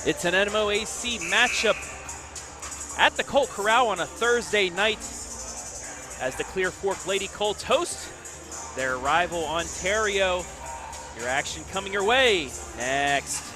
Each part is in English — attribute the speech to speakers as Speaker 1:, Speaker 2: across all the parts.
Speaker 1: It's an MOAC matchup at the Colt Corral on a Thursday night as the Clear Fork Lady Colts host their rival Ontario. Your action coming your way next.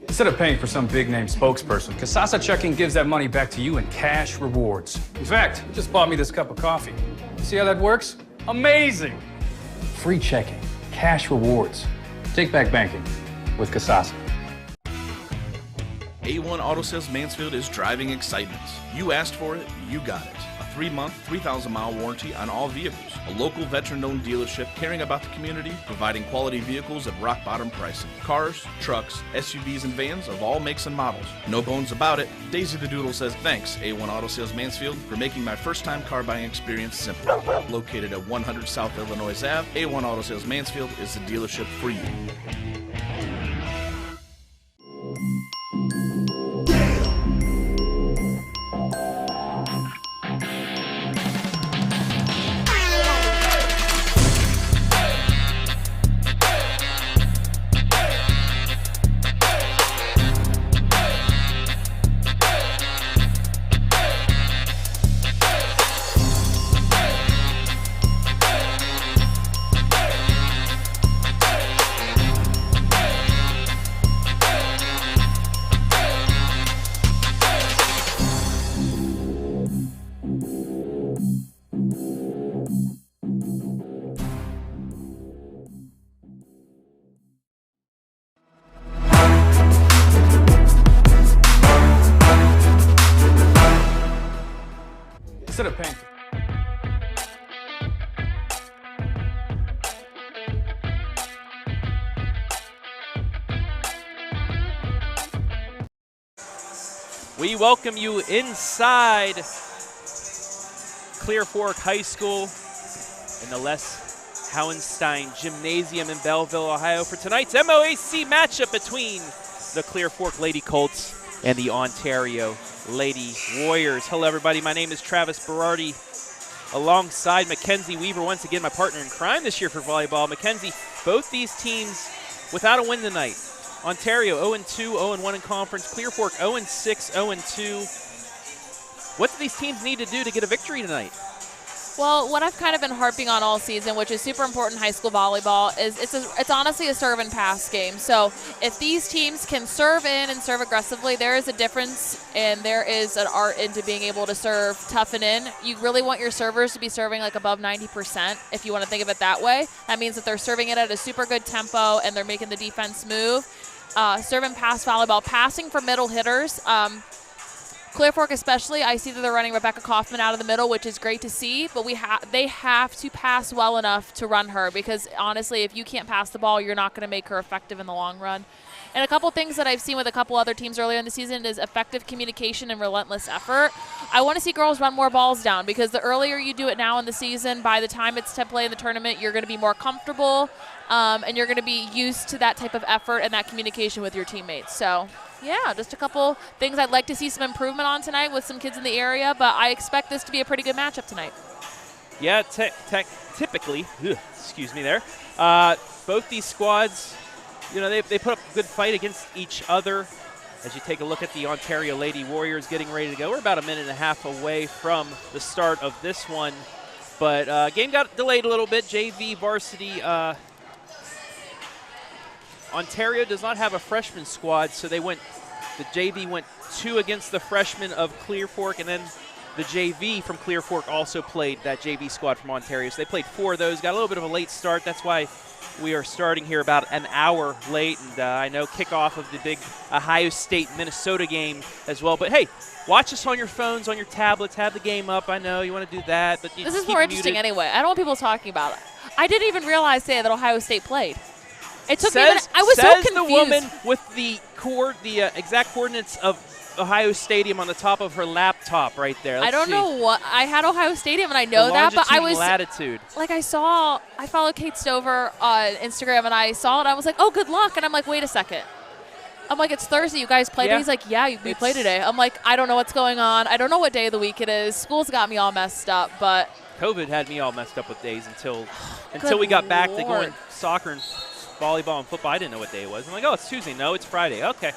Speaker 2: Instead of paying for some big-name spokesperson, Kasasa Checking gives that money back to you in cash rewards. In fact, you just bought me this cup of coffee. See how that works? Amazing! Free checking, cash rewards. Take back banking with Kasasa.
Speaker 3: A1 Auto Sales Mansfield is driving excitement. You asked for it, you got it. A 3-month, 3,000-mile warranty on all vehicles. A local veteran-owned dealership caring about the community, providing quality vehicles at rock-bottom pricing. Cars, trucks, SUVs, and vans of all makes and models. No bones about it. Daisy the Doodle says thanks, A1 Auto Sales Mansfield, for making my first-time car buying experience simple. Located at 100 South Illinois Ave, A1 Auto Sales Mansfield is the dealership for you.
Speaker 2: Instead of paying for
Speaker 1: We welcome you inside Clear Fork High School in the Les Howenstein Gymnasium in Belleville, Ohio for tonight's MOAC matchup between the Clear Fork Lady Colts and the Ontario Lady Warriors. Hello, everybody. My name is Travis Berardi, alongside Mackenzie Weaver, once again my partner in crime this year for volleyball. Mackenzie, both these teams without a win tonight. Ontario 0-2, 0-1 in conference. Clear Fork 0-6, 0-2. What do these teams need to do to get a victory tonight?
Speaker 4: Well, what I've kind of been harping on all season, which is super important in high school volleyball, is it's honestly a serve and pass game. So if these teams can serve in and serve aggressively, there is a difference, and there is an art into being able to serve tough and in. You really want your servers to be serving like above 90%, if you want to think of it that way. That means that they're serving it at a super good tempo and they're making the defense move. Serve and pass volleyball, passing for middle hitters. Clear Fork especially, I see that they're running Rebecca Kaufman out of the middle, which is great to see, but they have to pass well enough to run her, because honestly, if you can't pass the ball, you're not going to make her effective in the long run. And a couple things that I've seen with a couple other teams earlier in the season is effective communication and relentless effort. I want to see girls run more balls down, because the earlier you do it now in the season, by the time it's to play in the tournament, you're going to be more comfortable, and you're going to be used to that type of effort and that communication with your teammates. So, yeah, just a couple things I'd like to see some improvement on tonight with some kids in the area, but I expect this to be a pretty good matchup tonight.
Speaker 1: Yeah, typically, excuse me there, both these squads, you know, they put up a good fight against each other. As you take a look at the Ontario Lady Warriors getting ready to go, we're about a minute and a half away from the start of this one. But game got delayed a little bit. JV varsity Ontario does not have a freshman squad, so the JV went 2 against the freshmen of Clear Fork, and then the JV from Clear Fork also played, that JV squad from Ontario. So they played 4 of those, got a little bit of a late start. That's why we are starting here about an hour late. And I know kickoff of the big Ohio State-Minnesota game as well. But, hey, watch us on your phones, on your tablets, have the game up. I know you want to do that. But
Speaker 4: this is more interesting anyway. I don't want people talking about it. I didn't even realize today that Ohio State played. It took me a minute. I was so confused.
Speaker 1: Says the woman with the exact coordinates of Ohio Stadium on the top of her laptop right there.
Speaker 4: I don't know what. I had Ohio Stadium, and I know that, but I was
Speaker 1: latitude.
Speaker 4: Like, I followed Kate Stover on Instagram, and I saw it. I was like, oh, good luck. And I'm like, wait a second. I'm like, it's Thursday. You guys played? Yeah. He's like, yeah, we played today. I'm like, I don't know what's going on. I don't know what day of the week it is. School's got me all messed up, but
Speaker 1: COVID had me all messed up with days until we got back to going soccer and volleyball and football. I didn't know what day it was. I'm like, oh, it's Tuesday. No, it's Friday. Okay.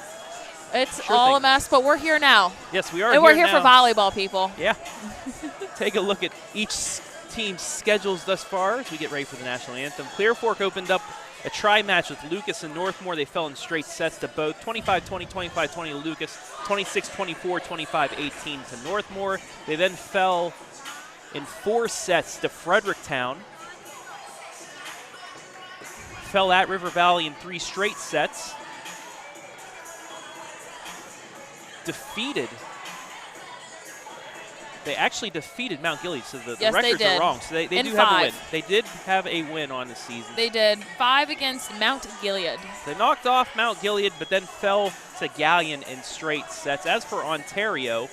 Speaker 4: It's all a mess, but we're here now.
Speaker 1: Yes, we are.
Speaker 4: And we're here for volleyball, people.
Speaker 1: Yeah. Take a look at each team's schedules thus far as we get ready for the national anthem. Clear Fork opened up a tri-match with Lucas and Northmore. They fell in straight sets to both. 25-20, 25-20 to Lucas, 26-24, 25-18 to Northmore. They then fell in 4 sets to Fredericktown. Fell at River Valley in 3 straight sets. They actually defeated Mount Gilead, so the records are wrong. So they do have a win. They did have a win on the season.
Speaker 4: They did. 5 against Mount Gilead.
Speaker 1: They knocked off Mount Gilead, but then fell to Galleon in straight sets. As for Ontario,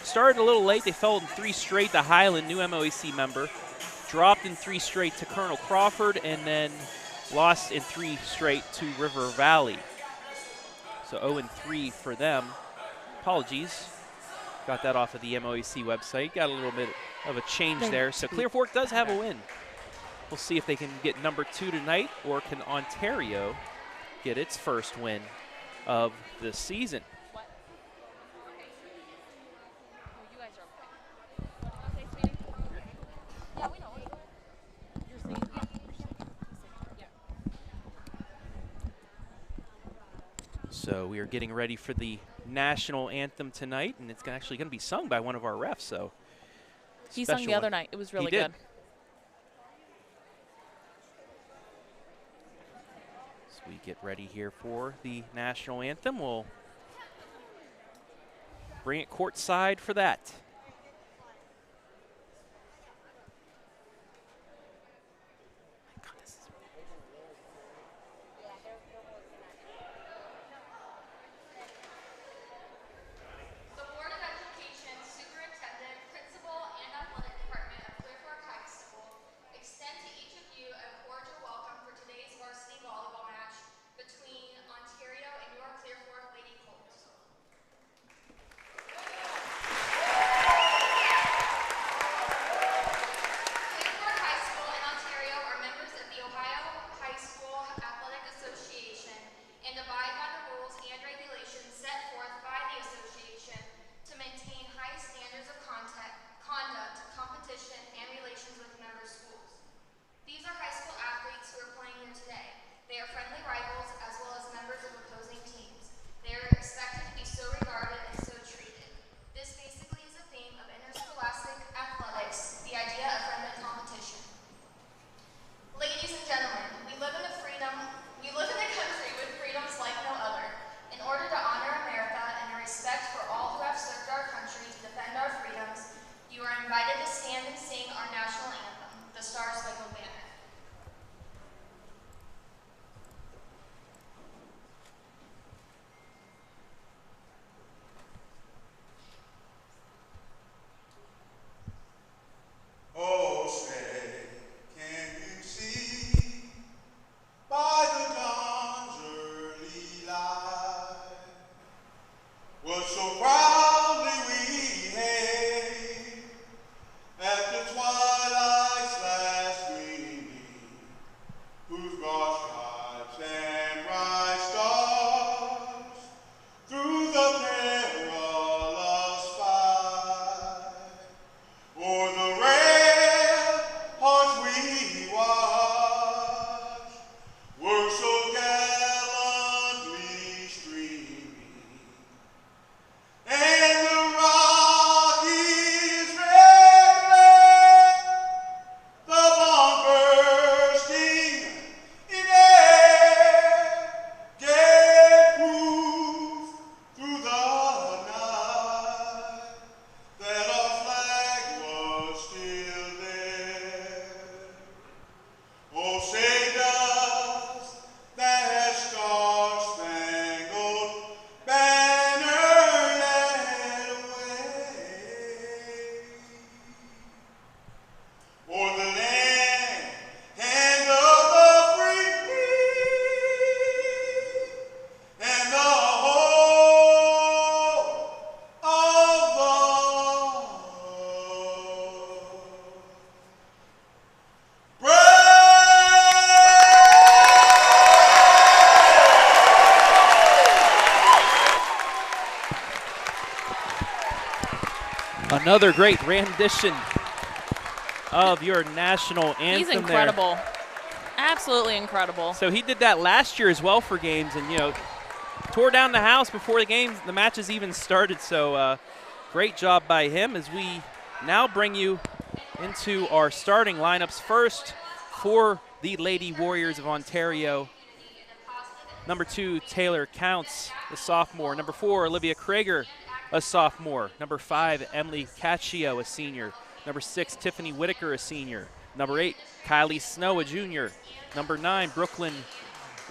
Speaker 1: started a little late. They fell in 3 straight to Highland, new MOAC member. Dropped in 3 straight to Colonel Crawford, and then lost in 3 straight to River Valley. So 0-3 for them. Apologies. Got that off of the MOAC website. Got a little bit of a change there. So Clear Fork does have a win. We'll see if they can get number 2 tonight, or can Ontario get its first win of the season. So we are getting ready for the national anthem tonight, and it's actually going to be sung by one of our refs. So
Speaker 4: he sung the other night. It was really good.
Speaker 1: So we get ready here for the national anthem. We'll bring it courtside for that. Another great rendition of your national anthem.
Speaker 4: He's incredible. Absolutely incredible.
Speaker 1: So he did that last year as well for games, and, you know, tore down the house before the matches even started. So great job by him as we now bring you into our starting lineups. First for the Lady Warriors of Ontario. Number 2, Taylor Counts, a sophomore. Number 4, Olivia Krager, a sophomore. Number 5, Emily Caccio, a senior. Number 6, Tiffany Whitaker, a senior. Number 8, Kylie Snow, a junior. Number 9, Brooklyn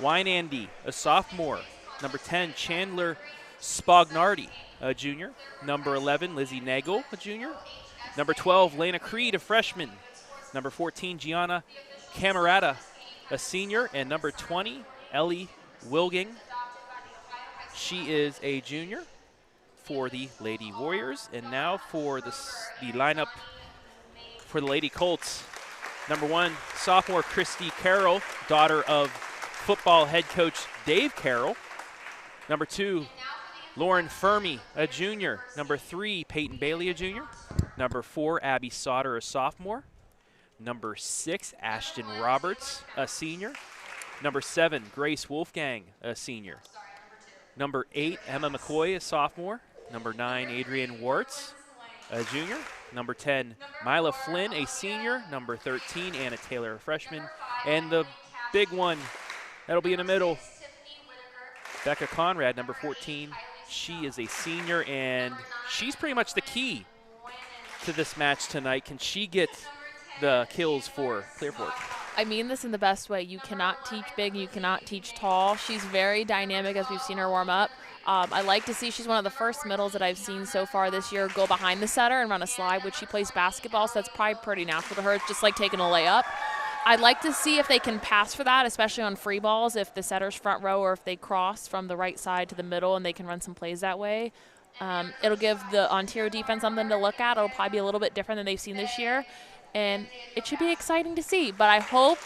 Speaker 1: Wynandy, a sophomore. Number 10, Chandler Spognardi, a junior. Number 11, Lizzie Nagel, a junior. Number 12, Lena Creed, a freshman. Number 14, Gianna Camerata, a senior. And number 20, Ellie Wilging. She is a junior for the Lady Warriors. And now for the lineup for the Lady Colts. Number 1, sophomore Christy Carroll, daughter of football head coach Dave Carroll. Number 2, Lauren Fermi, a junior. Number 3, Peyton Bailey, a junior. Number 4, Abby Sauter, a sophomore. Number 6, Ashton Roberts, a senior. Number 7, Grace Wolfgang, a senior. Number 8, Emma McCoy, a sophomore. Number 9, Adrienne Wartz, a junior. Number 10, Mila Flynn, a senior. Number 13, Anna Taylor, a freshman. And the big one that'll be in the middle, Becca Conrad, number 14. She is a senior, and she's pretty much the key to this match tonight. Can she get the kills for Clear Fork?
Speaker 4: I mean this in the best way. You cannot teach big, you cannot teach tall. She's very dynamic as we've seen her warm up. I like to see she's one of the first middles that I've seen so far this year go behind the setter and run a slide, which she plays basketball, so that's probably pretty natural to her. It's just like taking a layup. I'd like to see if they can pass for that, especially on free balls, if the setter's front row or if they cross from the right side to the middle and they can run some plays that way. It'll give the Ontario defense something to look at. It'll probably be a little bit different than they've seen this year, and it should be exciting to see. But I hope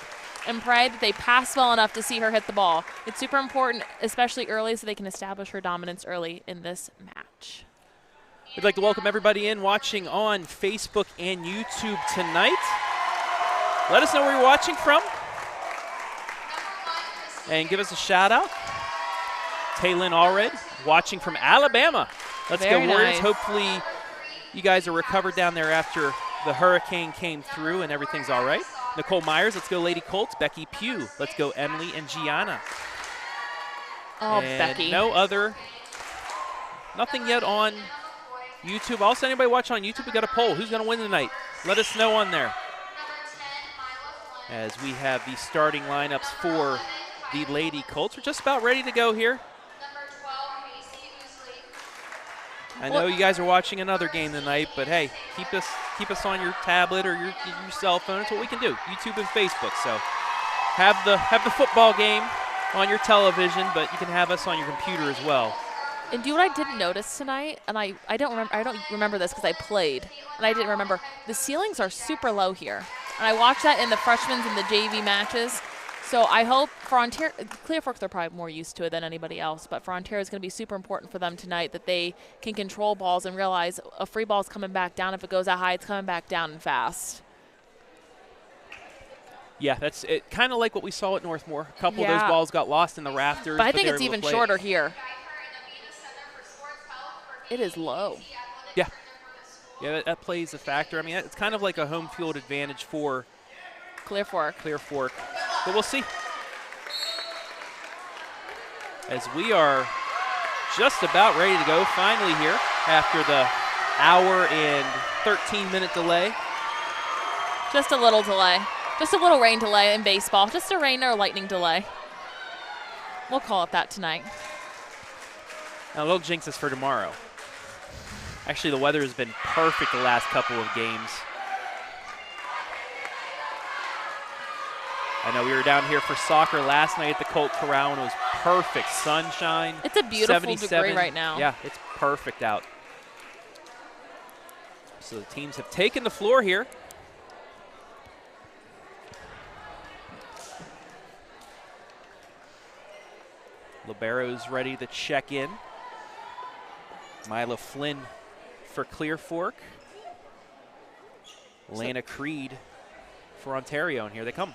Speaker 4: and pray that they pass well enough to see her hit the ball. It's super important, especially early, so they can establish her dominance early in this match.
Speaker 1: We'd like to welcome everybody in watching on Facebook and YouTube tonight. Let us know where you're watching from and give us a shout out. Taylin Allred watching from Alabama. Let's
Speaker 4: Very
Speaker 1: go Warriors.
Speaker 4: nice.
Speaker 1: Hopefully you guys are recovered down there after the hurricane came through and everything's all right. Nicole Myers, let's go Lady Colts. Becky Pugh, let's go Emily and Gianna.
Speaker 4: Oh,
Speaker 1: and
Speaker 4: Becky.
Speaker 1: Nothing yet on YouTube. Also, anybody watching on YouTube, we got a poll. Who's going to win tonight? Let us know on there. As we have the starting lineups for the Lady Colts. We're just about ready to go here. I know you guys are watching another game tonight, but hey, keep us on your tablet or your cell phone. That's what we can do. YouTube and Facebook. So have the football game on your television, but you can have us on your computer as well.
Speaker 4: And do you know what I didn't notice tonight? And I don't remember this because I played, and I didn't remember. The ceilings are super low here. And I watched that in the freshmen's and the JV matches. So I hope for Ontario, Clear Fork, they're probably more used to it than anybody else, but for Ontario, it's going to be super important for them tonight that they can control balls and realize a free ball is coming back down. If it goes that high, it's coming back down and fast.
Speaker 1: Yeah, that's it. Kind of like what we saw at Northmore. A couple of those balls got lost in the rafters.
Speaker 4: But I think it's even shorter here. It is low.
Speaker 1: Yeah. Yeah, that plays a factor. I mean, it's kind of like a home field advantage for
Speaker 4: Clear Fork.
Speaker 1: But we'll see. As we are just about ready to go finally here after the hour and 13-minute delay.
Speaker 4: Just a little delay. Just a little rain delay in baseball. Just a rain or lightning delay. We'll call it that tonight.
Speaker 1: Now, they'll jinx us for tomorrow. Actually, the weather has been perfect the last couple of games. I know we were down here for soccer last night at the Colt Corral, and it was perfect sunshine.
Speaker 4: It's a beautiful degree right now.
Speaker 1: Yeah, it's perfect out. So the teams have taken the floor here. Libero's ready to check in. Mila Flynn for Clear Fork. Lana Creed for Ontario, and here they come.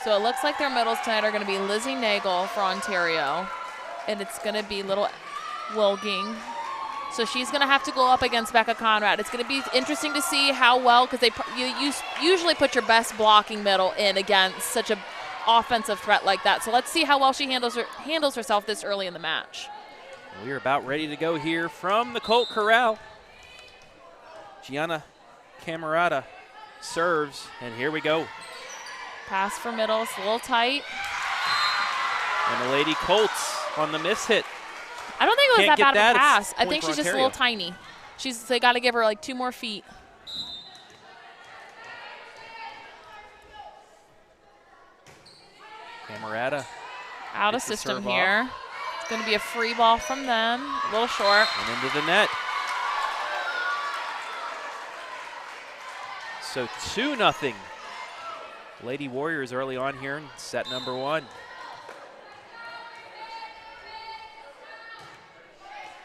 Speaker 4: So it looks like their middles tonight are going to be Lizzie Nagel for Ontario, and it's going to be Little Wilging. So she's going to have to go up against Becca Conrad. It's going to be interesting to see how well, because you usually put your best blocking middle in against such a offensive threat like that. So let's see how well she handles herself this early in the match.
Speaker 1: We are about ready to go here from the Colt Corral. Gianna Camerata serves, and here we go.
Speaker 4: Pass for middle, it's a little tight.
Speaker 1: And the Lady Colts on the miss hit.
Speaker 4: I don't think it was
Speaker 1: Can't
Speaker 4: that
Speaker 1: get
Speaker 4: bad of a
Speaker 1: that.
Speaker 4: pass.
Speaker 1: It's
Speaker 4: I
Speaker 1: point
Speaker 4: think
Speaker 1: for
Speaker 4: she's just a
Speaker 1: Ontario.
Speaker 4: little tiny. They got to give her like 2 more feet.
Speaker 1: Camerata
Speaker 4: Out of
Speaker 1: gets the
Speaker 4: system
Speaker 1: serve
Speaker 4: here.
Speaker 1: off.
Speaker 4: It's going to be a free ball from them. A little short.
Speaker 1: And into the net. So 2-0. Lady Warriors early on here in set number 1.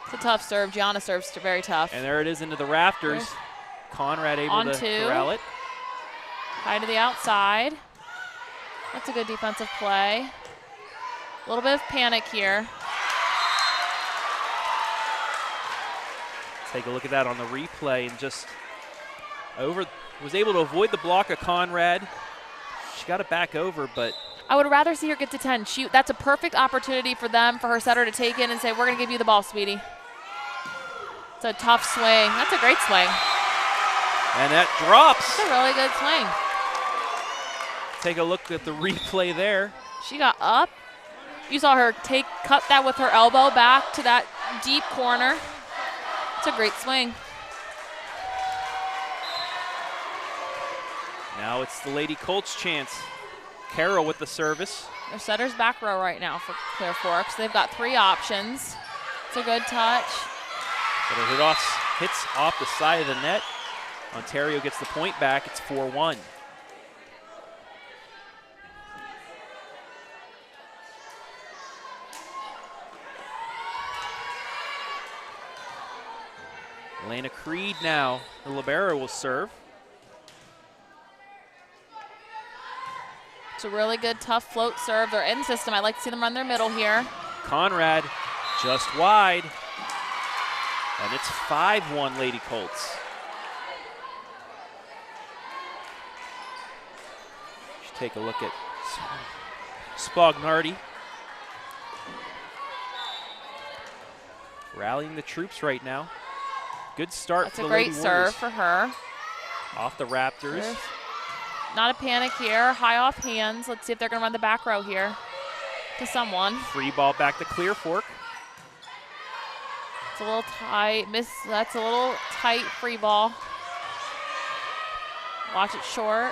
Speaker 4: It's a tough serve. Gianna serves very tough.
Speaker 1: And there it is into the rafters.
Speaker 4: There's
Speaker 1: Conrad able
Speaker 4: on
Speaker 1: to
Speaker 4: two.
Speaker 1: corral it.
Speaker 4: High to the outside. That's a good defensive play. A little bit of panic here.
Speaker 1: Take a look at that on the replay, and just was able to avoid the block of Conrad. She got it back over, but
Speaker 4: I would rather see her get to 10. That's a perfect opportunity for her setter to take in and say, we're going to give you the ball, sweetie. It's a tough swing. That's a great swing.
Speaker 1: and that drops.
Speaker 4: That's a really good swing.
Speaker 1: Take a look at the replay there.
Speaker 4: She got up. You saw her cut that with her elbow back to that deep corner. It's a great swing.
Speaker 1: Now it's the Lady Colts' chance. Carroll with the service.
Speaker 4: Their setter's back row right now for Clear Forks. They've got 3 options. It's a good touch.
Speaker 1: But it hits off the side of the net. Ontario gets the point back. It's 4-1. Elena Creed now, the libero, will serve.
Speaker 4: It's a really good, tough float serve. They're in system. I like to see them run their middle here.
Speaker 1: Conrad just wide. And it's 5-1 Lady Colts. Should take a look at Spagnardi. Rallying the troops right now. Good start
Speaker 4: That's
Speaker 1: for
Speaker 4: a
Speaker 1: the Lady
Speaker 4: great
Speaker 1: Warriors.
Speaker 4: serve for her.
Speaker 1: Off the Raptors.
Speaker 4: There's not a panic here. High off hands. Let's see if they're going to run the back row here to someone.
Speaker 1: Free ball back to Clear Fork.
Speaker 4: It's a little tight. That's a little tight free ball. Watch it short.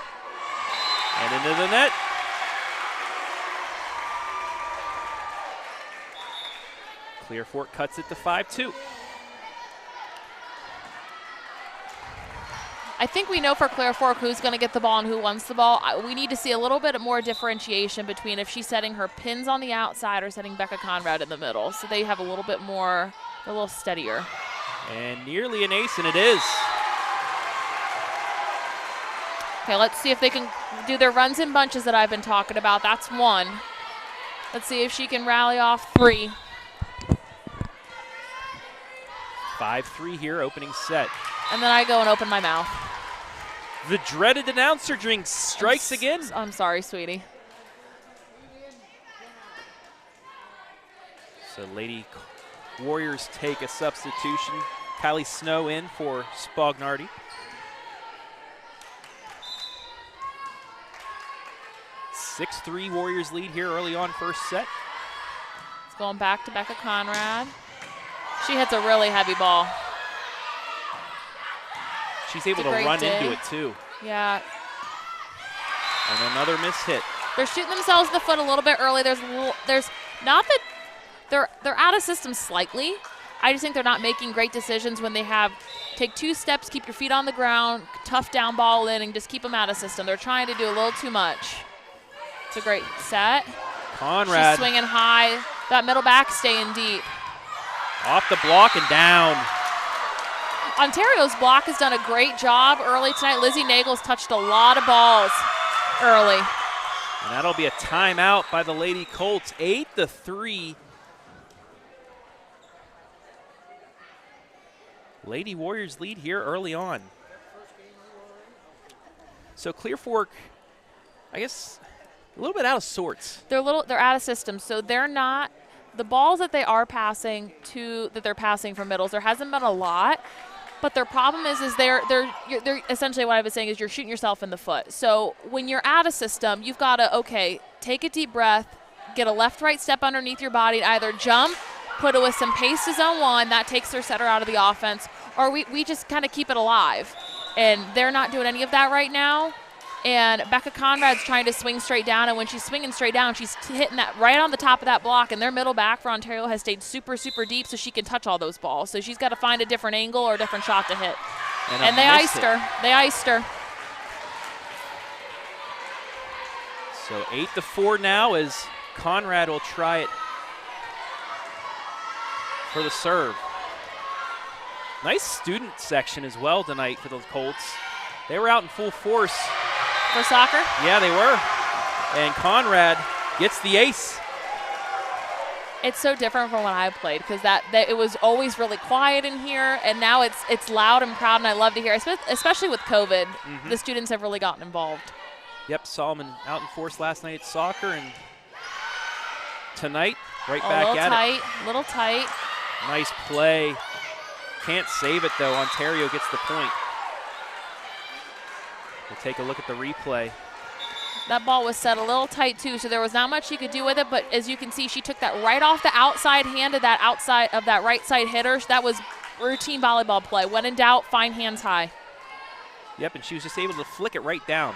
Speaker 1: And into the net. Clear Fork cuts it to 5-2.
Speaker 4: I think we know for Clear Fork who's going to get the ball and who wants the ball. We need to see a little bit more differentiation between if she's setting her pins on the outside or setting Becca Conrad in the middle. So they have a little bit more, a little steadier.
Speaker 1: And nearly an ace, and it is.
Speaker 4: Okay, let's see if they can do their runs in bunches that I've been talking about. That's 1. Let's see if she can rally off 3.
Speaker 1: 5-3 here, opening set.
Speaker 4: And then I go and open my mouth.
Speaker 1: The dreaded announcer drink strikes again.
Speaker 4: I'm sorry, sweetie.
Speaker 1: So Lady Warriors take a substitution. Kylie Snow in for Spagnardi. (6-3) Warriors lead here early on first set.
Speaker 4: It's going back to Becca Conrad. She hits a really heavy ball.
Speaker 1: She's able to
Speaker 4: great
Speaker 1: run
Speaker 4: day.
Speaker 1: into it too.
Speaker 4: Yeah.
Speaker 1: And another miss hit.
Speaker 4: They're shooting themselves in the foot a little bit early. There's not that they're out of system slightly. I just think they're not making great decisions when they take 2 steps, keep your feet on the ground, tough down ball in, and just keep them out of system. They're trying to do a little too much. It's a great set.
Speaker 1: Conrad.
Speaker 4: She's swinging high. That middle back staying deep.
Speaker 1: Off the block and down.
Speaker 4: Ontario's block has done a great job early tonight. Lizzie Nagel's touched a lot of balls early.
Speaker 1: And that'll be a timeout by the Lady Colts, 8-3. Lady Warriors lead here early on. So Clear Fork, I guess, a little bit out of sorts.
Speaker 4: They're out of system, so they're not the balls that they are passing they're passing from middles. There hasn't been a lot, but their problem is they're essentially what I was saying is you're shooting yourself in the foot. So when you're out of system, you've got to take a deep breath, get a left-right step underneath your body, either jump, put it with some pace to zone one, that takes their setter out of the offense, or we just kind of keep it alive. And they're not doing any of that right now. And Becca Conrad's trying to swing straight down, and when she's swinging straight down, she's hitting that right on the top of that block, and their middle back for Ontario has stayed super, super deep so she can touch all those balls. So she's got to find a different angle or a different shot to hit. And they iced her. They iced her.
Speaker 1: So 8-4 now as Conrad will try it for the serve. Nice student section as well tonight for the Colts. They were out in full force.
Speaker 4: For soccer?
Speaker 1: Yeah, they were. And Conrad gets the ace.
Speaker 4: It's so different from when I played because that it was always really quiet in here, and now it's loud and proud, and I love to hear it, especially with COVID. The students have really gotten involved.
Speaker 1: Yep, Solomon out in force last night at soccer, and tonight right back at it.
Speaker 4: A little tight.
Speaker 1: Nice play. Can't save it, though. Ontario gets the point. We'll take a look at the replay.
Speaker 4: That ball was set a little tight, too, so there was not much she could do with it, but as you can see, she took that right off the outside hand of that right side hitter. That was routine volleyball play. When in doubt, find hands high.
Speaker 1: Yep, and she was just able to flick it right down.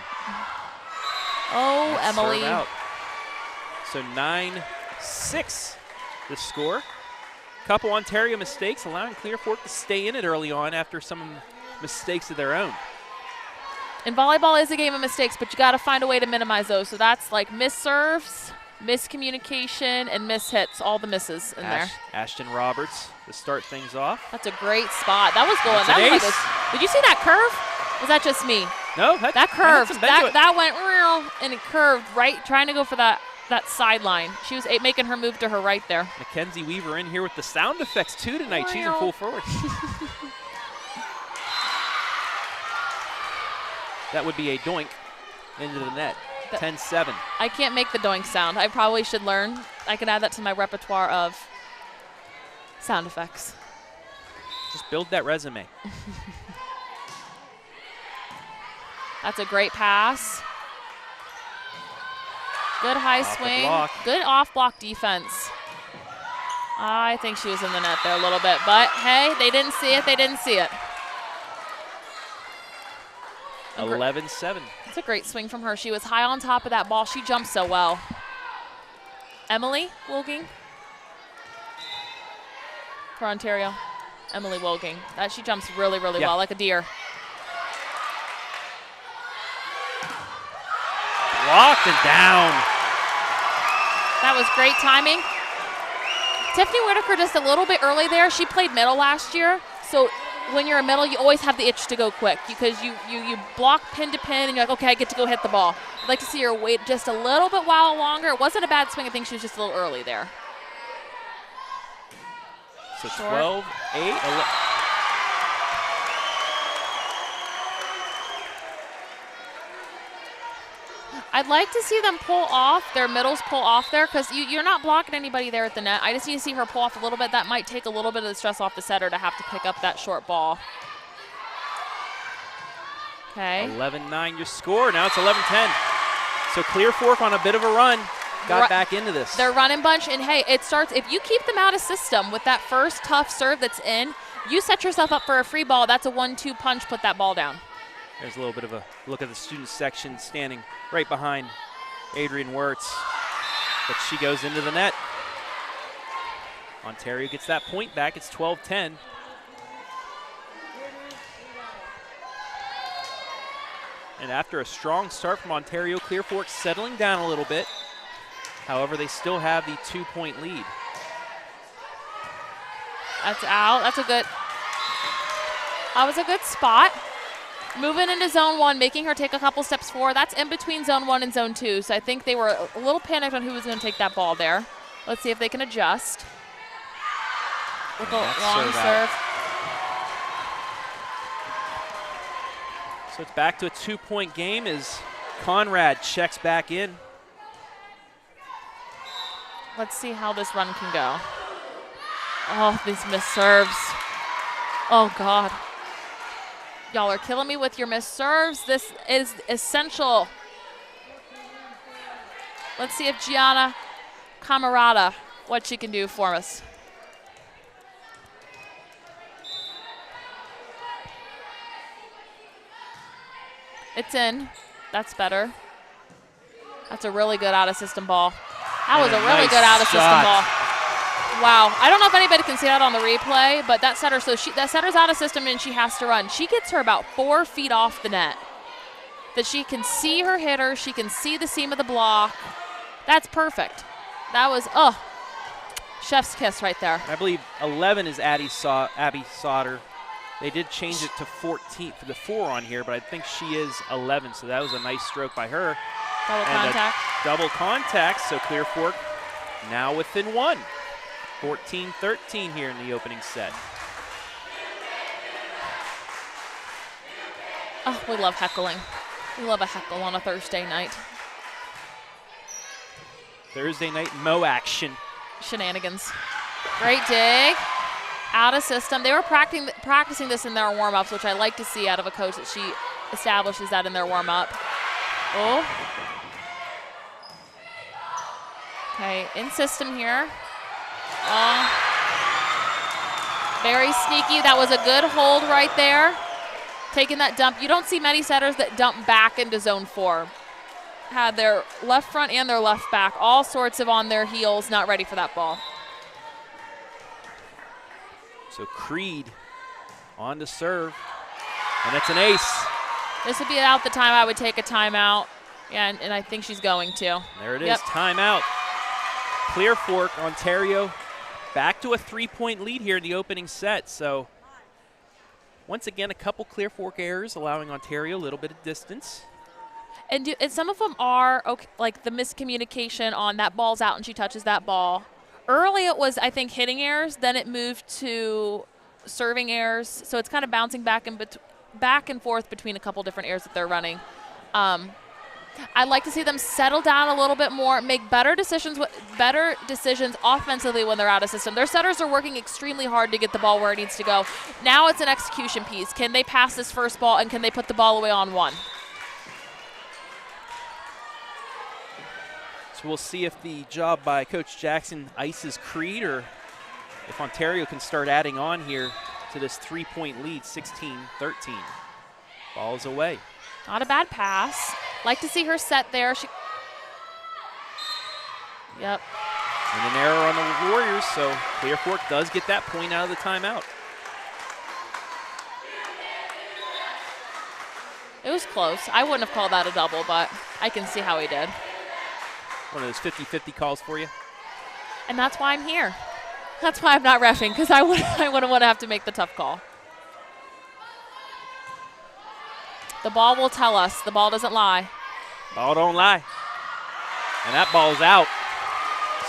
Speaker 4: Oh,
Speaker 1: That's
Speaker 4: Emily.
Speaker 1: serve out. So 9-6 the score. Couple Ontario mistakes, allowing Clear Fork to stay in it early on after some mistakes of their own.
Speaker 4: And volleyball is a game of mistakes, but you got to find a way to minimize those. So that's like missed serves, miscommunication, and missed hits, all the misses in there.
Speaker 1: Ashton Roberts to start things off.
Speaker 4: That's a great spot. That was going.
Speaker 1: That was
Speaker 4: like did you see that curve? Was that just me?
Speaker 1: No,
Speaker 4: that curved. That went real, and it curved right, trying to go for that sideline. She was making her move to her right there.
Speaker 1: Mackenzie Weaver in here with the sound effects too tonight. She's in full force. That would be a doink into the net. 10-7.
Speaker 4: I can't make the doink sound. I probably should learn. I can add that to my repertoire of sound effects.
Speaker 1: Just build that resume.
Speaker 4: That's a great pass. Good high swing. Good off-block defense. I think she was in the net there a little bit, but hey, they didn't see it. They didn't see it.
Speaker 1: 11-7.
Speaker 4: It's a great swing from her. She was high on top of that ball. She jumped so well. Emily Wolging for Ontario. Emily Wolging. She jumps really, really well, like a deer.
Speaker 1: Blocked and down.
Speaker 4: That was great timing. Tiffany Whitaker just a little bit early there. She played middle last year, so when you're a middle, you always have the itch to go quick because you block pin to pin, and you're like, okay, I get to go hit the ball. I'd like to see her wait just a little bit while longer. It wasn't a bad swing. I think she was just a little early there.
Speaker 1: So 12-8.
Speaker 4: I'd like to see them pull off, their middles pull off there, because you're not blocking anybody there at the net. I just need to see her pull off a little bit. That might take a little bit of the stress off the setter to have to pick up that short ball. Okay.
Speaker 1: 11-9 your score. Now it's 11-10. So Clear Fork on a bit of a run. Got back into this.
Speaker 4: They're running bunch, and hey, it starts, if you keep them out of system with that first tough serve that's in, you set yourself up for a free ball. That's a 1-2 punch, put that ball down.
Speaker 1: There's a little bit of a look at the student section standing right behind Adrian Wirtz. But she goes into the net. Ontario gets that point back. It's 12-10. And after a strong start from Ontario, Clear Fork settling down a little bit. However, they still have the 2-point lead.
Speaker 4: That's out. That was a good spot. Moving into zone 1, making her take a couple steps forward. That's in between zone 1 and zone 2. So I think they were a little panicked on who was going to take that ball there. Let's see if they can adjust. With a long serve.
Speaker 1: So it's back to a 2-point game as Conrad checks back in.
Speaker 4: Let's see how this run can go. Oh, these missed serves. Oh, God. Y'all are killing me with your missed serves. This is essential. Let's see if Gianna Camarada, what she can do for us. It's in. That's better. That's a really good out-of-system ball. That was a really good out-of-system ball. Wow. I don't know if anybody can see that on the replay, but that setter, that setter's out-of-system and she has to run. She gets her about 4 feet off the net. That she can see her hitter. She can see the seam of the block. That's perfect. That was, chef's kiss right there.
Speaker 1: I believe 11 is Abby Sauter. They did change it to 14 for the 4 on here, but I think she is 11, so that was a nice stroke by her.
Speaker 4: Double contact.
Speaker 1: Double contact, so Clear Fork now within 1. 14-13 here in the opening set.
Speaker 4: Oh, we love heckling. We love a heckle on a Thursday night.
Speaker 1: Thursday night MOAC
Speaker 4: Shenanigans. Great dig. Out of system. They were practicing this in their warm-ups, which I like to see out of a coach, that she establishes that in their warm-up. Oh. Okay, in system here. Very sneaky. That was a good hold right there. Taking that dump. You don't see many setters that dump back into zone 4. Had their left front and their left back, all sorts of on their heels, not ready for that ball.
Speaker 1: So Creed on to serve, and that's an ace.
Speaker 4: This would be out the time I would take a timeout, and I think she's going to.
Speaker 1: There it is, timeout. Clear Fork, Ontario, back to a 3-point lead here in the opening set. So once again, a couple Clear Fork errors, allowing Ontario a little bit of distance.
Speaker 4: And some of them are, okay, like the miscommunication on that ball's out and she touches that ball. Early it was, I think, hitting errors. Then it moved to serving errors. So it's kind of bouncing back and forth between a couple different errors that they're running. I'd like to see them settle down a little bit more, make better decisions offensively when they're out of system. Their setters are working extremely hard to get the ball where it needs to go. Now it's an execution piece. Can they pass this first ball, and can they put the ball away on 1?
Speaker 1: So we'll see if the job by Coach Jackson ices Creed, or if Ontario can start adding on here to this 3-point lead, 16-13. Ball is away.
Speaker 4: Not a bad pass. Like to see her set there. Yep.
Speaker 1: And an error on the Warriors, so Clear Fork does get that point out of the timeout.
Speaker 4: It was close. I wouldn't have called that a double, but I can see how he did.
Speaker 1: One of those 50-50 calls for you.
Speaker 4: And that's why I'm here. That's why I'm not reffing, because I wouldn't want to have to make the tough call. The ball will tell us. The ball doesn't lie.
Speaker 1: Ball don't lie. And that ball's out.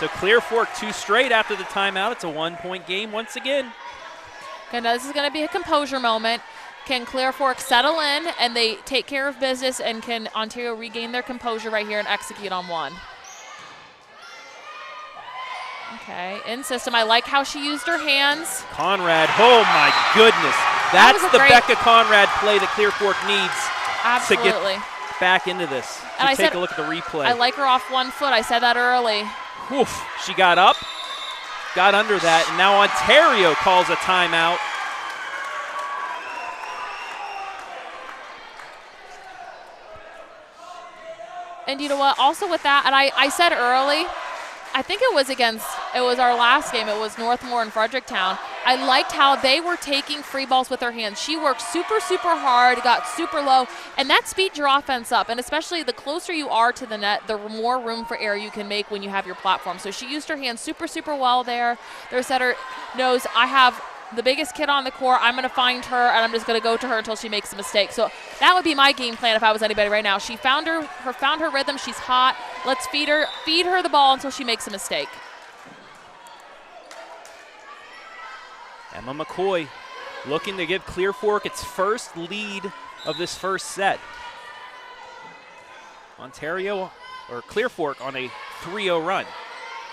Speaker 1: So Clear Fork 2 straight after the timeout. It's a 1-point game once again.
Speaker 4: Okay, now this is going to be a composure moment. Can Clear Fork settle in and they take care of business, and can Ontario regain their composure right here and execute on 1? Okay, in system. I like how she used her hands.
Speaker 1: Conrad, oh my goodness. That's the Becca Conrad play that Clear Fork needs to get back into this.
Speaker 4: And
Speaker 1: take a look at the replay.
Speaker 4: I like her off 1 foot. I said that early.
Speaker 1: Oof, she got up, got under that, and now Ontario calls a timeout.
Speaker 4: And you know what? Also with that, and I said early, I think it was our last game. It was Northmore and Fredericktown. I liked how they were taking free balls with their hands. She worked super, super hard, got super low, and that speeds your offense up. And especially the closer you are to the net, the more room for error you can make when you have your platform. So she used her hands super, super well there. Their setter knows I have the biggest kid on the court. I'm going to find her, and I'm just going to go to her until she makes a mistake. So that would be my game plan if I was anybody right now. She found her rhythm. She's hot. Let's feed her the ball until she makes a mistake.
Speaker 1: Emma McCoy looking to give Clear Fork its first lead of this first set. Clear Fork on a 3-0 run.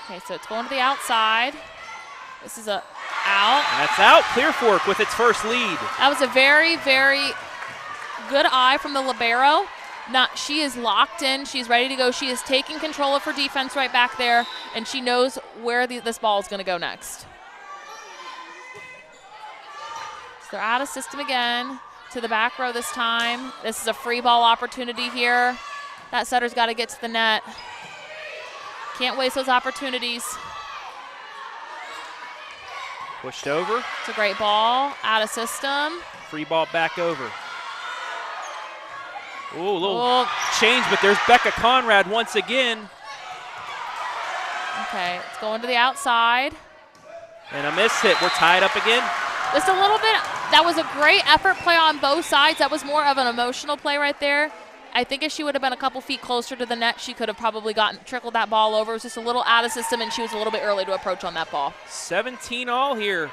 Speaker 4: Okay, so it's going to the outside. This is a out.
Speaker 1: And that's out. Clear Fork with its first lead.
Speaker 4: That was a very, very good eye from the libero. She is locked in. She's ready to go. She is taking control of her defense right back there, and she knows where this ball is going to go next. So they're out of system again to the back row this time. This is a free ball opportunity here. That setter's got to get to the net. Can't waste those opportunities.
Speaker 1: Pushed over.
Speaker 4: It's a great ball. Out of system.
Speaker 1: Free ball back over. Ooh, a little change, but there's Becca Conrad once again.
Speaker 4: Okay, it's going to the outside.
Speaker 1: And a miss hit. We're tied up again.
Speaker 4: Just a little bit. That was a great effort play on both sides. That was more of an emotional play right there. I think if she would have been a couple feet closer to the net, she could have probably trickled that ball over. It was just a little out of system, and she was a little bit early to approach on that ball.
Speaker 1: 17 all here.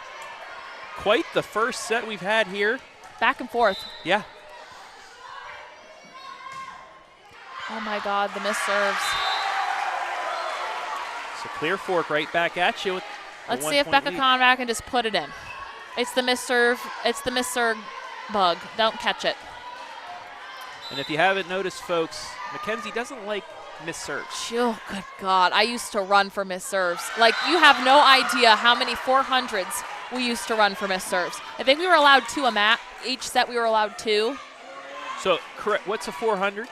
Speaker 1: Quite the first set we've had here.
Speaker 4: Back and forth.
Speaker 1: Yeah.
Speaker 4: Oh, my God, the miss serves.
Speaker 1: So Clear Fork right back at you with
Speaker 4: Let's see if Becca Conrad can just put it in. It's the miss serve. It's the miss serve bug. Don't catch it.
Speaker 1: And if you haven't noticed, folks, Mackenzie doesn't like miss serves.
Speaker 4: Oh, good God. I used to run for miss serves. Like, you have no idea how many 400s we used to run for miss serves. I think we were allowed 2 a mat. Each set we were allowed 2.
Speaker 1: So, correct. What's a 400?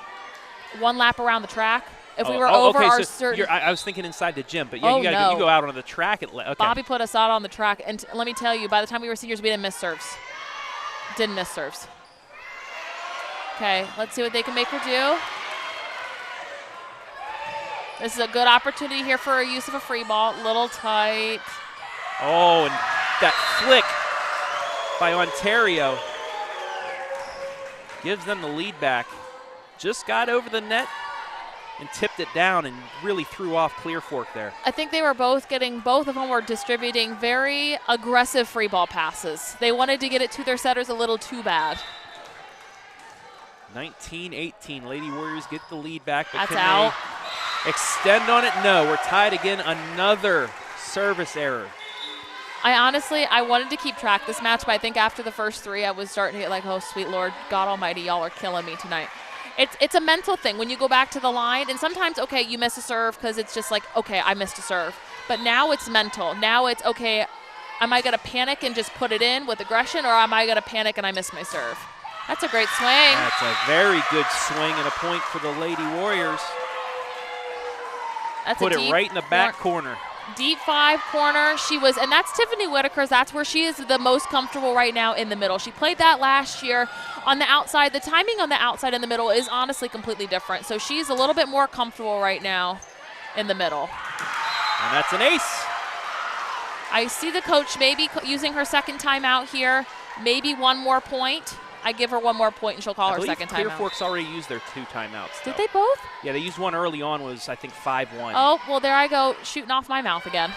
Speaker 4: 1 lap around the track. If we were over
Speaker 1: okay,
Speaker 4: our
Speaker 1: so
Speaker 4: certain.
Speaker 1: I was thinking inside the gym, but yeah, you go out on the track. Okay.
Speaker 4: Bobby put us out on the track, and let me tell you, by the time we were seniors, we didn't miss serves. Didn't miss serves. Okay, let's see what they can make her do. This is a good opportunity here for a use of a free ball. Little tight.
Speaker 1: Oh, and that flick by Ontario gives them the lead back. Just got over the net and tipped it down and really threw off Clear Fork there.
Speaker 4: I think they were both of them were distributing very aggressive free ball passes. They wanted to get it to their setters a little too bad.
Speaker 1: 19-18, Lady Warriors get the lead back. But
Speaker 4: That's
Speaker 1: can
Speaker 4: out.
Speaker 1: they extend on it? No, we're tied again. Another service error.
Speaker 4: I wanted to keep track this match, but I think after the first 3, I was starting to get like, oh, sweet Lord, God Almighty, y'all are killing me tonight. It's a mental thing when you go back to the line, and sometimes, okay, you miss a serve because it's just like, okay, I missed a serve. But now it's mental. Now it's, okay, am I going to panic and just put it in with aggression, or am I going to panic and I miss my serve? That's a great swing.
Speaker 1: That's a very good swing and a point for the Lady Warriors.
Speaker 4: That's
Speaker 1: Put it right in the back corner.
Speaker 4: Deep 5 corner. And that's Tiffany Whitaker's. That's where she is the most comfortable right now in the middle. She played that last year on the outside. The timing on the outside and the middle is honestly completely different. So she's a little bit more comfortable right now in the middle.
Speaker 1: And that's an ace.
Speaker 4: I see the coach maybe using her second timeout here. Maybe 1 more point. I give her 1 more point and she'll call her second timeout.
Speaker 1: Clear Fork's already used their 2 timeouts.
Speaker 4: Did they both?
Speaker 1: Yeah, they used one early on, was I think 5-1.
Speaker 4: Oh, well, there I go, shooting off my mouth again.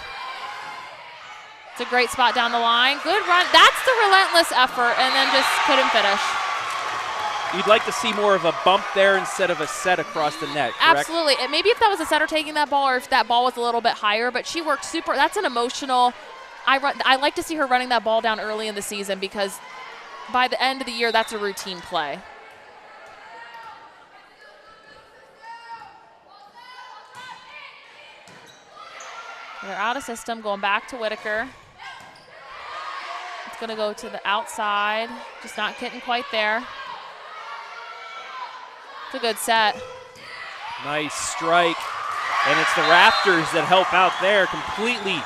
Speaker 4: It's a great spot down the line. Good run. That's the relentless effort, and then just couldn't finish.
Speaker 1: You'd like to see more of a bump there instead of a set across the net, correct?
Speaker 4: Absolutely. And maybe if that was a setter taking that ball or if that ball was a little bit higher, but she worked super. That's an emotional. I like to see her running that ball down early in the season because by the end of the year, that's a routine play. They're out of system, going back to Whitaker. It's going to go to the outside, just not getting quite there. It's a good set.
Speaker 1: Nice strike. And it's the Raptors that help out there, completely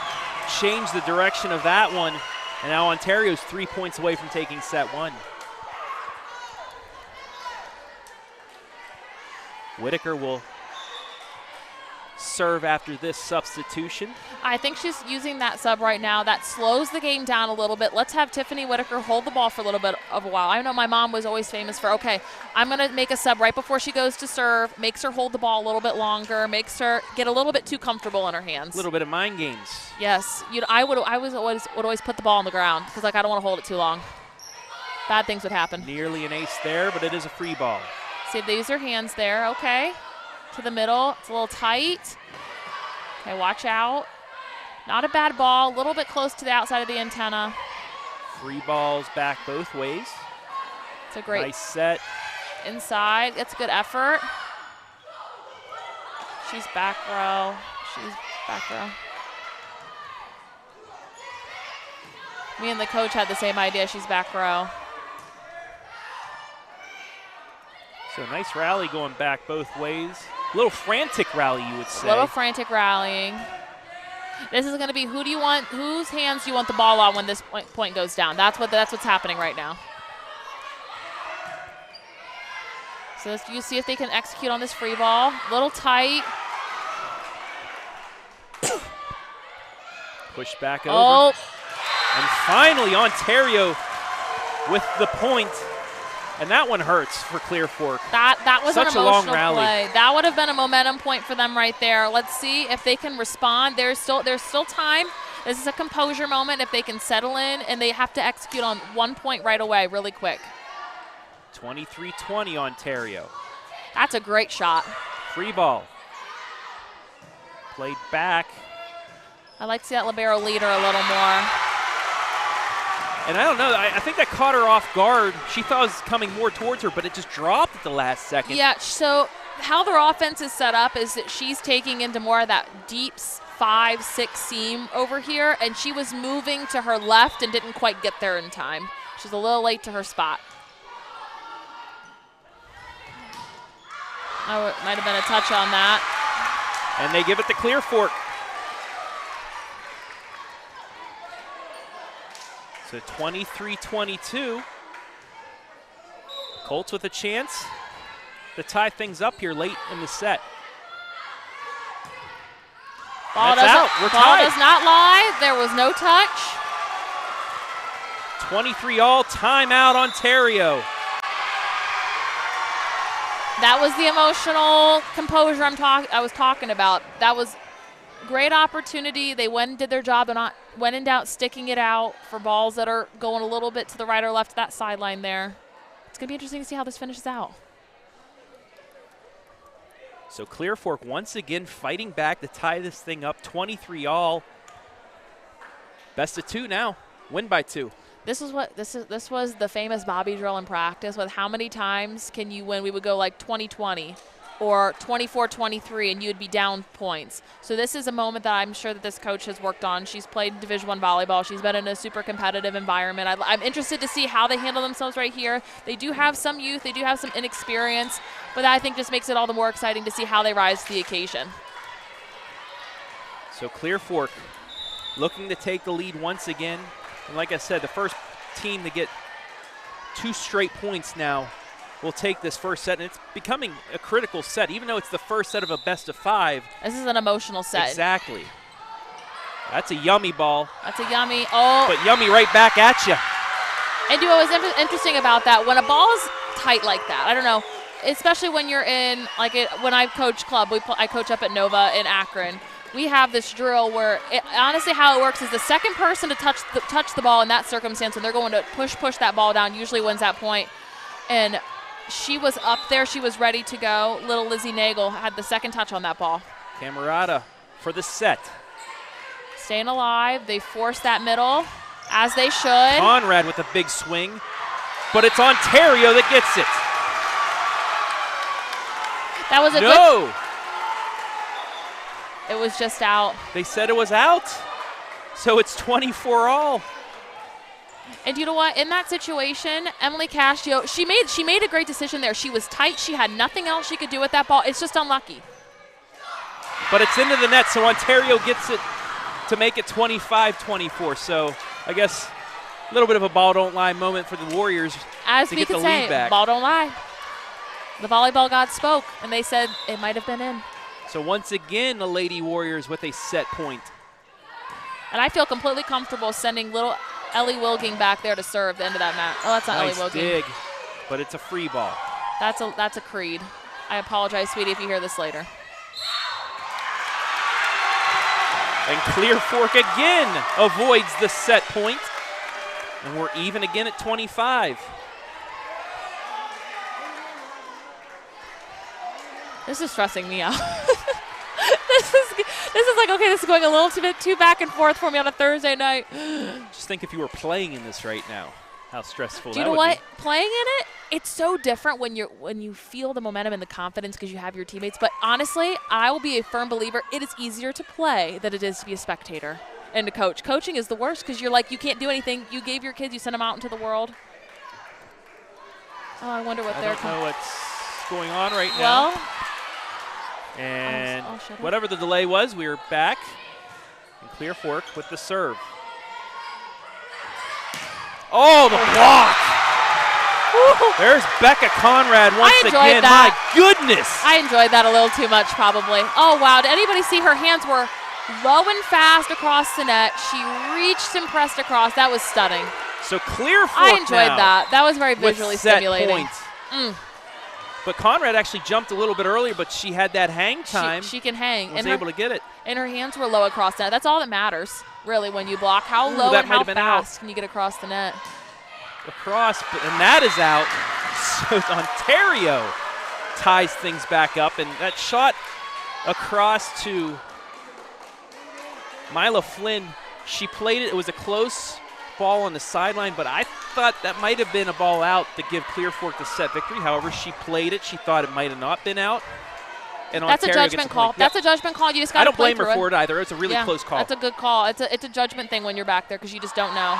Speaker 1: change the direction of that one. And now Ontario's 3 points away from taking set 1. Whitaker will serve after this substitution.
Speaker 4: I think she's using that sub right now. That slows the game down a little bit. Let's have Tiffany Whitaker hold the ball for a little bit of a while. I know my mom was always famous for, okay, I'm going to make a sub right before she goes to serve, makes her hold the ball a little bit longer, makes her get a little bit too comfortable in her hands.
Speaker 1: A little bit of mind games.
Speaker 4: Yes. I would always put the ball on the ground because, like, I don't want to hold it too long. Bad things would happen.
Speaker 1: Nearly an ace there, but it is a free ball.
Speaker 4: See if they use their hands there. Okay. To the middle. It's a little tight. Okay, watch out. Not a bad ball. A little bit close to the outside of the antenna.
Speaker 1: Free balls back both ways.
Speaker 4: It's a great
Speaker 1: nice set.
Speaker 4: Inside. It's a good effort. She's back row. She's back row. Me and the coach had the same idea. She's back row.
Speaker 1: So nice rally going back both ways. A little frantic rally, you would say.
Speaker 4: A little frantic rallying. This is going to be whose hands do you want the ball on when this point goes down? That's what's happening right now. So you see if they can execute on this free ball. A little tight.
Speaker 1: Push back over.
Speaker 4: Oh.
Speaker 1: And finally, Ontario with the point. And that one hurts for Clear Fork.
Speaker 4: That was
Speaker 1: such
Speaker 4: an
Speaker 1: a long
Speaker 4: emotional
Speaker 1: rally.
Speaker 4: play. That would have been a momentum point for them right there. Let's see if they can respond. There's still time. This is a composure moment if they can settle in, and they have to execute on 1 point right away really quick.
Speaker 1: 23-20 Ontario.
Speaker 4: That's a great shot.
Speaker 1: Free ball. Played back.
Speaker 4: I like to see that libero leader a little more.
Speaker 1: And I don't know, I think that caught her off guard. She thought it was coming more towards her, but it just dropped at the last second.
Speaker 4: Yeah, so how their offense is set up is that she's taking into more of that deep 5-6 seam over here, and she was moving to her left and didn't quite get there in time. She's a little late to her spot. Oh, it might have been a touch on that.
Speaker 1: And they give it to Clear Fork. So 23-22. Colts with a chance to tie things up here late in the set.
Speaker 4: Ball
Speaker 1: That's out. We're tied.
Speaker 4: does not lie. There was no touch.
Speaker 1: 23 all. Timeout Ontario.
Speaker 4: That was the emotional composure I was talking about. That was great opportunity. They went and did their job. They're not when in doubt sticking it out for balls that are going a little bit to the right or left of that sideline there. It's going to be interesting to see how this finishes out.
Speaker 1: So Clear Fork once again fighting back to tie this thing up 23 all. Best of 2 now. Win by 2.
Speaker 4: This was the famous Bobby drill in practice with how many times can you win? We would go like 20-20 or 24-23 and you'd be down points. So this is a moment that I'm sure that this coach has worked on. She's played Division I volleyball. She's been in a super competitive environment. I'm interested to see how they handle themselves right here. They do have some youth. They do have some inexperience, but that I think just makes it all the more exciting to see how they rise to the occasion.
Speaker 1: So Clear Fork looking to take the lead once again. And like I said, the first team to get 2 straight points now will take this first set, and it's becoming a critical set, even though it's the first set of a best of 5.
Speaker 4: This is an emotional set.
Speaker 1: Exactly. That's a yummy ball.
Speaker 4: That's a yummy. Oh.
Speaker 1: But yummy right back at you.
Speaker 4: And what was interesting about that, when a ball is tight like that, I don't know, especially when you're in, when I coach club, I coach up at Nova in Akron. We have this drill where, honestly, how it works is the second person to touch the ball in that circumstance, when they're going to push that ball down, usually wins that point. And she was up there. She was ready to go. Little Lizzie Nagel had the second touch on that ball.
Speaker 1: Camerata for the set.
Speaker 4: Staying alive. They force that middle, as they should.
Speaker 1: Conrad with a big swing, but it's Ontario that gets it.
Speaker 4: That was a
Speaker 1: good.
Speaker 4: It was just out.
Speaker 1: They said it was out, so it's 24 all.
Speaker 4: And you know what? In that situation, Emily Cascio, she made a great decision there. She was tight. She had nothing else she could do with that ball. It's just unlucky.
Speaker 1: But it's into the net, so Ontario gets it to make it 25-24. So I guess A little bit of a ball don't lie moment for the Warriors
Speaker 4: As
Speaker 1: to
Speaker 4: we
Speaker 1: get the
Speaker 4: could
Speaker 1: lead
Speaker 4: say,
Speaker 1: back.
Speaker 4: ball don't lie. The volleyball gods spoke, and they said it might have been in.
Speaker 1: So once again, the Lady Warriors with a set point.
Speaker 4: And I feel completely comfortable sending little Ellie Wilging back there to serve the end of that match. Oh, that's not
Speaker 1: Nice
Speaker 4: Ellie Wilging.
Speaker 1: dig, but it's a free ball.
Speaker 4: That's a Creed. I apologize, sweetie, if you hear this later.
Speaker 1: And Clear Fork again avoids the set point. And we're even again at 25.
Speaker 4: This is stressing me out. This is like, okay, this is going a little bit too back and forth for me on a Thursday night.
Speaker 1: Just think if you were playing in this right now, how stressful
Speaker 4: Do you
Speaker 1: that
Speaker 4: know
Speaker 1: would
Speaker 4: what?
Speaker 1: be.
Speaker 4: Playing in it, it's so different when you feel the momentum and the confidence because you have your teammates. But honestly, I will be a firm believer it is easier to play than it is to be a spectator and to coach. Coaching is the worst because you're like, you can't do anything. You gave your kids, you sent them out into the world. Oh, I wonder what
Speaker 1: I
Speaker 4: they're
Speaker 1: don't know what's going on right now.
Speaker 4: Well,
Speaker 1: And
Speaker 4: I'll shut up.
Speaker 1: whatever the delay was, we are back. And Clear Fork with the serve. Oh, the block! There's Becca Conrad once
Speaker 4: enjoyed
Speaker 1: again.
Speaker 4: that.
Speaker 1: My goodness!
Speaker 4: I enjoyed that a little too much, probably. Oh, wow. Did anybody see her hands were low and fast across the net? She reached and pressed across. That was stunning.
Speaker 1: So Clear Fork
Speaker 4: I enjoyed
Speaker 1: now
Speaker 4: that. That was very
Speaker 1: with
Speaker 4: visually
Speaker 1: set
Speaker 4: stimulating.
Speaker 1: points. But Conrad actually jumped a little bit earlier, but she had that hang time.
Speaker 4: She can hang.
Speaker 1: Was able to get it.
Speaker 4: And her hands were low across the net. That's all that matters, really, when you block. How
Speaker 1: Ooh,
Speaker 4: low
Speaker 1: that
Speaker 4: and
Speaker 1: might
Speaker 4: how
Speaker 1: have been out.
Speaker 4: fast can you get across the net?
Speaker 1: Across, and that is out. So Ontario ties things back up, and that shot across to Mila Flynn. She played it. It was a close ball on the sideline, but I thought that might have been a ball out to give Clear Fork the set victory. However, she played it. She thought it might have not been out. And
Speaker 4: That's
Speaker 1: Ontario
Speaker 4: a judgment
Speaker 1: gets
Speaker 4: call.
Speaker 1: point.
Speaker 4: That's
Speaker 1: Yep.
Speaker 4: a judgment call. You just got
Speaker 1: I
Speaker 4: to
Speaker 1: don't
Speaker 4: play
Speaker 1: blame her
Speaker 4: through
Speaker 1: for it either. It's a really close call.
Speaker 4: That's a good call. It's a judgment thing when you're back there because you just don't know.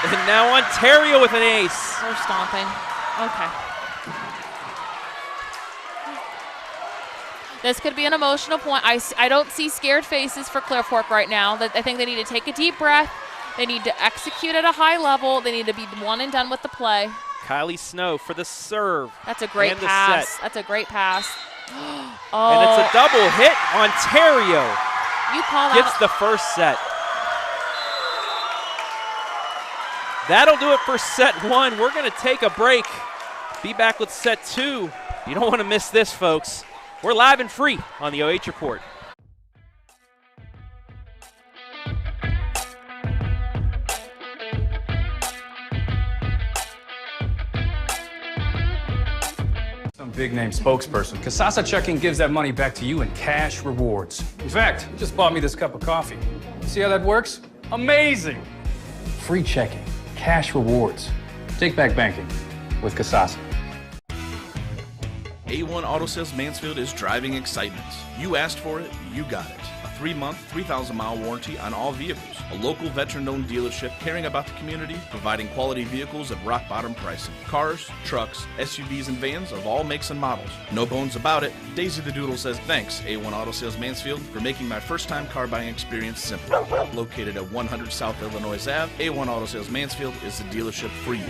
Speaker 1: And now Ontario with an ace.
Speaker 4: We're stomping. Okay. This could be an emotional point. I don't see scared faces for Clear Fork right now. I think they need to take a deep breath. They need to execute at a high level. They need to be one and done with the play.
Speaker 1: Kylie Snow for the serve.
Speaker 4: That's a great
Speaker 1: and the
Speaker 4: pass.
Speaker 1: set.
Speaker 4: That's a great pass.
Speaker 1: And it's a double hit. Ontario
Speaker 4: You call
Speaker 1: gets
Speaker 4: out.
Speaker 1: the first set. That'll do it for set one. We're going to take a break. Be back with set two. You don't want to miss this, folks. We're live and free on the OH Report.
Speaker 2: Some big name spokesperson. Kasasa Checking gives that money back to you in cash rewards. In fact, you just bought me this cup of coffee. See how that works? Amazing! Free checking, cash rewards. Take back banking with Kasasa.
Speaker 3: A1 Auto Sales Mansfield is driving excitement. You asked for it, you got it. A 3-month, 3,000-mile warranty on all vehicles. A local veteran-owned dealership caring about the community, providing quality vehicles at rock-bottom pricing. Cars, trucks, SUVs, and vans of all makes and models. No bones about it. Daisy the Doodle says thanks, A1 Auto Sales Mansfield, for making my first-time car buying experience simple. Located at 100 South Illinois Ave, A1 Auto Sales Mansfield is the dealership for you.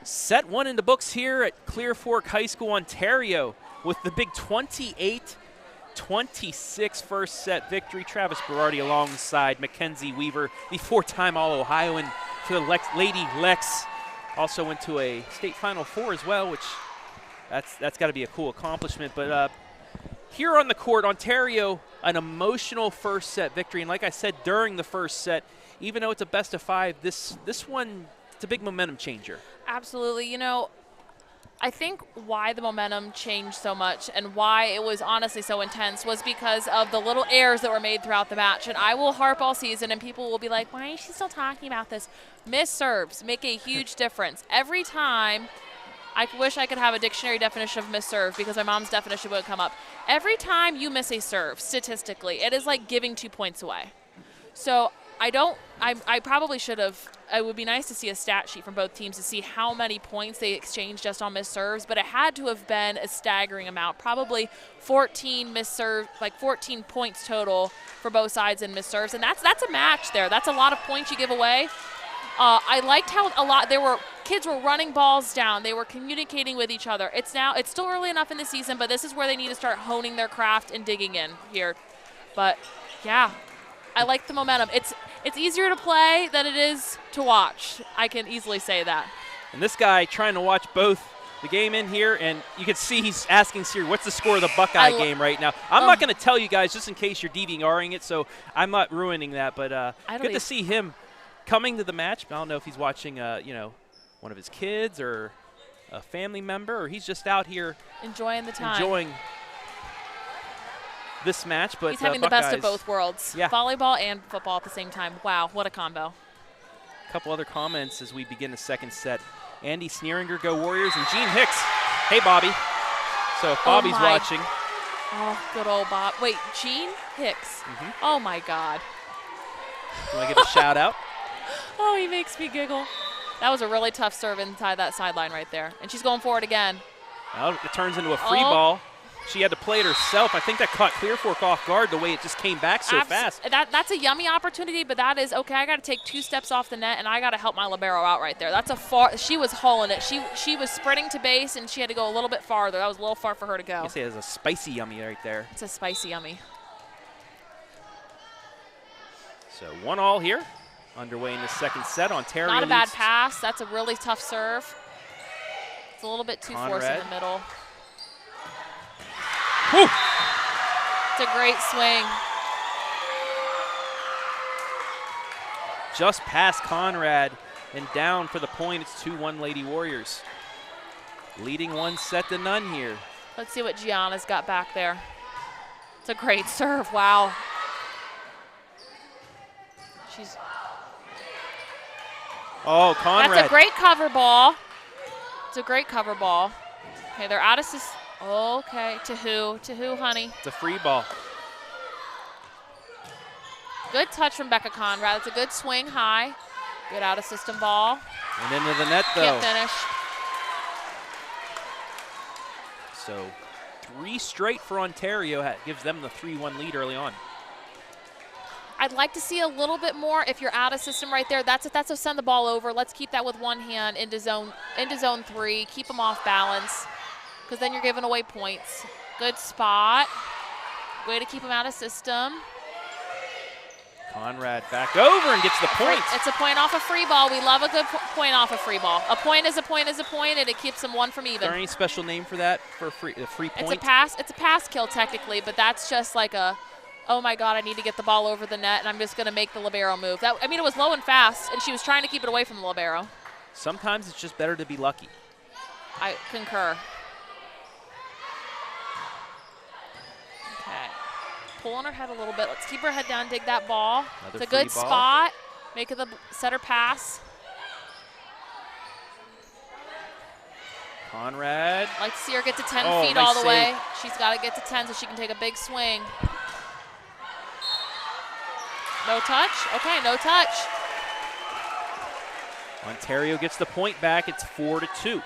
Speaker 1: Set one in the books here at Clear Fork High School, Ontario, with the big 28-26 first set victory. Travis Berardi alongside Mackenzie Weaver, the 4-time All-Ohioan for the Lady Lex. Also went to a state Final Four as well, which that's got to be a cool accomplishment. But here on the court, Ontario, an emotional first set victory. And like I said during the first set, even though it's a best of 5, this one, it's a big momentum changer.
Speaker 4: Absolutely. You know, I think why the momentum changed so much and why it was honestly so intense was because of the little errors that were made throughout the match. And I will harp all season, and people will be like, why is she still talking about this? Missed serves make a huge difference. Every time, I wish I could have a dictionary definition of missed serve because my mom's definition wouldn't come up. Every time you miss a serve, statistically, it is like giving 2 points away. So I probably should have. It would be nice to see a stat sheet from both teams to see how many points they exchanged just on missed serves, but it had to have been a staggering amount, probably 14 missed serves, like 14 points total for both sides in missed serves, and that's a match there. That's a lot of points you give away. I liked how kids were running balls down. They were communicating with each other. It's still early enough in the season, but this is where they need to start honing their craft and digging in here. But yeah, I like the momentum. It's easier to play than it is to watch. I can easily say that.
Speaker 1: And this guy trying to watch both the game in here, and you can see he's asking Siri, what's the score of the Buckeye game right now? I'm not going to tell you guys just in case you're DVRing it, so I'm not ruining that. But good to see him coming to the match. I don't know if he's watching, one of his kids or a family member, or he's just out here
Speaker 4: enjoying the time.
Speaker 1: Enjoying this match, but
Speaker 4: he's having the best of both worlds.
Speaker 1: Yeah.
Speaker 4: Volleyball and football at the same time. Wow, what a combo.
Speaker 1: A couple other comments as we begin the second set. Andy Sneeringer, go Warriors, and Gene Hicks. Hey, Bobby. So if Bobby's watching.
Speaker 4: Oh, good old Bob. Wait, Gene Hicks. Oh, my God.
Speaker 1: You want to give a shout out?
Speaker 4: Oh, he makes me giggle. That was a really tough serve inside that sideline right there. And she's going for it again.
Speaker 1: Well, it turns into a free ball. She had to play it herself. I think that caught Clear Fork off guard the way it just came back so fast.
Speaker 4: That's a yummy opportunity, but that is, okay, I got to take 2 steps off the net, and I got to help my libero out right there. That's she was hauling it. She was sprinting to base, and she had to go a little bit farther. That was a little far for her to go.
Speaker 1: I say it's a spicy yummy right there.
Speaker 4: It's a spicy yummy.
Speaker 1: So 1-1 here. Underway in the second set. Ontario
Speaker 4: Not a
Speaker 1: leads.
Speaker 4: bad pass. That's a really tough serve. It's a little bit too forced in the middle.
Speaker 1: Whew.
Speaker 4: It's a great swing.
Speaker 1: Just past Conrad and down for the point. It's 2-1 Lady Warriors. Leading 1-0 here.
Speaker 4: Let's see what Gianna's got back there. It's a great serve. Wow.
Speaker 1: Oh, Conrad.
Speaker 4: That's a great cover ball. It's a great cover ball. Okay, they're out of okay, to who? To who, honey?
Speaker 1: It's a free ball.
Speaker 4: Good touch from Becca Conrad. It's a good swing high. Good out of system ball.
Speaker 1: And into the net, though.
Speaker 4: Can't finish.
Speaker 1: So 3 straight for Ontario. Gives them the 3-1 lead early on.
Speaker 4: I'd like to see a little bit more if you're out of system right there. That's a send the ball over. Let's keep that with one hand into zone 3. Keep them off balance because then you're giving away points. Good spot. Way to keep them out of system.
Speaker 1: Conrad back over and gets the point.
Speaker 4: It's a point off a free ball. We love a good point off a free ball. A point is a point is a point, and it keeps them 1 from even.
Speaker 1: Is there any special name for that, for a free point?
Speaker 4: It's a pass kill technically, but that's just like a, oh my God, I need to get the ball over the net, and I'm just going to make the libero move. It was low and fast, and she was trying to keep it away from the libero.
Speaker 1: Sometimes it's just better to be lucky.
Speaker 4: I concur. Okay. Pulling her head a little bit. Let's keep her head down, dig that ball. It's a good spot. Make the setter pass.
Speaker 1: Conrad.
Speaker 4: Like to see her get to 10 feet all the way. She's got to get to 10 so she can take a big swing. No touch? Okay, no touch.
Speaker 1: Ontario gets the point back. It's 4-2.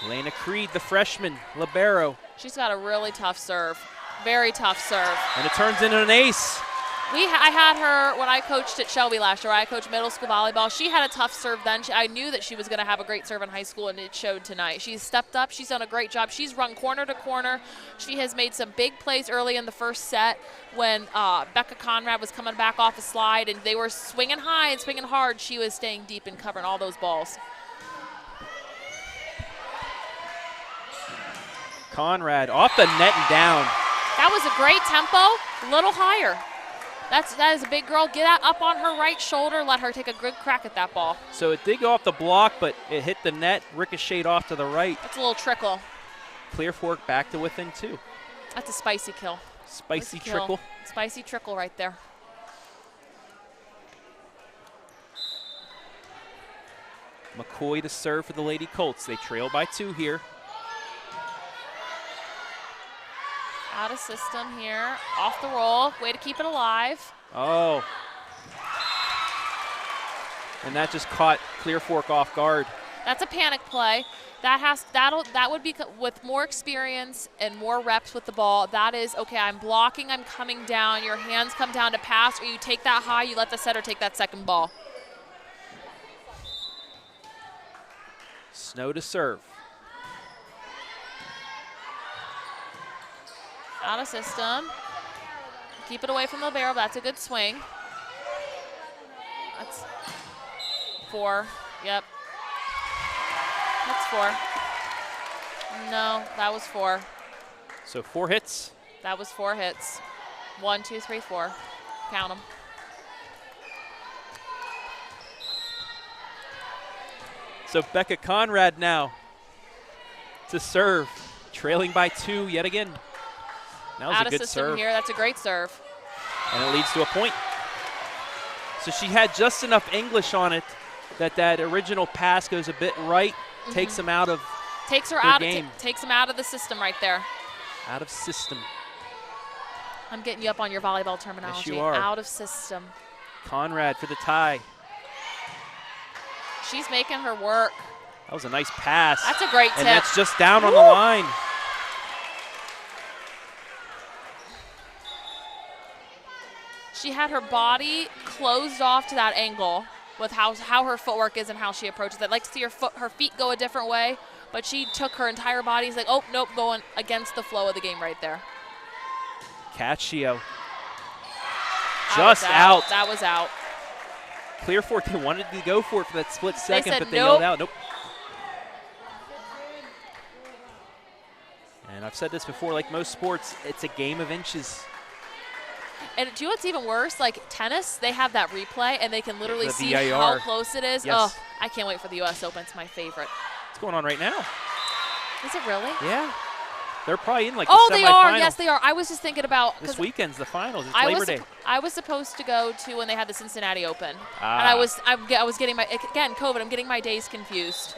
Speaker 1: Elena Creed, the freshman, libero.
Speaker 4: She's got a really tough serve. Very tough serve.
Speaker 1: And it turns into an ace.
Speaker 4: I had her when I coached at Shelby last year. I coached middle school volleyball. She had a tough serve then. I knew that she was going to have a great serve in high school, and it showed tonight. She's stepped up. She's done a great job. She's run corner to corner. She has made some big plays early in the first set when Becca Conrad was coming back off a slide, and they were swinging high and swinging hard. She was staying deep and covering all those balls. Conrad off the net and down. That was a great tempo, a little higher. That is a big girl. Get up on her right shoulder. Let her take a good crack at that ball.
Speaker 1: So it did go off the block, but it hit the net, ricocheted off to the right.
Speaker 4: That's a little trickle.
Speaker 1: Clear Fork back to within 2.
Speaker 4: That's a spicy kill.
Speaker 1: Spicy trickle.
Speaker 4: Spicy trickle right there.
Speaker 1: McCoy to serve for the Lady Colts. They trail by 2 here.
Speaker 4: Out of system here. Off the roll. Way to keep it alive.
Speaker 1: Oh. And that just caught Clear Fork off guard.
Speaker 4: That's a panic play. That would be with more experience and more reps with the ball. That is, okay, I'm blocking, I'm coming down. Your hands come down to pass, or you take that high, you let the setter take that second ball.
Speaker 1: Snow to serve.
Speaker 4: Out of system. Keep it away from the barrel. That's a good swing. That's 4. Yep. That's 4. No, that was 4.
Speaker 1: So 4 hits.
Speaker 4: That was 4 hits. 1, 2, 3, 4. Count them.
Speaker 1: So Becca Conrad now to serve, trailing by 2 yet again. That was
Speaker 4: Out
Speaker 1: a good
Speaker 4: of system
Speaker 1: serve.
Speaker 4: here. That's a great serve.
Speaker 1: And it leads to a point. So she had just enough English on it that original pass goes a bit right, takes him out of
Speaker 4: takes her
Speaker 1: her
Speaker 4: out
Speaker 1: game.
Speaker 4: takes him out of the system right there.
Speaker 1: Out of system.
Speaker 4: I'm getting you up on your volleyball terminology.
Speaker 1: Yes, you are.
Speaker 4: Out of system.
Speaker 1: Conrad for the tie.
Speaker 4: She's making her work.
Speaker 1: That was a nice pass.
Speaker 4: That's a great tip.
Speaker 1: And that's just down on the line.
Speaker 4: She had her body closed off to that angle with how her footwork is and how she approaches it. I'd like to see her feet go a different way, but she took her entire body. She's like, oh, nope, going against the flow of the game right there.
Speaker 1: Caccio. Just out.
Speaker 4: That was out.
Speaker 1: Clear Fork, they wanted to go for it for that split second,
Speaker 4: said
Speaker 1: but they
Speaker 4: nope.
Speaker 1: yelled out. Nope. And I've said this before, like most sports, it's a game of inches.
Speaker 4: And do you know what's even worse? Like tennis, they have that replay, and they can literally
Speaker 1: The
Speaker 4: see
Speaker 1: VIR.
Speaker 4: how close it is.
Speaker 1: Yes.
Speaker 4: Oh, I can't wait for the U.S. Open. It's my favorite.
Speaker 1: What's going on right now?
Speaker 4: Is it really?
Speaker 1: Yeah. They're probably in like
Speaker 4: Oh,
Speaker 1: the
Speaker 4: they
Speaker 1: semifinal.
Speaker 4: are. Yes, they are. I was just thinking about
Speaker 1: This weekend's the finals. It's
Speaker 4: I
Speaker 1: Labor
Speaker 4: was
Speaker 1: Day.
Speaker 4: I was supposed to go to when they had the Cincinnati Open, and
Speaker 1: Ah.
Speaker 4: I was getting my again COVID. I'm getting my days confused,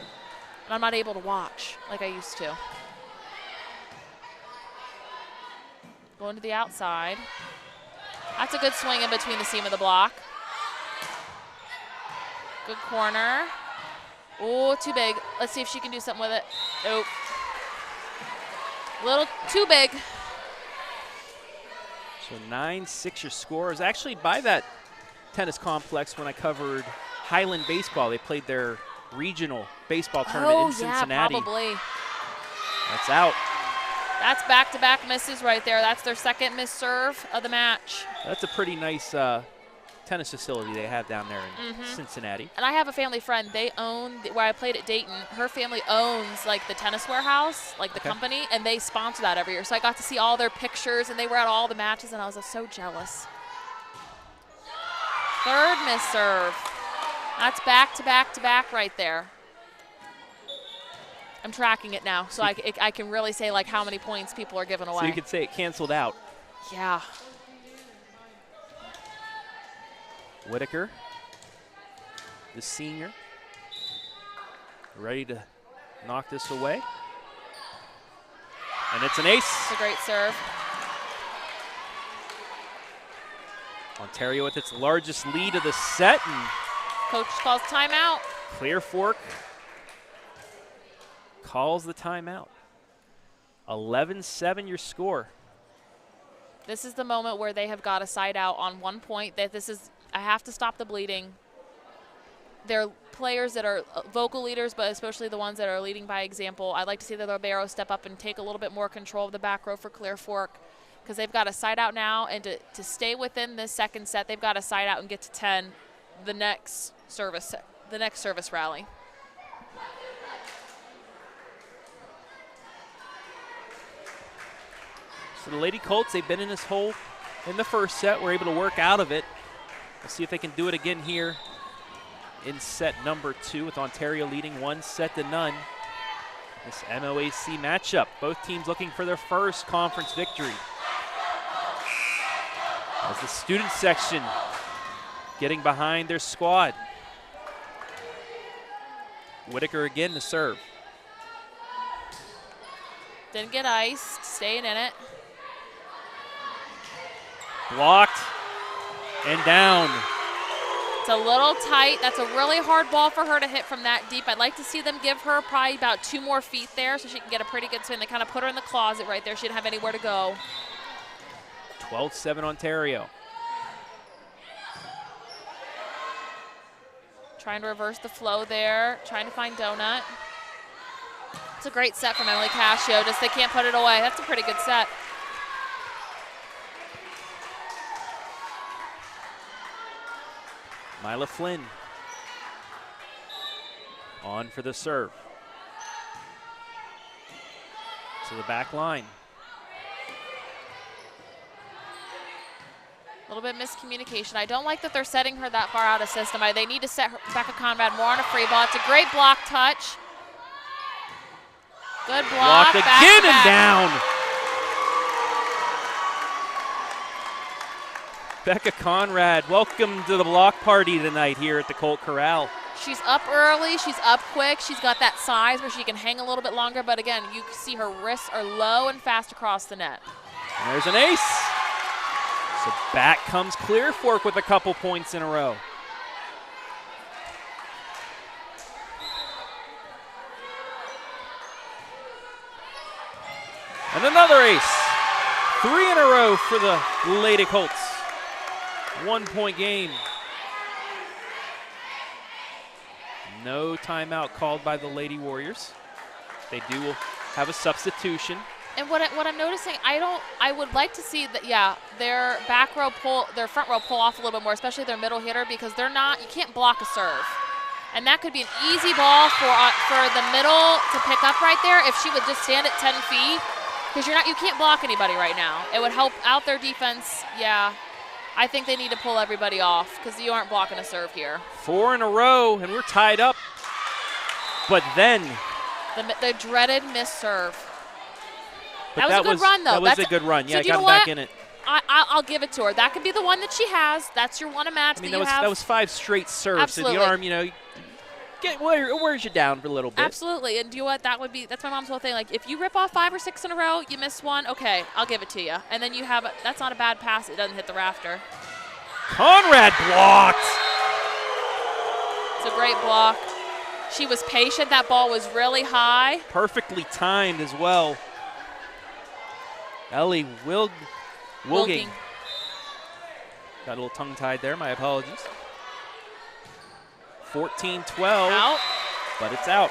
Speaker 4: and I'm not able to watch like I used to. Going to the outside. That's a good swing in between the seam of the block. Good corner. Oh, too big. Let's see if she can do something with it. Nope. Little too big.
Speaker 1: So 9-6 your score. Is actually by that tennis complex when I covered Highland baseball. They played their regional baseball tournament in Cincinnati.
Speaker 4: Yeah, probably.
Speaker 1: That's out.
Speaker 4: That's back-to-back misses right there. That's their second miss serve of the match.
Speaker 1: That's a pretty nice tennis facility they have down there in Cincinnati.
Speaker 4: And I have a family friend. They own, where I played at Dayton, her family owns like the Tennis Warehouse, like the company, and they sponsor that every year. So I got to see all their pictures, and they were at all the matches, and I was so jealous. Third miss serve. That's back-to-back-to-back right there. I'm tracking it now, so I can really say like how many points people are giving away.
Speaker 1: So you could say it canceled out.
Speaker 4: Yeah.
Speaker 1: Whitaker, the senior, ready to knock this away. And it's an ace.
Speaker 4: It's a great serve.
Speaker 1: Ontario with its largest lead of the set, and
Speaker 4: Coach calls timeout.
Speaker 1: Clear Fork calls the timeout. 11-7 your score.
Speaker 4: This is the moment where they have got a side out on 1 point. That this is, I have to stop the bleeding. They're players that are vocal leaders, but especially the ones that are leading by example. I'd like to see the libero step up and take a little bit more control of the back row for Clear Fork, because they've got a side out now, and to stay within this second set, they've got a side out and get to 10 the next service rally.
Speaker 1: So the Lady Colts, they've been in this hole in the first set, were able to work out of it. We'll see if they can do it again here in set number 2 with Ontario leading 1-0. This MOAC matchup, both teams looking for their first conference victory. As the student section getting behind their squad. Whitaker again to serve.
Speaker 4: Didn't get iced, staying in it.
Speaker 1: Blocked and down.
Speaker 4: It's a little tight. That's a really hard ball for her to hit from that deep. I'd like to see them give her probably about 2 more feet there so she can get a pretty good swing. They kind of put her in the closet right there. She didn't have anywhere to go.
Speaker 1: 12-7 Ontario.
Speaker 4: Trying to reverse the flow there, trying to find donut. It's a great set from Emily Cascio, just they can't put it away. That's a pretty good set.
Speaker 1: Mila Flynn on for the serve. To the back line.
Speaker 4: A little bit miscommunication. I don't like that they're setting her that far out of system. They need to set Becca Conrad more on a free ball. It's a great block touch. Good block.
Speaker 1: Blocked again and down. Becca Conrad, welcome to the block party tonight here at the Colt Corral.
Speaker 4: She's up early, she's up quick, she's got that size where she can hang a little bit longer, but again, you can see her wrists are low and fast across the net.
Speaker 1: And there's an ace. So back comes Clear Fork with a couple points in a row. And another ace. 3 in a row for the Lady Colts. 1-point game. No timeout called by the Lady Warriors. They do have a substitution.
Speaker 4: And what I'm noticing, I would like to see that, yeah, their back row pull, their front row pull off a little bit more, especially their middle hitter, because they're not, you can't block a serve. And that could be an easy ball for the middle to pick up right there if she would just stand at 10 feet, because you can't block anybody right now. It would help out their defense, yeah. I think they need to pull everybody off because you aren't blocking a serve here. 4
Speaker 1: in a row, and we're tied up. But then
Speaker 4: the dreaded missed serve.
Speaker 1: But
Speaker 4: that was a good run, though.
Speaker 1: That was a good run. Yeah,
Speaker 4: so
Speaker 1: got back in it.
Speaker 4: I'll give it to her. That could be the one that she has. That's your one a match that you have.
Speaker 1: That was 5 straight serves.
Speaker 4: Absolutely.
Speaker 1: So the arm, wears you down for a little bit.
Speaker 4: Absolutely. And do you know what? That's my mom's whole thing. Like, if you rip off 5 or 6 in a row, you miss one, okay, I'll give it to you. And then you have that's not a bad pass. It doesn't hit the rafter.
Speaker 1: Conrad blocked.
Speaker 4: It's a great block. She was patient. That ball was really high.
Speaker 1: Perfectly timed as well. Ellie Wilging. Got a little tongue-tied there. My apologies. 14-12.
Speaker 4: Out.
Speaker 1: But it's out.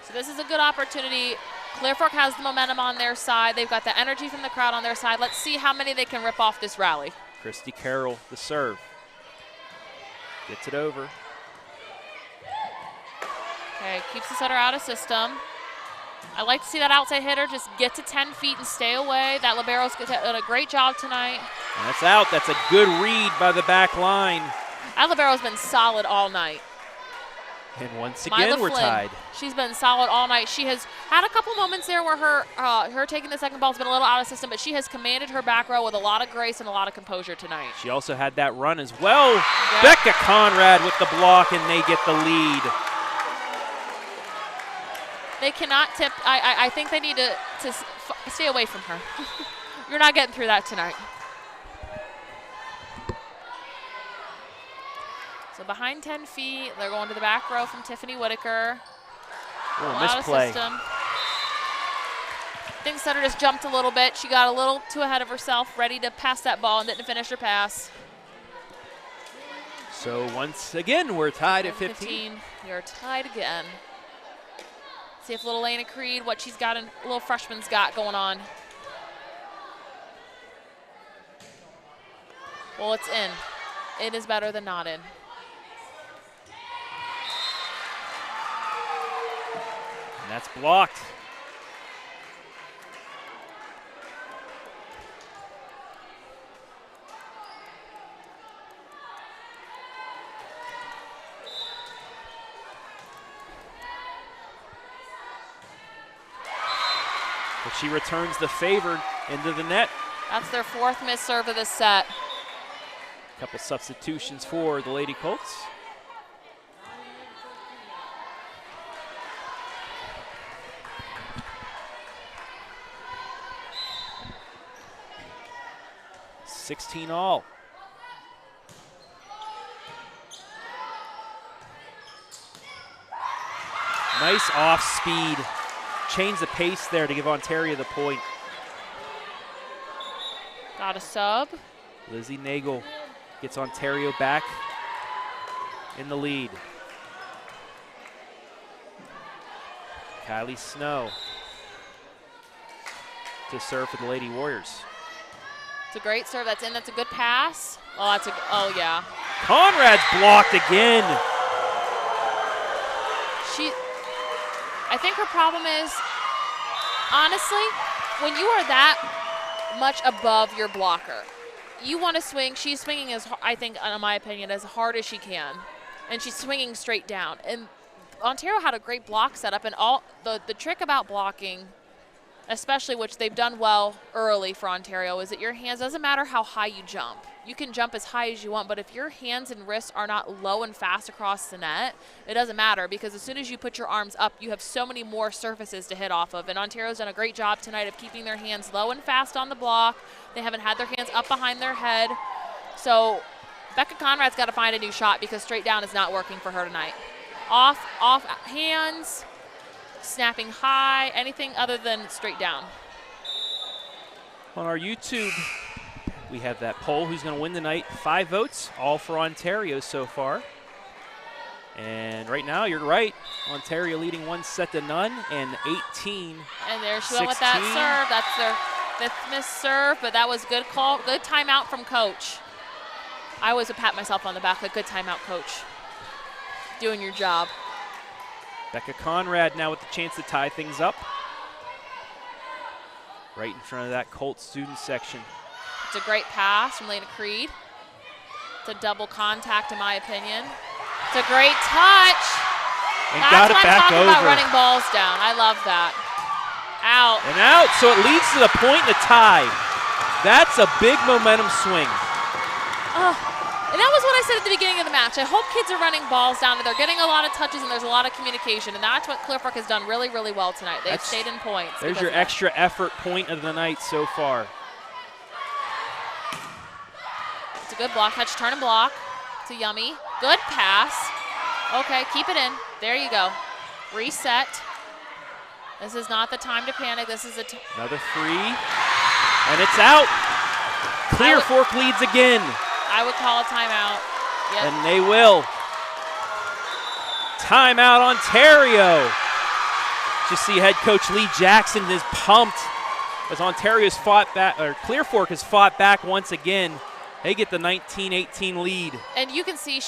Speaker 4: So this is a good opportunity. Clear Fork has the momentum on their side. They've got the energy from the crowd on their side. Let's see how many they can rip off this rally.
Speaker 1: Christy Carroll, the serve. Gets it over.
Speaker 4: Okay, keeps the setter out of system. I like to see that outside hitter just get to 10 feet and stay away. That libero's done a great job tonight.
Speaker 1: And that's out. That's a good read by the back line.
Speaker 4: That libero's been solid all night.
Speaker 1: And once again, we're tied.
Speaker 4: She's been solid all night. She has had a couple moments there where her taking the second ball has been a little out of system, but she has commanded her back row with a lot of grace and a lot of composure tonight.
Speaker 1: She also had that run as well. Yep. Becca Conrad with the block, and they get the lead.
Speaker 4: They cannot tip. I think they need to stay away from her. You're not getting through that tonight. So behind 10 feet, they're going to the back row from Tiffany Whitaker.
Speaker 1: Oh, misplay.
Speaker 4: I think Sutter just jumped a little bit. She got a little too ahead of herself, ready to pass that ball and didn't finish her pass.
Speaker 1: So once again, we're tied at 15.
Speaker 4: You're tied again. See if little Lena Creed, what she's got, little freshman's got going on. Well, it's in. It is better than not in.
Speaker 1: That's blocked. But she returns the favor into the net.
Speaker 4: That's their 4th missed serve of the set.
Speaker 1: Couple substitutions for the Lady Colts. $16 all. Nice off speed. Change the pace there to give Ontario the point.
Speaker 4: Got a sub.
Speaker 1: Lizzie Nagel gets Ontario back in the lead. Kylie Snow to serve for the Lady Warriors.
Speaker 4: It's a great serve. That's in. That's a good pass. Oh, that's a. Oh, yeah.
Speaker 1: Conrad's blocked again.
Speaker 4: I think her problem is, honestly, when you are that much above your blocker, you want to swing. She's swinging as, I think, in my opinion, as hard as she can, and she's swinging straight down. And Ontario had a great block setup, and all the trick about blocking, especially which they've done well early for Ontario, is that your hands, doesn't matter how high you jump. You can jump as high as you want, but if your hands and wrists are not low and fast across the net, it doesn't matter, because as soon as you put your arms up, you have so many more surfaces to hit off of. And Ontario's done a great job tonight of keeping their hands low and fast on the block. They haven't had their hands up behind their head. So Becca Conrad's got to find a new shot, because straight down is not working for her tonight. Off hands, snapping high, anything other than straight down.
Speaker 1: On our YouTube, we have that poll, who's going to win the night. 5 votes, all for Ontario so far. And right now, you're right. Ontario leading 1-0 and 18.
Speaker 4: And there she went with that serve. That's their 5th missed serve, but that was good call. Good timeout from Coach. I always would pat myself on the back. A good timeout, Coach. Doing your job.
Speaker 1: Becca Conrad now with the chance to tie things up. Right in front of that Colt student section.
Speaker 4: It's a great pass from Lena Creed. It's a double contact, in my opinion. It's a great touch.
Speaker 1: And got it back over.
Speaker 4: That's what I'm talking about, running balls down. I love that. Out.
Speaker 1: And out, so it leads to the point in the tie. That's a big momentum swing.
Speaker 4: And that was what I said at the beginning of the match. I hope kids are running balls down, and they're getting a lot of touches, and there's a lot of communication. And that's what Clear Fork has done really, really well tonight. They've stayed in points.
Speaker 1: There's your extra effort point of the night so far.
Speaker 4: It's a good block, touch, turn and block. It's a yummy. Good pass. Okay, keep it in. There you go. Reset. This is not the time to panic. This is
Speaker 1: another free. And it's out. Clear Fork leads again.
Speaker 4: I would call a timeout. Yep.
Speaker 1: And they will. Timeout, Ontario. Just see head coach Lee Jackson is pumped as Ontario's fought back, or Clear Fork has fought back once again. They get the 19-18 lead.
Speaker 4: And you can see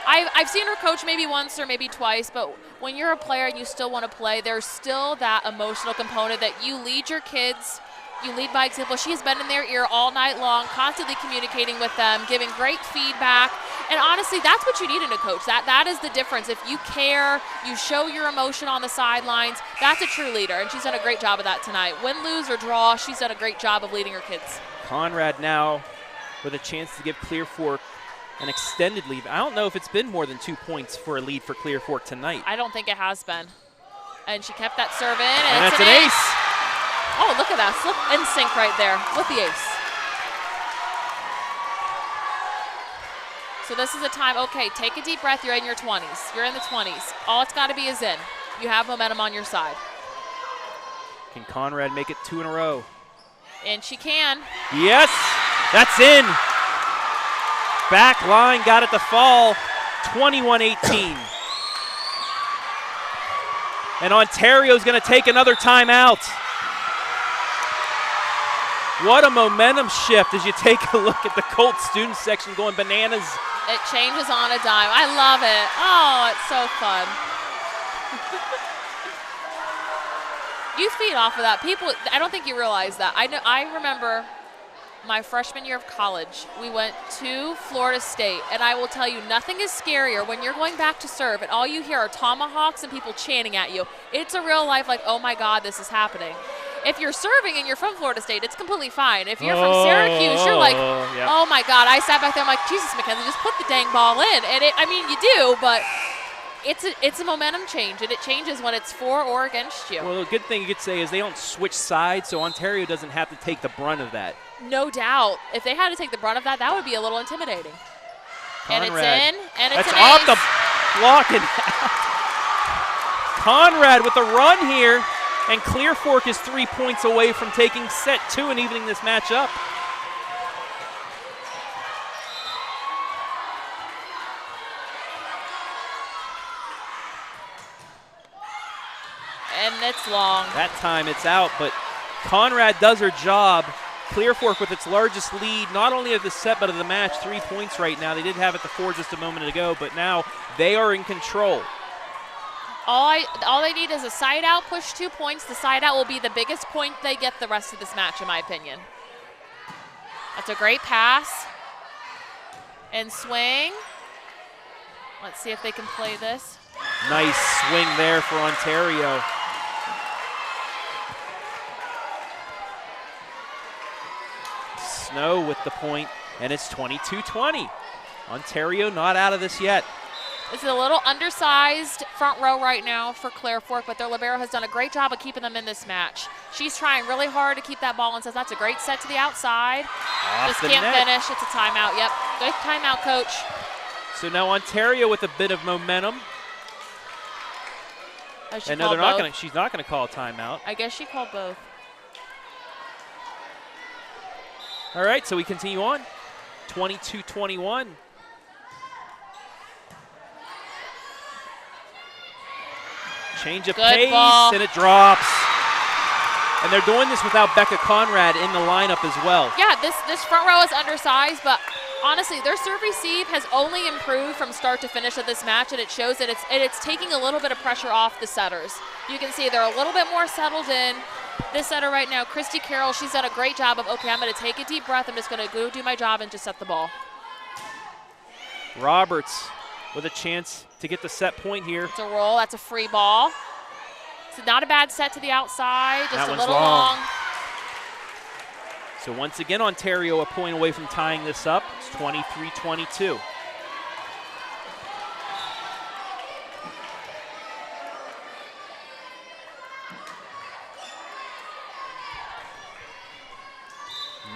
Speaker 4: I've seen her coach maybe once or maybe twice, but when you're a player and you still want to play, there's still that emotional component that you lead your kids, you lead by example. She's been in their ear all night long, constantly communicating with them, giving great feedback. And honestly, that's what you need in a coach. That is the difference. If you care, you show your emotion on the sidelines, that's a true leader, and she's done a great job of that tonight. Win, lose, or draw, she's done a great job of leading her kids.
Speaker 1: Conrad now with a chance to give Clear Fork an extended lead. I don't know if it's been more than 2 points for a lead for Clear Fork tonight.
Speaker 4: I don't think it has been. And she kept that serve in, and
Speaker 1: that's
Speaker 4: it's
Speaker 1: an ace.
Speaker 4: Oh, look at that. Slip and sink right there with the ace. So this is a time, okay, take a deep breath. You're in your 20s. You're in the 20s. All it's got to be is in. You have momentum on your side.
Speaker 1: Can Conrad make it 2 in a row?
Speaker 4: And she can.
Speaker 1: Yes, that's in. Back line got it to fall, 21-18. And Ontario's going to take another timeout. What a momentum shift as you take a look at the Colt student section going bananas.
Speaker 4: It changes on a dime. I love it. Oh, it's so fun. You feed off of that. People, I don't think you realize that. I remember my freshman year of college, we went to Florida State, and I will tell you, nothing is scarier when you're going back to serve and all you hear are tomahawks and people chanting at you. It's a real life like, oh my God, this is happening. If you're serving and you're from Florida State, it's completely fine. If you're from Syracuse, you're like,
Speaker 1: yep.
Speaker 4: oh my God. I sat back there, I'm like, Jesus, Mackenzie, just put the dang ball in. And I mean, you do, but it's a momentum change, and it changes when it's for or against you.
Speaker 1: Well, the good thing you could say is they don't switch sides, so Ontario doesn't have to take the brunt of that.
Speaker 4: No doubt. If they had to take the brunt of that, that would be a little intimidating.
Speaker 1: Conrad.
Speaker 4: And it's in, and it's
Speaker 1: That's
Speaker 4: an
Speaker 1: off
Speaker 4: ace.
Speaker 1: the block and Conrad with a run here, and Clear Fork is 3 points away from taking set 2 and evening this match up.
Speaker 4: And it's long.
Speaker 1: That time it's out, but Conrad does her job. Clear Fork with its largest lead, not only of the set but of the match, 3 points right now. They did have it the 4 just a moment ago, but now they are in control.
Speaker 4: All they need is a side out, push 2 points. The side out will be the biggest point they get the rest of this match, in my opinion. That's a great pass. And swing. Let's see if they can play this.
Speaker 1: Nice swing there for Ontario. Snow with the point, and it's 22-20. Ontario not out of this yet.
Speaker 4: This is a little undersized front row right now for Clear Fork, but their libero has done a great job of keeping them in this match. She's trying really hard to keep that ball and says that's a great set to the outside. Just can't finish. It's a timeout. Yep. Good timeout, coach.
Speaker 1: So now Ontario with a bit of momentum. And no, they're not going to. She's not going to call a timeout.
Speaker 4: I guess she called both.
Speaker 1: All right, so we continue on. 22-21. Change of pace, and it drops. And they're doing this without Becca Conrad in the lineup as well.
Speaker 4: Yeah, this front row is undersized, but honestly, their serve receive has only improved from start to finish of this match, and it shows that it's taking a little bit of pressure off the setters. You can see they're a little bit more settled in. This setter right now, Christy Carroll, she's done a great job of, okay, I'm going to take a deep breath. I'm just going to go do my job and just set the ball.
Speaker 1: Roberts with a chance to get the set point here.
Speaker 4: It's a roll. That's a free ball. It's not a bad set to the outside, just a little long.
Speaker 1: So once again, Ontario a point away from tying this up. It's 23-22.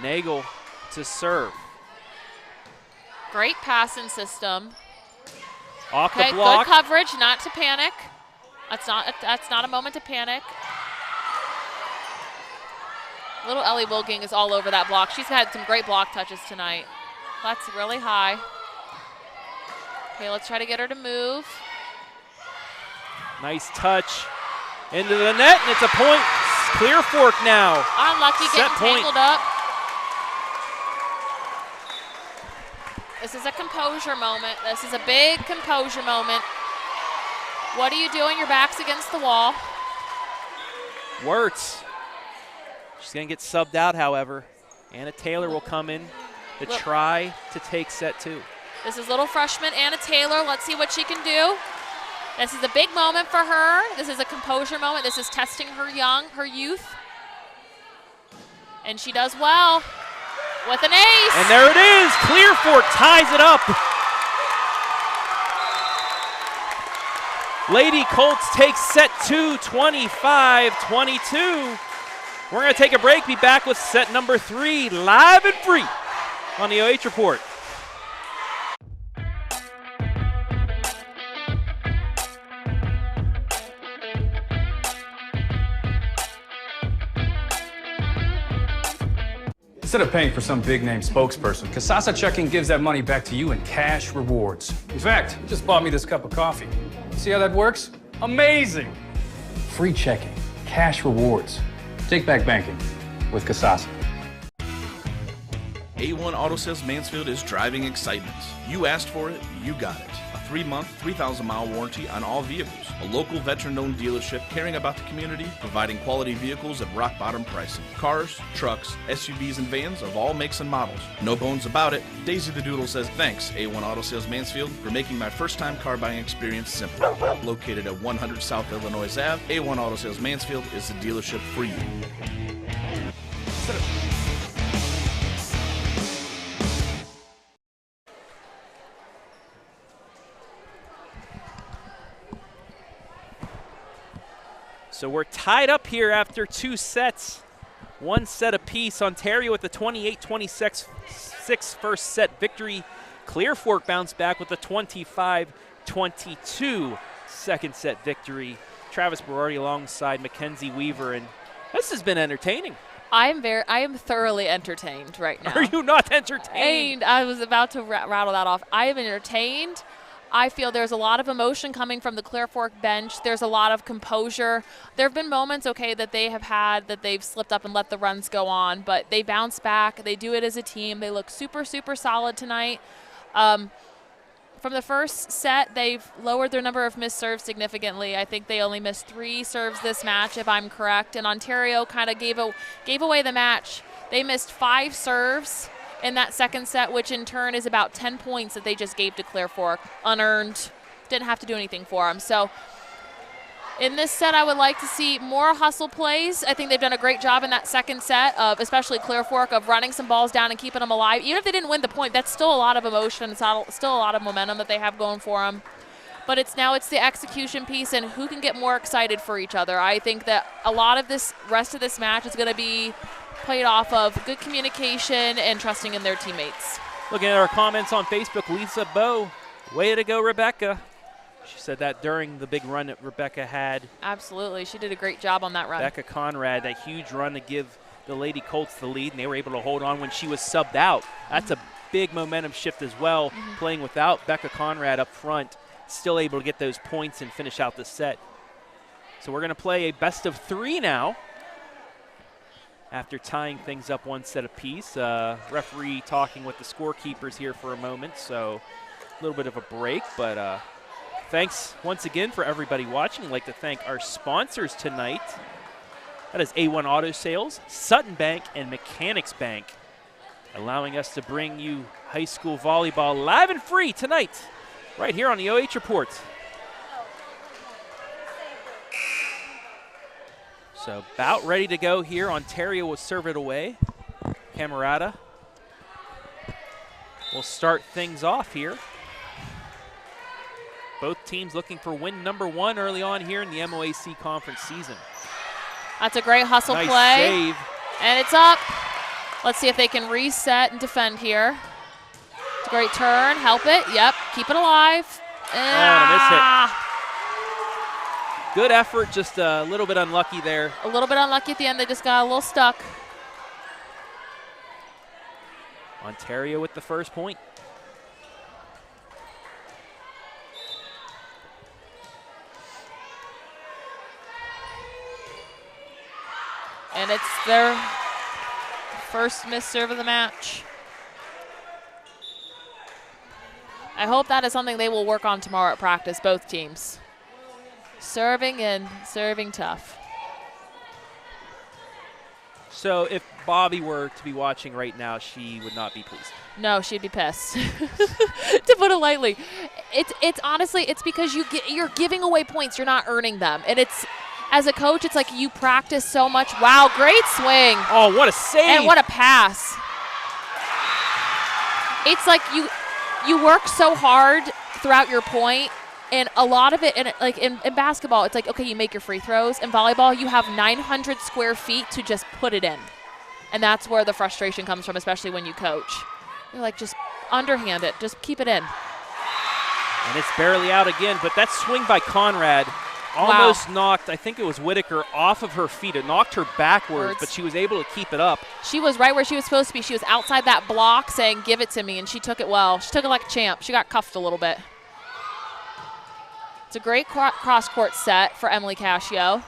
Speaker 1: Nagel to serve.
Speaker 4: Great passing system.
Speaker 1: Off the block.
Speaker 4: Good coverage, not to panic. That's not a moment to panic. Little Ellie Wilking is all over that block. She's had some great block touches tonight. That's really high. Okay, let's try to get her to move.
Speaker 1: Nice touch into the net, and it's a point. Clear Fork now.
Speaker 4: Unlucky, getting tangled up. This is a composure moment. This is a big composure moment. What are you doing? Your back's against the wall.
Speaker 1: Wirtz. She's going to get subbed out, however. Anna Taylor will come in to try to take set 2.
Speaker 4: This is little freshman Anna Taylor. Let's see what she can do. This is a big moment for her. This is a composure moment. This is testing her youth. And she does well with an ace.
Speaker 1: And there it is. Clear Fork ties it up. Lady Colts take set 2, 25-22. We're going to take a break, be back with set number 3, live and free on the OH Report.
Speaker 2: Instead of paying for some big-name spokesperson, Kasasa Checking gives that money back to you in cash rewards. In fact, you just bought me this cup of coffee. See how that works? Amazing! Free checking, cash rewards. Take back banking with Kasasa.
Speaker 3: A1 Auto Sales Mansfield is driving excitement. You asked for it, you got it. A 3-month, 3,000-mile warranty on all vehicles. A local veteran-owned dealership caring about the community, providing quality vehicles at rock-bottom pricing. Cars, trucks, SUVs, and vans of all makes and models. No bones about it. Daisy the Doodle says thanks, A1 Auto Sales Mansfield, for making my first-time car buying experience simple. Located at 100 South Illinois Ave, A1 Auto Sales Mansfield is the dealership for you.
Speaker 1: So we're tied up here after 2 sets. 1 set apiece. Ontario with the 28-26 first set victory. Clear Fork bounced back with a 25-22 second set victory. Travis Berardi alongside Mackenzie Weaver, and this has been entertaining.
Speaker 4: I am thoroughly entertained right now.
Speaker 1: Are you not entertained?
Speaker 4: I was about to rattle that off. I am entertained. I feel there's a lot of emotion coming from the Clear Fork bench. There's a lot of composure. There have been moments, okay, that they have had that they've slipped up and let the runs go on, but they bounce back. They do it as a team. They look super, super solid tonight. From the first set, they've lowered their number of missed serves significantly. I think they only missed 3 serves this match, if I'm correct, and Ontario kind of gave away the match. They missed 5 serves in that second set, which in turn is about 10 points that they just gave to Clear Fork, unearned, didn't have to do anything for them. So in this set, I would like to see more hustle plays. I think they've done a great job in that second set of, especially Clear Fork, of running some balls down and keeping them alive. Even if they didn't win the point, that's still a lot of emotion. It's still a lot of momentum that they have going for them. But it's the execution piece and who can get more excited for each other. I think that a lot of this rest of this match is going to be played off of good communication and trusting in their teammates.
Speaker 1: Looking at our comments on Facebook, Lisa Bowe, way to go, Rebecca. She said that during the big run that Rebecca had.
Speaker 4: Absolutely. She did a great job on that run.
Speaker 1: Rebecca Conrad, that huge run to give the Lady Colts the lead, and they were able to hold on when she was subbed out. That's a big momentum shift as well, playing without Becca Conrad up front, still able to get those points and finish out the set. So we're going to play a best of 3 now. After tying things up 1 set apiece, referee talking with the scorekeepers here for a moment, so a little bit of a break, but thanks once again for everybody watching. I'd like to thank our sponsors tonight. That is A1 Auto Sales, Sutton Bank, and Mechanics Bank, allowing us to bring you high school volleyball live and free tonight, right here on the OH Report. So about ready to go here. Ontario will serve it away. Camerata will start things off here. Both teams looking for win number 1 early on here in the MOAC conference season.
Speaker 4: That's a great hustle
Speaker 1: nice
Speaker 4: play.
Speaker 1: Save.
Speaker 4: And it's up. Let's see if they can reset and defend here. It's a great turn. Help it. Yep. Keep it alive.
Speaker 1: And a miss hit. Good effort, just a little bit unlucky there.
Speaker 4: A little bit unlucky at the end. They just got a little stuck.
Speaker 1: Ontario with the first point.
Speaker 4: And it's their first missed serve of the match. I hope that is something they will work on tomorrow at practice, both teams. Serving and serving tough. So
Speaker 1: if Bobby were to be watching right now, she would not be pleased.
Speaker 4: No, she'd be pissed, to put it lightly. It's honestly, it's because you're giving away points. You're not earning them. And it's, as a coach, it's like you practice so much. Wow, great swing.
Speaker 1: Oh, what a save.
Speaker 4: And what a pass. It's like you work so hard throughout your point. And a lot of it, like in basketball, it's like, okay, you make your free throws. In volleyball, you have 900 square feet to just put it in. And that's where the frustration comes from, especially when you coach. You're like, just underhand it. Just keep it in.
Speaker 1: And it's barely out again, but that swing by Conrad almost knocked, I think it was Whitaker, off of her feet. It knocked her backwards, but she was able to keep it up.
Speaker 4: She was right where she was supposed to be. She was outside that block saying, give it to me, and she took it well. She took it like a champ. She got cuffed a little bit. It's a great cross-court set for Emily Cascio.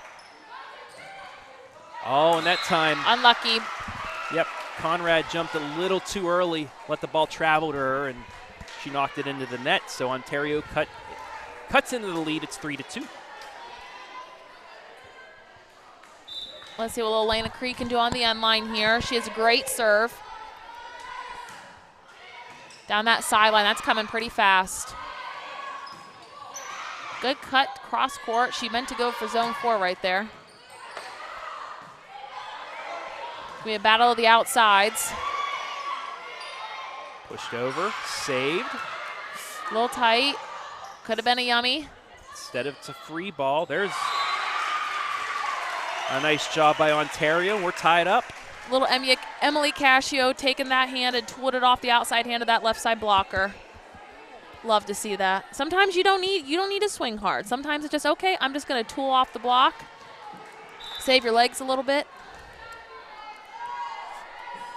Speaker 1: Oh, and that time.
Speaker 4: Unlucky.
Speaker 1: Yep. Conrad jumped a little too early, let the ball travel to her, and she knocked it into the net. So Ontario cuts into the lead. It's 3-2.
Speaker 4: Let's see what little Elena Cree can do on the end line here. She has a great serve. Down that sideline, that's coming pretty fast. Good cut, cross court. She meant to go for zone 4 right there. We have battle of the outsides.
Speaker 1: Pushed over, saved.
Speaker 4: A little tight. Could have been a yummy.
Speaker 1: Instead of it's a free ball, there's a nice job by Ontario. We're tied up.
Speaker 4: Little Emily Cascio taking that hand and tooled it off the outside hand of that left side blocker. Love to see that. Sometimes you don't need to swing hard. Sometimes it's just, okay, I'm just going to tool off the block. Save your legs a little bit.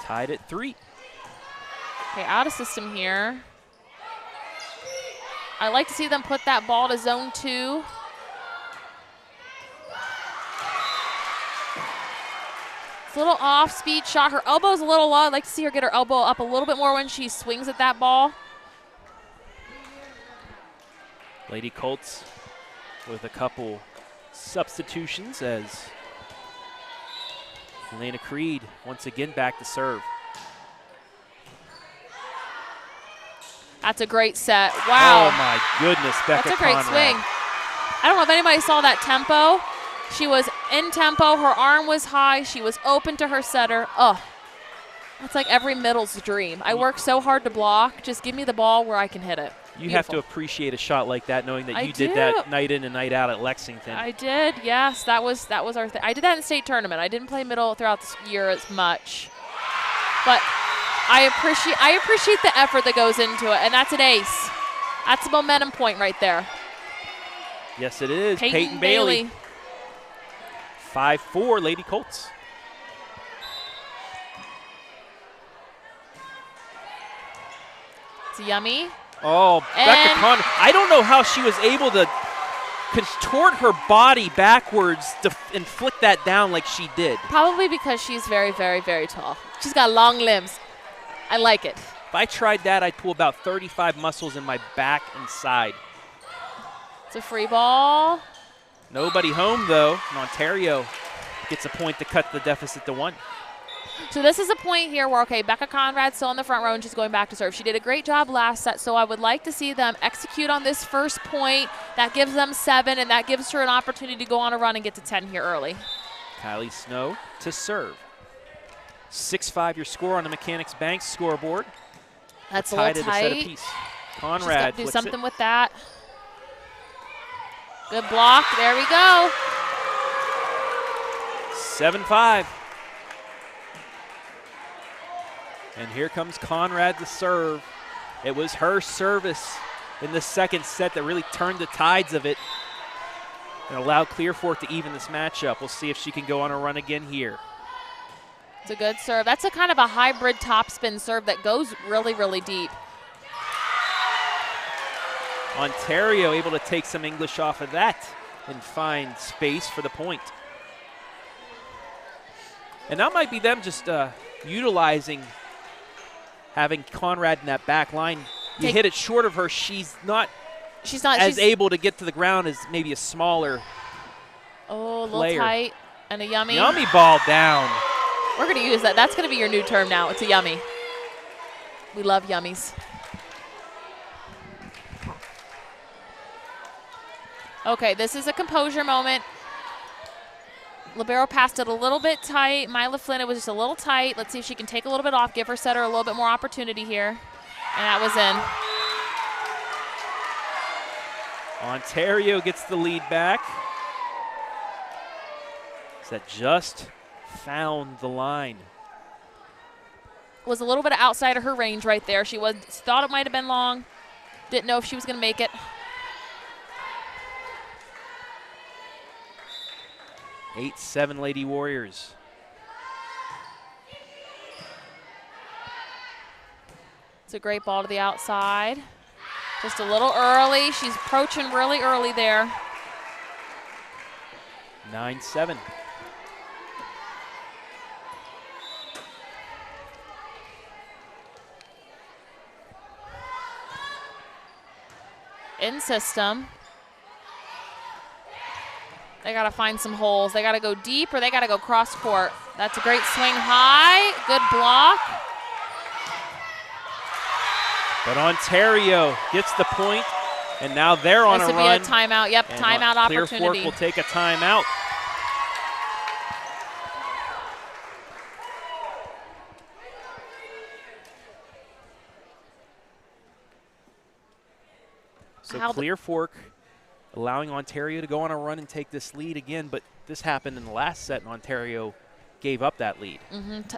Speaker 1: Tied at 3.
Speaker 4: Okay, out of system here. I like to see them put that ball to zone 2. It's a little off-speed shot. Her elbow's a little low. I'd like to see her get her elbow up a little bit more when she swings at that ball.
Speaker 1: Lady Colts with a couple substitutions as Elena Creed once again back to serve.
Speaker 4: That's a great set. Wow.
Speaker 1: Oh my goodness, Becca
Speaker 4: That's a great
Speaker 1: Conrad.
Speaker 4: swing. I don't know if anybody saw that tempo. She was in tempo. Her arm was high. She was open to her setter. Oh, that's like every middle's dream. I work so hard to block. Just give me the ball where I can hit it.
Speaker 1: You have to appreciate a shot like that, knowing that you did that night in and night out at Lexington.
Speaker 4: I did, yes. That was our thing. I did that in state tournament. I didn't play middle throughout this year as much. But I appreciate the effort that goes into it, and that's an ace. That's a momentum point right there.
Speaker 1: Yes, it is. Peyton Bailey. 5-4, Lady Colts.
Speaker 4: It's yummy.
Speaker 1: Oh, Becca Conrad. I don't know how she was able to contort her body backwards to inflict that down like she did.
Speaker 4: Probably because she's very, very, very tall. She's got long limbs. I like it.
Speaker 1: If I tried that, I'd pull about 35 muscles in my back and side.
Speaker 4: It's a free ball.
Speaker 1: Nobody home, though. And Ontario gets a point to cut the deficit to 1.
Speaker 4: So this is a point here where, okay, Becca Conrad's still in the front row and she's going back to serve. She did a great job last set, so I would like to see them execute on this first point. That gives them 7, and that gives her an opportunity to go on a run and get to 10 here early.
Speaker 1: Kylie Snow to serve. 6-5 your score on the Mechanics Bank scoreboard.
Speaker 4: That's a little tight.
Speaker 1: Set apiece. Conrad
Speaker 4: do something with that. Good block. There we go.
Speaker 1: 7-5. And here comes Conrad to serve. It was her service in the second set that really turned the tides of it and allowed Clear Fork to even this matchup. We'll see if she can go on a run again here.
Speaker 4: It's a good serve. That's a kind of a hybrid topspin serve that goes really, really deep.
Speaker 1: Ontario able to take some English off of that and find space for the point. And that might be them just utilizing having Conrad in that back line. You hit it short of her. She's not as able to get to the ground as maybe a smaller
Speaker 4: Oh, a little
Speaker 1: player.
Speaker 4: tight and a yummy.
Speaker 1: Yummy ball down.
Speaker 4: We're going to use that. That's going to be your new term now. It's a yummy. We love yummies. Okay, this is a composure moment. Libero passed it a little bit tight. Myla Flynn, it was just a little tight. Let's see if she can take a little bit off, give her setter a little bit more opportunity here. And that was in.
Speaker 1: Ontario gets the lead back. That just found the line.
Speaker 4: Was a little bit outside of her range right there. She thought it might have been long. Didn't know if she was going to make it.
Speaker 1: 8-7 Lady Warriors.
Speaker 4: It's a great ball to the outside. Just a little early. She's approaching really early there.
Speaker 1: 9-7.
Speaker 4: in system. They got to find some holes. They got to go deep or they got to go cross court. That's a great swing high. Good block.
Speaker 1: But Ontario gets the point, and now they're on a run.
Speaker 4: This would be a timeout. Yep,
Speaker 1: and
Speaker 4: timeout opportunity.
Speaker 1: Clear Fork will take a timeout. So Clear Fork allowing Ontario to go on a run and take this lead again, but this happened in the last set, and Ontario gave up that lead.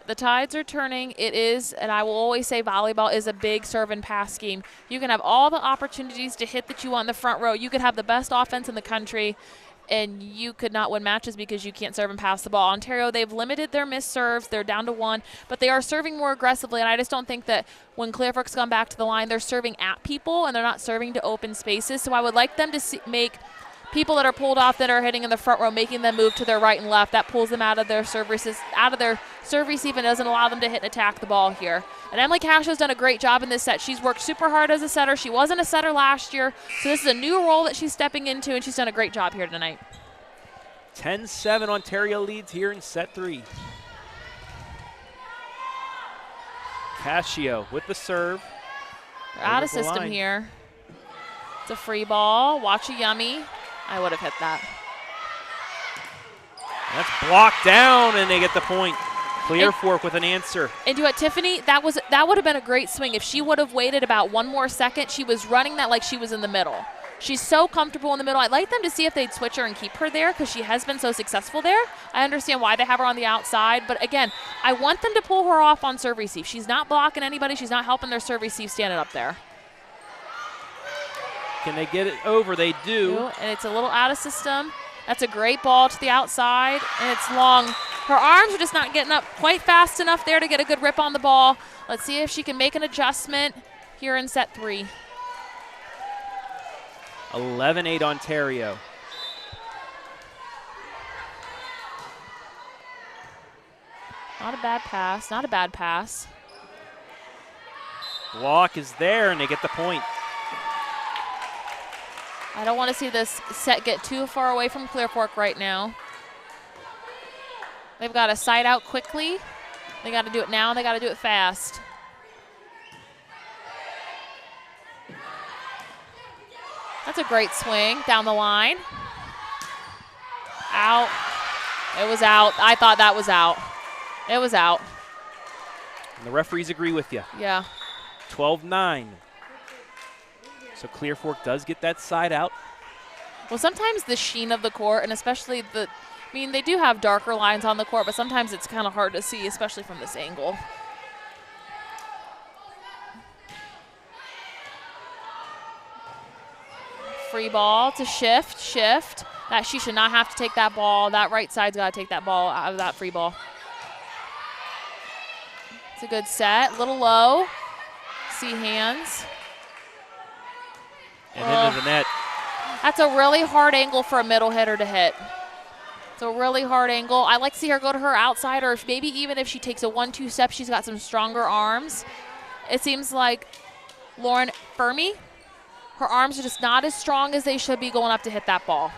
Speaker 4: The tides are turning. It is, and I will always say volleyball is a big serve and pass game. You can have all the opportunities to hit that you want in the front row. You could have the best offense in the country, and you could not win matches because you can't serve and pass the ball. Ontario, they've limited their missed serves. They're down to 1, but they are serving more aggressively, and I just don't think that when Clear Fork's gone back to the line, they're serving at people, and they're not serving to open spaces. So I would like them to make people that are pulled off that are hitting in the front row, making them move to their right and left. That pulls them out of their serve receive and doesn't allow them to hit and attack the ball here. And Emily Cashow's done a great job in this set. She's worked super hard as a setter. She wasn't a setter last year, so this is a new role that she's stepping into, and she's done a great job here tonight.
Speaker 1: 10-7 Ontario leads here in set 3. Cascio with the serve.
Speaker 4: They're out of system here. It's a free ball. Watch a yummy. I would have hit that.
Speaker 1: That's blocked down, and they get the point. Clear Fork with an answer.
Speaker 4: And you know what, Tiffany, that would have been a great swing. If she would have waited about 1 more second, she was running that like she was in the middle. She's so comfortable in the middle. I'd like them to see if they'd switch her and keep her there because she has been so successful there. I understand why they have her on the outside, but again, I want them to pull her off on serve receive. She's not blocking anybody. She's not helping their serve receive standing up there.
Speaker 1: Can they get it over? They do.
Speaker 4: And it's a little out of system. That's a great ball to the outside, and it's long. Her arms are just not getting up quite fast enough there to get a good rip on the ball. Let's see if she can make an adjustment here in set 3.
Speaker 1: 11-8 Ontario.
Speaker 4: Not a bad pass. Not a bad pass.
Speaker 1: Block is there, and they get the point.
Speaker 4: I don't want to see this set get too far away from Clear Fork right now. They've got to side out quickly. They got to do it now, and they got to do it fast. That's a great swing down the line. Out. It was out. I thought that was out. It was out.
Speaker 1: And the referees agree with you.
Speaker 4: Yeah.
Speaker 1: 12-9. So Clear Fork does get that side out.
Speaker 4: Well, sometimes the sheen of the court, and especially they do have darker lines on the court, but sometimes it's kind of hard to see, especially from this angle. Free ball to shift. That she should not have to take that ball. That right side's got to take that ball out of that free ball. It's a good set. A little low. See hands.
Speaker 1: And into the net.
Speaker 4: That's a really hard angle for a middle hitter to hit. It's a really hard angle. I like to see her go to her outside, or if maybe even if she takes a 1-2 step, she's got some stronger arms. It seems like Lauren Fermi, her arms are just not as strong as they should be going up to hit that ball.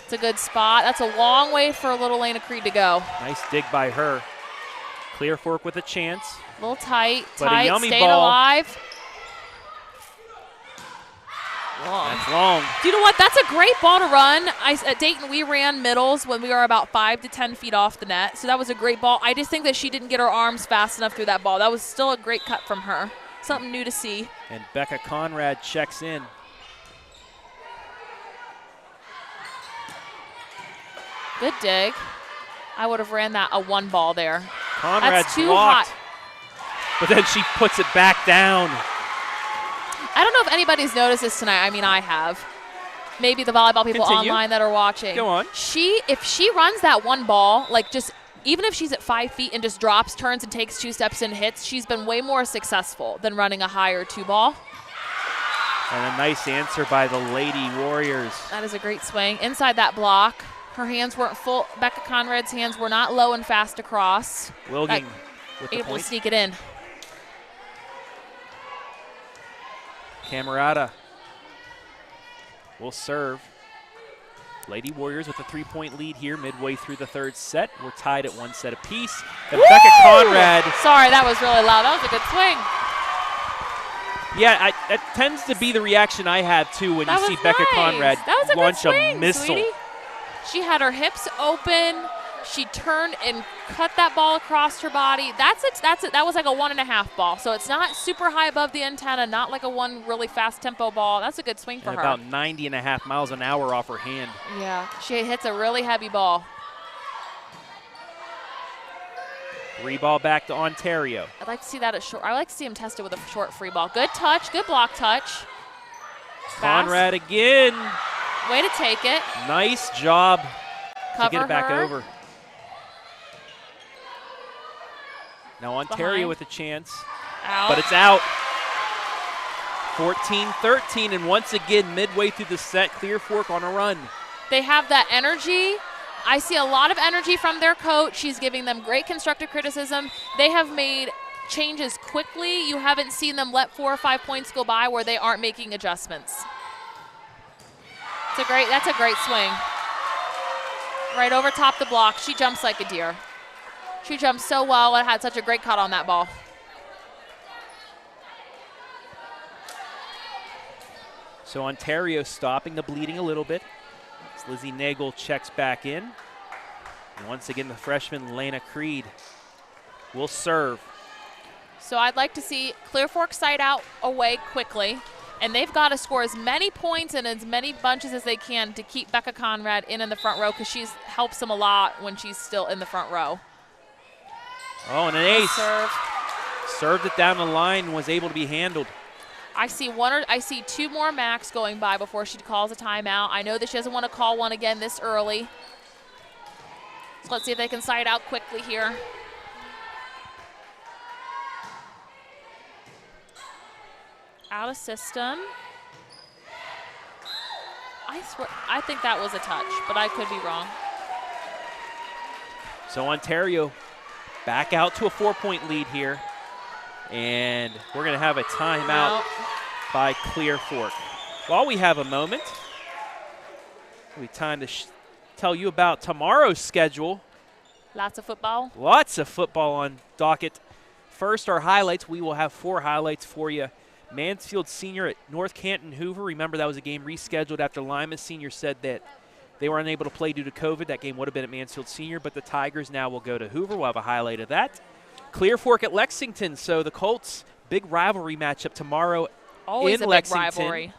Speaker 4: It's a good spot. That's a long way for little Lena Creed to go.
Speaker 1: Nice dig by her. Clear Fork with a chance.
Speaker 4: A little tight,
Speaker 1: but a yummy
Speaker 4: staying
Speaker 1: ball.
Speaker 4: alive.
Speaker 1: Long. That's long.
Speaker 4: Do you know what? That's a great ball to run. At Dayton, we ran middles when we were about 5 to 10 feet off the net, so that was a great ball. I just think that she didn't get her arms fast enough through that ball. That was still a great cut from her. Something new to see.
Speaker 1: And Becca Conrad checks in.
Speaker 4: Good dig. I would have ran that a 1 ball there.
Speaker 1: Conrad's
Speaker 4: That's too
Speaker 1: blocked,
Speaker 4: hot.
Speaker 1: but then she puts it back down.
Speaker 4: I don't know if anybody's noticed this tonight. I mean, I have. Maybe the volleyball people online that are watching.
Speaker 1: Go on.
Speaker 4: If she runs that 1 ball, like just even if she's at 5 feet and just drops, turns, and takes 2 steps and hits, she's been way more successful than running a higher 2 ball.
Speaker 1: And a nice answer by the Lady Warriors.
Speaker 4: That is a great swing. Inside that block, her hands weren't full. Becca Conrad's hands were not low and fast across.
Speaker 1: Wilging with the
Speaker 4: Able to
Speaker 1: point.
Speaker 4: sneak it in.
Speaker 1: Camerata will serve. Lady Warriors with a 3-point lead here midway through the third set. We're tied at 1 set apiece. And Becca Conrad.
Speaker 4: Sorry, that was really loud. That was a good swing.
Speaker 1: Yeah, that tends to be the reaction I have too when you see Becca Conrad launch a missile.
Speaker 4: Sweetie. She had her hips open. She turned and cut that ball across her body. That's it. That was like a 1.5 ball. So it's not super high above the antenna, not like a one really fast tempo ball. That's a good swing for her.
Speaker 1: About 90.5 miles an hour off her hand.
Speaker 4: Yeah, she hits a really heavy ball.
Speaker 1: 3 ball back to Ontario.
Speaker 4: I'd like to see that at short. I like to see him test it with a short free ball. Good touch, good block touch.
Speaker 1: Conrad again.
Speaker 4: Way to take it.
Speaker 1: Nice job
Speaker 4: Cover
Speaker 1: to get it back
Speaker 4: her.
Speaker 1: over. Now Ontario with a chance, but it's out. 14-13, and once again, midway through the set, Clear Fork on a run.
Speaker 4: They have that energy. I see a lot of energy from their coach. She's giving them great constructive criticism. They have made changes quickly. You haven't seen them let 4 or 5 points go by where they aren't making adjustments. That's a great swing. Right over top the block. She jumps like a deer. She jumped so well and had such a great cut on that ball.
Speaker 1: So Ontario stopping the bleeding a little bit. As Lizzie Nagel checks back in. And once again, the freshman Lena Creed will serve.
Speaker 4: So I'd like to see Clear Fork side out away quickly. And they've got to score as many points and as many bunches as they can to keep Becca Conrad in the front row, because she helps them a lot when she's still in the front row.
Speaker 1: Oh, and an ace.
Speaker 4: Serve.
Speaker 1: Served it down the line and was able to be handled.
Speaker 4: I see 2 more MOACs going by before she calls a timeout. I know that she doesn't want to call one again this early. So let's see if they can side out quickly here. Out of system. I swear, I think that was a touch, but I could be wrong.
Speaker 1: So Ontario back out to a 4-point lead here. And we're going to have a timeout by Clear Fork. While we have a moment, we time to tell you about tomorrow's schedule.
Speaker 4: Lots of football.
Speaker 1: Lots of football on docket. First, our highlights. We will have 4 highlights for you. Mansfield Senior at North Canton Hoover. Remember, that was a game rescheduled after Lima Senior said that they were unable to play due to COVID. That game would have been at Mansfield Senior, but the Tigers now will go to Hoover. We'll have a highlight of that. Clear Fork at Lexington. So the Colts, big rivalry matchup tomorrow
Speaker 4: Always
Speaker 1: in
Speaker 4: a
Speaker 1: Lexington.
Speaker 4: big rivalry.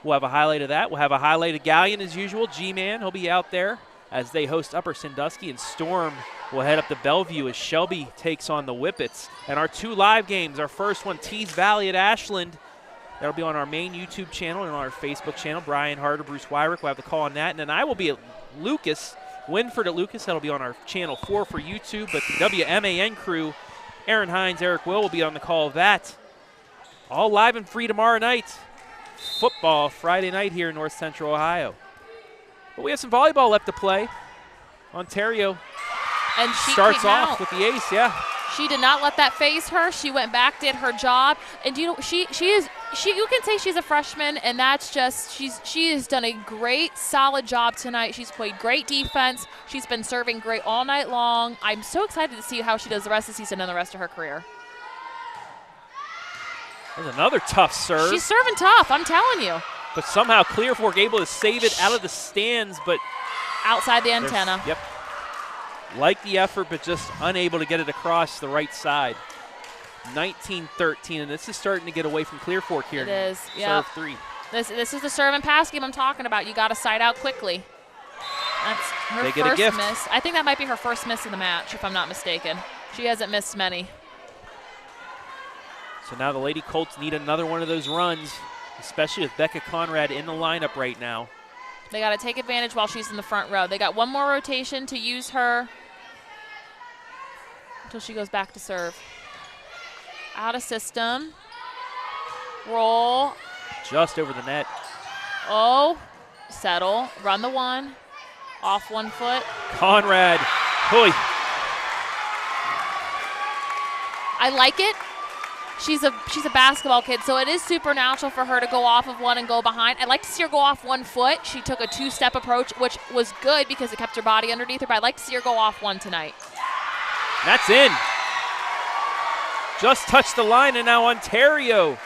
Speaker 1: We'll have a highlight of that. We'll have a highlight of Galleon as usual. G-Man, he'll be out there as they host Upper Sandusky, and Storm will head up to Bellevue as Shelby takes on the Whippets. And our 2 live games, our first one, Tees Valley at Ashland. That'll be on our main YouTube channel and on our Facebook channel. Brian Harder, Bruce Wyrick will have the call on that. And then I will be at Lucas, Winford at Lucas. That'll be on our channel 4 for YouTube. But the WMAN crew, Aaron Hines, Eric Will be on the call of that. All live and free tomorrow night. Football Friday night here in North Central Ohio. But we have some volleyball left to play. Ontario
Speaker 4: And she
Speaker 1: starts
Speaker 4: came
Speaker 1: off
Speaker 4: out.
Speaker 1: with the ace, yeah.
Speaker 4: She did not let that phase her. She went back, did her job, and you know she you can say she's a freshman, and that's just she has done a great, solid job tonight. She's played great defense. She's been serving great all night long. I'm so excited to see how she does the rest of the season and the rest of her career.
Speaker 1: There's another tough serve.
Speaker 4: She's serving tough, I'm telling you.
Speaker 1: But somehow Clear Fork able to save it out of the stands, but
Speaker 4: Outside the antenna.
Speaker 1: Yep. Like the effort, but just unable to get it across the right side. 19-13, and this is starting to get away from Clear Fork here.
Speaker 4: It is, yeah.
Speaker 1: Serve 3.
Speaker 4: This is the serve and pass game I'm talking about. You got to side out quickly. That's her
Speaker 1: They get a
Speaker 4: first
Speaker 1: gift.
Speaker 4: miss. I think that might be her first miss in the match, if I'm not mistaken. She hasn't missed many.
Speaker 1: So now the Lady Colts need another one of those runs, especially with Becca Conrad in the lineup right now.
Speaker 4: They got to take advantage while she's in the front row. They got one more rotation to use her until she goes back to serve. Out of system. Roll.
Speaker 1: Just over the net.
Speaker 4: Oh, settle. Run the 1. Off 1 foot.
Speaker 1: Conrad. Hoy.
Speaker 4: I like it. She's a basketball kid, so it is supernatural for her to go off of one and go behind. I'd like to see her go off 1 foot. She took a 2-step approach, which was good because it kept her body underneath her, but I'd like to see her go off one tonight.
Speaker 1: That's in. Just touched the line, and now Ontario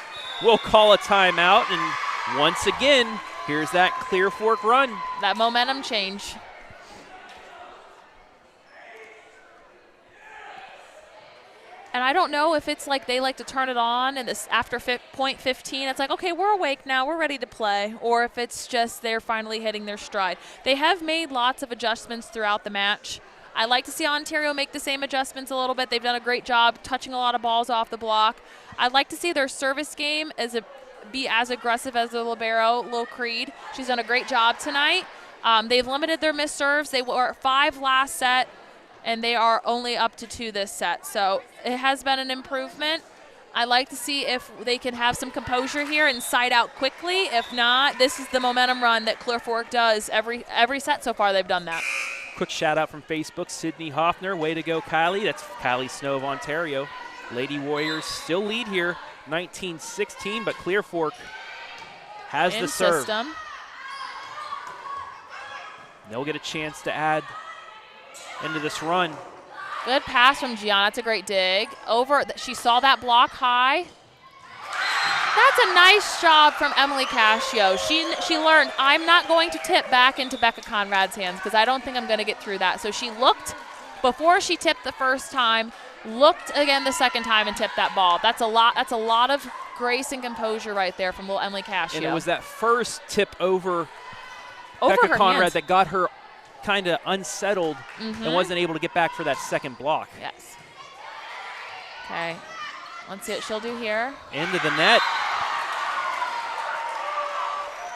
Speaker 1: will call a timeout. And once again, here's that Clear Fork run.
Speaker 4: That momentum change. And I don't know if it's like they like to turn it on and this after point 15, it's like, okay, we're awake now, we're ready to play, or if it's just they're finally hitting their stride. They have made lots of adjustments throughout the match. I like to see Ontario make the same adjustments a little bit. They've done a great job touching a lot of balls off the block. I'd like to see their service game be as aggressive as the libero, Lil Creed. She's done a great job tonight. They've limited their missed serves. They were 5 last set, and they are only up to 2 this set. So it has been an improvement. I like to see if they can have some composure here and side out quickly. If not, this is the momentum run that Clear Fork does every set so far. They've done that.
Speaker 1: Quick shout out from Facebook, Sydney Hoffner. Way to go, Kylie. That's Kylie Snow of Ontario. Lady Warriors still lead here, 19-16, but Clear Fork has the serve.
Speaker 4: System.
Speaker 1: They'll get a chance to add into this run.
Speaker 4: Good pass from Gianna. That's a great dig. She saw that block high. That's a nice job from Emily Cascio. She learned, I'm not going to tip back into Becca Conrad's hands because I don't think I'm going to get through that. So she looked before she tipped the first time, looked again the second time and tipped that ball. That's a lot of grace and composure right there from little Emily Cascio.
Speaker 1: And it was that first tip over Becca
Speaker 4: her
Speaker 1: Conrad
Speaker 4: hands
Speaker 1: that got her kind of unsettled and wasn't able to get back for that second block.
Speaker 4: Yes. Okay. Let's see what she'll do here.
Speaker 1: Into the net.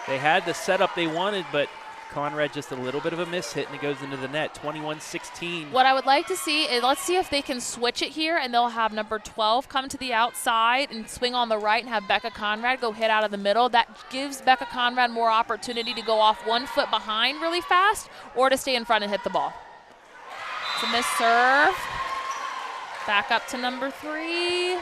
Speaker 1: They had the setup they wanted, but Conrad just a little bit of a miss hit, and it goes into the net, 21-16.
Speaker 4: What I would like to see is, let's see if they can switch it here, and they'll have number 12 come to the outside and swing on the right and have Becca Conrad go hit out of the middle. That gives Becca Conrad more opportunity to go off 1 foot behind really fast or to stay in front and hit the ball. It's a missed serve. Back up to number 3.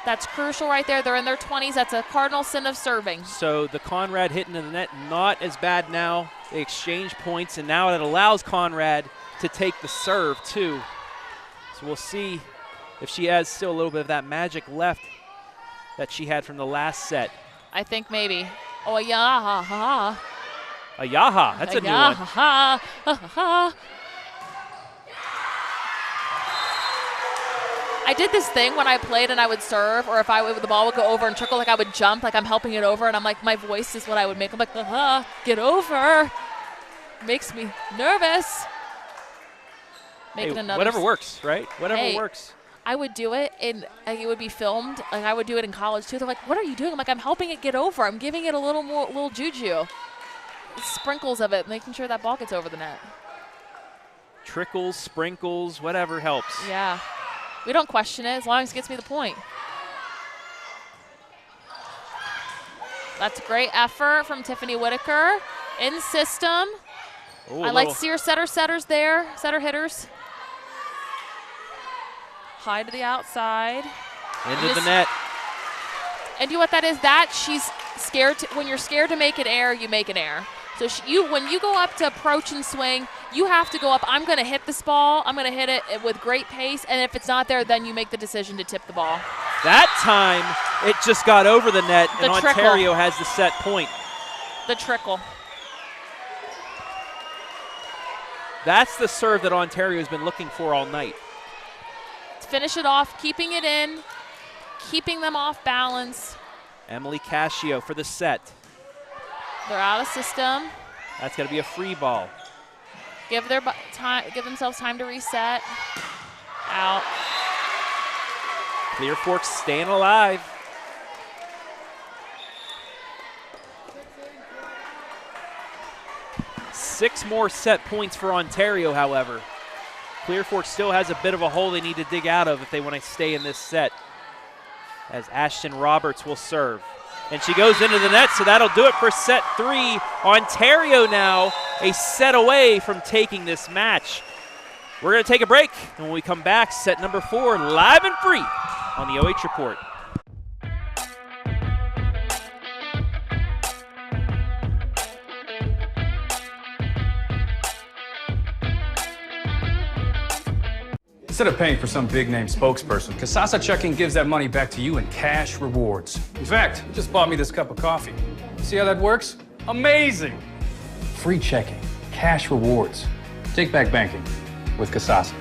Speaker 4: That's crucial right there. They're in their 20s. That's a cardinal sin of serving.
Speaker 1: So the Conrad hitting in the net, not as bad now. They exchange points, and now it allows Conrad to take the serve, too. So we'll see if she has still a little bit of that magic left that she had from the last set.
Speaker 4: I think maybe. Oh, yeah.
Speaker 1: A Yaha. That's a new one.
Speaker 4: I did this thing when I played and I would serve, or if the ball would go over and trickle, like I would jump, like I'm helping it over, and I'm like, my voice is what I would make. I'm like, get over. Makes me nervous. Making another.
Speaker 1: Whatever works, right? Whatever works.
Speaker 4: I would do it, and it would be filmed. Like I would do it in college too. They're like, "What are you doing?" I'm like, "I'm helping it get over. I'm giving it a little juju, sprinkles of it, making sure that ball gets over the net."
Speaker 1: Trickles, sprinkles, whatever helps.
Speaker 4: Yeah. We don't question it as long as it gets me the point. That's a great effort from Tiffany Whitaker. In system.
Speaker 1: Ooh,
Speaker 4: I like to see her setters there, setter hitters. High to the outside.
Speaker 1: Into the net.
Speaker 4: And you know what that is? That she's scared to, when you're scared to make an error, you make an error. So when you go up to approach and swing, you have to go up, I'm going to hit this ball, I'm going to hit it with great pace, and if it's not there, then you make the decision to tip the ball.
Speaker 1: That time, it just got over the net, and
Speaker 4: trickle.
Speaker 1: Ontario has the set point.
Speaker 4: The trickle.
Speaker 1: That's the serve that Ontario has been looking for all night.
Speaker 4: To finish it off, keeping it in, keeping them off balance.
Speaker 1: Emily Cascio for the set.
Speaker 4: They're out of system.
Speaker 1: That's going to be a free ball.
Speaker 4: Give themselves time to reset. Out.
Speaker 1: Clear Fork staying alive. Six more set points for Ontario, however. Clear Fork still has a bit of a hole they need to dig out of if they want to stay in this set, as Ashton Roberts will serve. And she goes into the net, so that'll do it for set 3. Ontario now a set away from taking this match. We're going to take a break, and when we come back, set number 4, live and free on the OH Report.
Speaker 2: Instead of paying for some big-name spokesperson, Kasasa Checking gives that money back to you in cash rewards. In fact, you just bought me this cup of coffee. See how that works? Amazing! Free checking, cash rewards. Take back banking with Kasasa.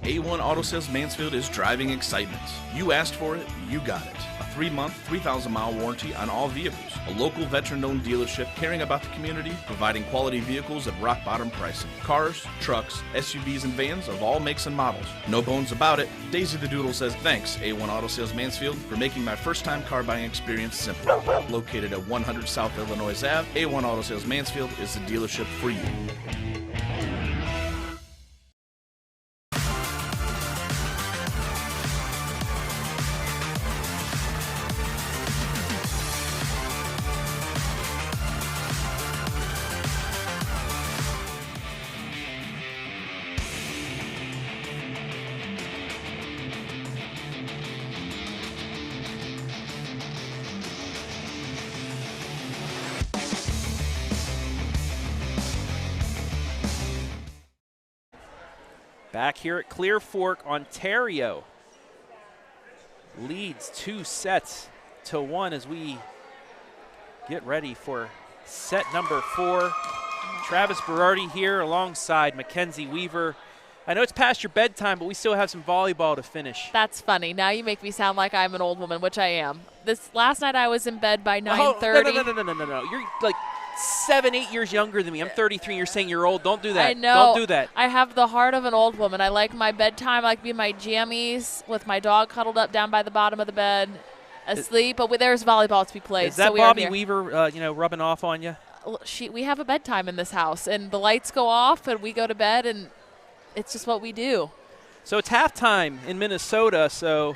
Speaker 3: A1 Auto Sales Mansfield is driving excitement. You asked for it, you got it. A 3-month, 3,000-mile warranty on all vehicles. A local veteran-owned dealership caring about the community, providing quality vehicles at rock-bottom pricing. Cars, trucks, SUVs, and vans of all makes and models. No bones about it. Daisy the Doodle says thanks, A1 Auto Sales Mansfield, for making my first-time car buying experience simple. Located at 100 South Illinois Ave, A1 Auto Sales Mansfield is the dealership for you.
Speaker 1: Back here at Clear Fork, Ontario leads 2-1 as we get ready for set number 4. Travis Berardi here alongside Mackenzie Weaver. I know it's past your bedtime, but we still have some volleyball to finish.
Speaker 4: That's funny. Now you make me sound like I'm an old woman, which I am. Last night I was in bed by 9:30.
Speaker 1: No. You're like 7-8 years younger than me. I'm 33. You're saying you're old. Don't do that.
Speaker 4: I know.
Speaker 1: Don't do that.
Speaker 4: I have the heart of an old woman. I like my bedtime. I like to be in my jammies with my dog cuddled up down by the bottom of the bed, asleep. But there's volleyball to be played.
Speaker 1: Is that
Speaker 4: so
Speaker 1: Bobby Weaver, rubbing off on you?
Speaker 4: We have a bedtime in this house, and the lights go off, and we go to bed, and it's just what we do.
Speaker 1: So it's halftime in Minnesota, so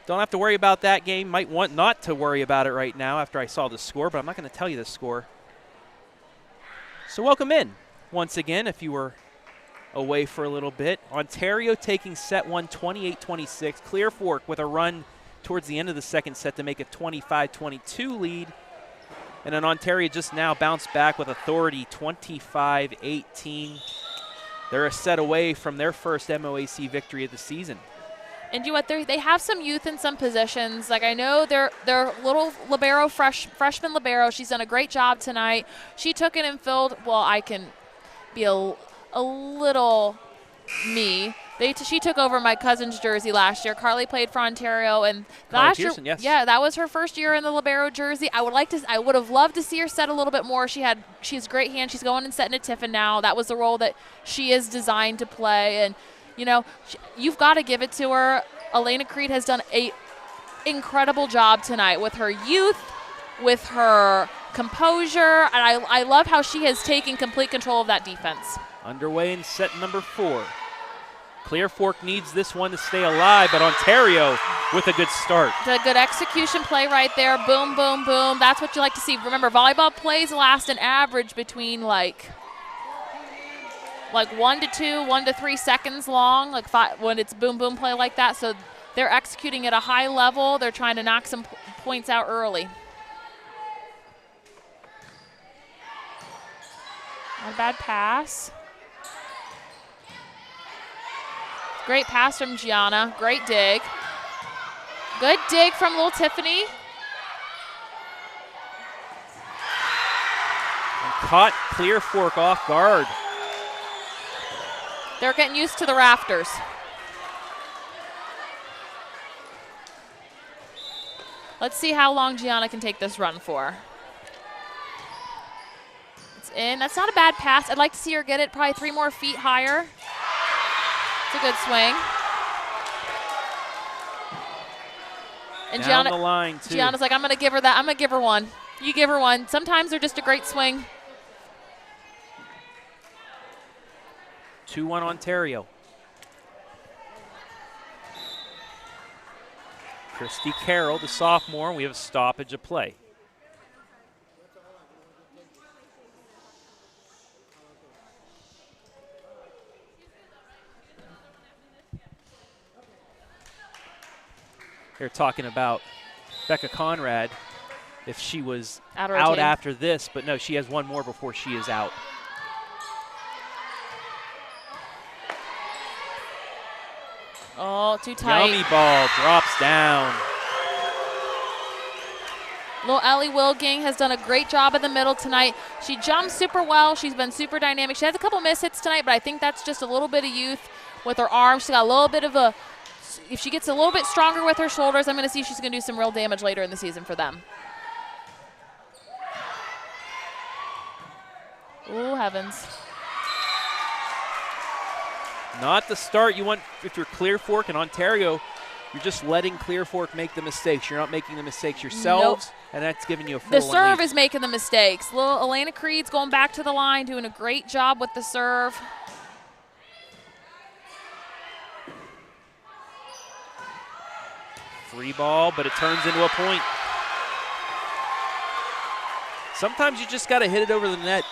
Speaker 1: don't have to worry about that game. Might want not to worry about it right now after I saw the score, but I'm not going to tell you the score. So welcome in once again if you were away for a little bit. Ontario taking set 1 28-26. Clear Fork with a run towards the end of the second set to make a 25-22 lead. And then Ontario just now bounced back with authority 25-18. They're a set away from their first MOAC victory of the season.
Speaker 4: And you know what? They have some youth in some positions. Like I know their little libero, freshman libero. She's done a great job tonight. She took it and filled. Well, I can be a little me. She took over my cousin's jersey last year. Carly played for Ontario, and last year,
Speaker 1: yes.
Speaker 4: Yeah, that was her first year in the libero jersey. I would have loved to see her set a little bit more. She has great hands. She's going and setting a Tiffin now. That was the role that she is designed to play, and you've got to give it to her. Elena Creed has done an incredible job tonight with her youth, with her composure, and I love how she has taken complete control of that defense.
Speaker 1: Underway in set number 4. Clear Fork needs this one to stay alive, but Ontario with a good start.
Speaker 4: The good execution play right there. Boom, boom, boom. That's what you like to see. Remember, volleyball plays last an average between like 1 to 2, 1 to 3 seconds long, like 5, when it's boom, boom play like that. So they're executing at a high level. They're trying to knock some points out early. Not a bad pass. Great pass from Gianna. Great dig. Good dig from little Tiffany.
Speaker 1: And caught Clear Fork off guard.
Speaker 4: They're getting used to the rafters. Let's see how long Gianna can take this run for. It's in. That's not a bad pass. I'd like to see her get it probably 3 more feet higher. It's a good swing. And
Speaker 1: Down the line, too.
Speaker 4: Gianna's like, I'm going to give her that. I'm going to give her one. You give her one. Sometimes they're just a great swing.
Speaker 1: 2-1 Ontario. Christy Carroll, the sophomore. We have a stoppage of play. They're talking about Becca Conrad, if she was
Speaker 4: Out
Speaker 1: after this, but no, she has one more before she is out.
Speaker 4: Oh, too tight.
Speaker 1: Yummy ball drops down.
Speaker 4: Little Ellie Wilging has done a great job in the middle tonight. She jumps super well. She's been super dynamic. She has a couple miss hits tonight, but I think that's just a little bit of youth with her arms. She's got a little bit of a, if she gets a little bit stronger with her shoulders, I'm going to see she's going to do some real damage later in the season for them. Ooh, heavens.
Speaker 1: Not the start you want if you're Clear Fork and Ontario. You're just letting Clear Fork make the mistakes. You're not making the mistakes yourselves, and that's giving you a 4-1
Speaker 4: The serve
Speaker 1: lead.
Speaker 4: is making the mistakes. Little Elena Creed's going back to the line, doing a great job with the serve.
Speaker 1: Free ball, but it turns into a point. Sometimes you just got to hit it over the net.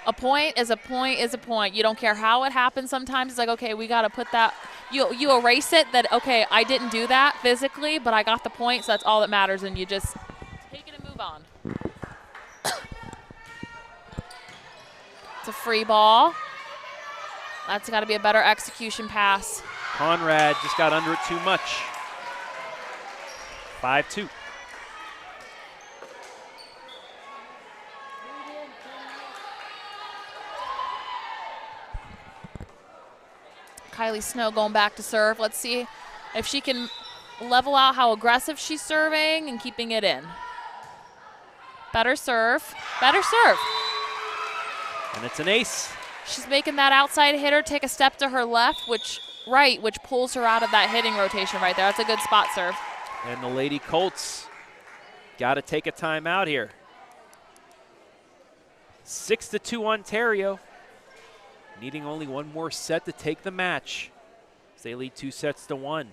Speaker 4: A point is a point is a point. You don't care how it happens sometimes. It's like, okay, we got to put that. You erase it that, okay, I didn't do that physically, but I got the point, so that's all that matters, and you just take it and move on. It's a free ball. That's got to be a better execution pass.
Speaker 1: Conrad just got under it too much. 5-2.
Speaker 4: Kylie Snow going back to serve. Let's see if she can level out how aggressive she's serving and keeping it in. Better serve. Better serve.
Speaker 1: And it's an ace.
Speaker 4: She's making that outside hitter take a step to her left, which pulls her out of that hitting rotation right there. That's a good spot serve.
Speaker 1: And the Lady Colts got to take a timeout here. 6-2 Ontario. Needing only one more set to take the match. They lead 2-1.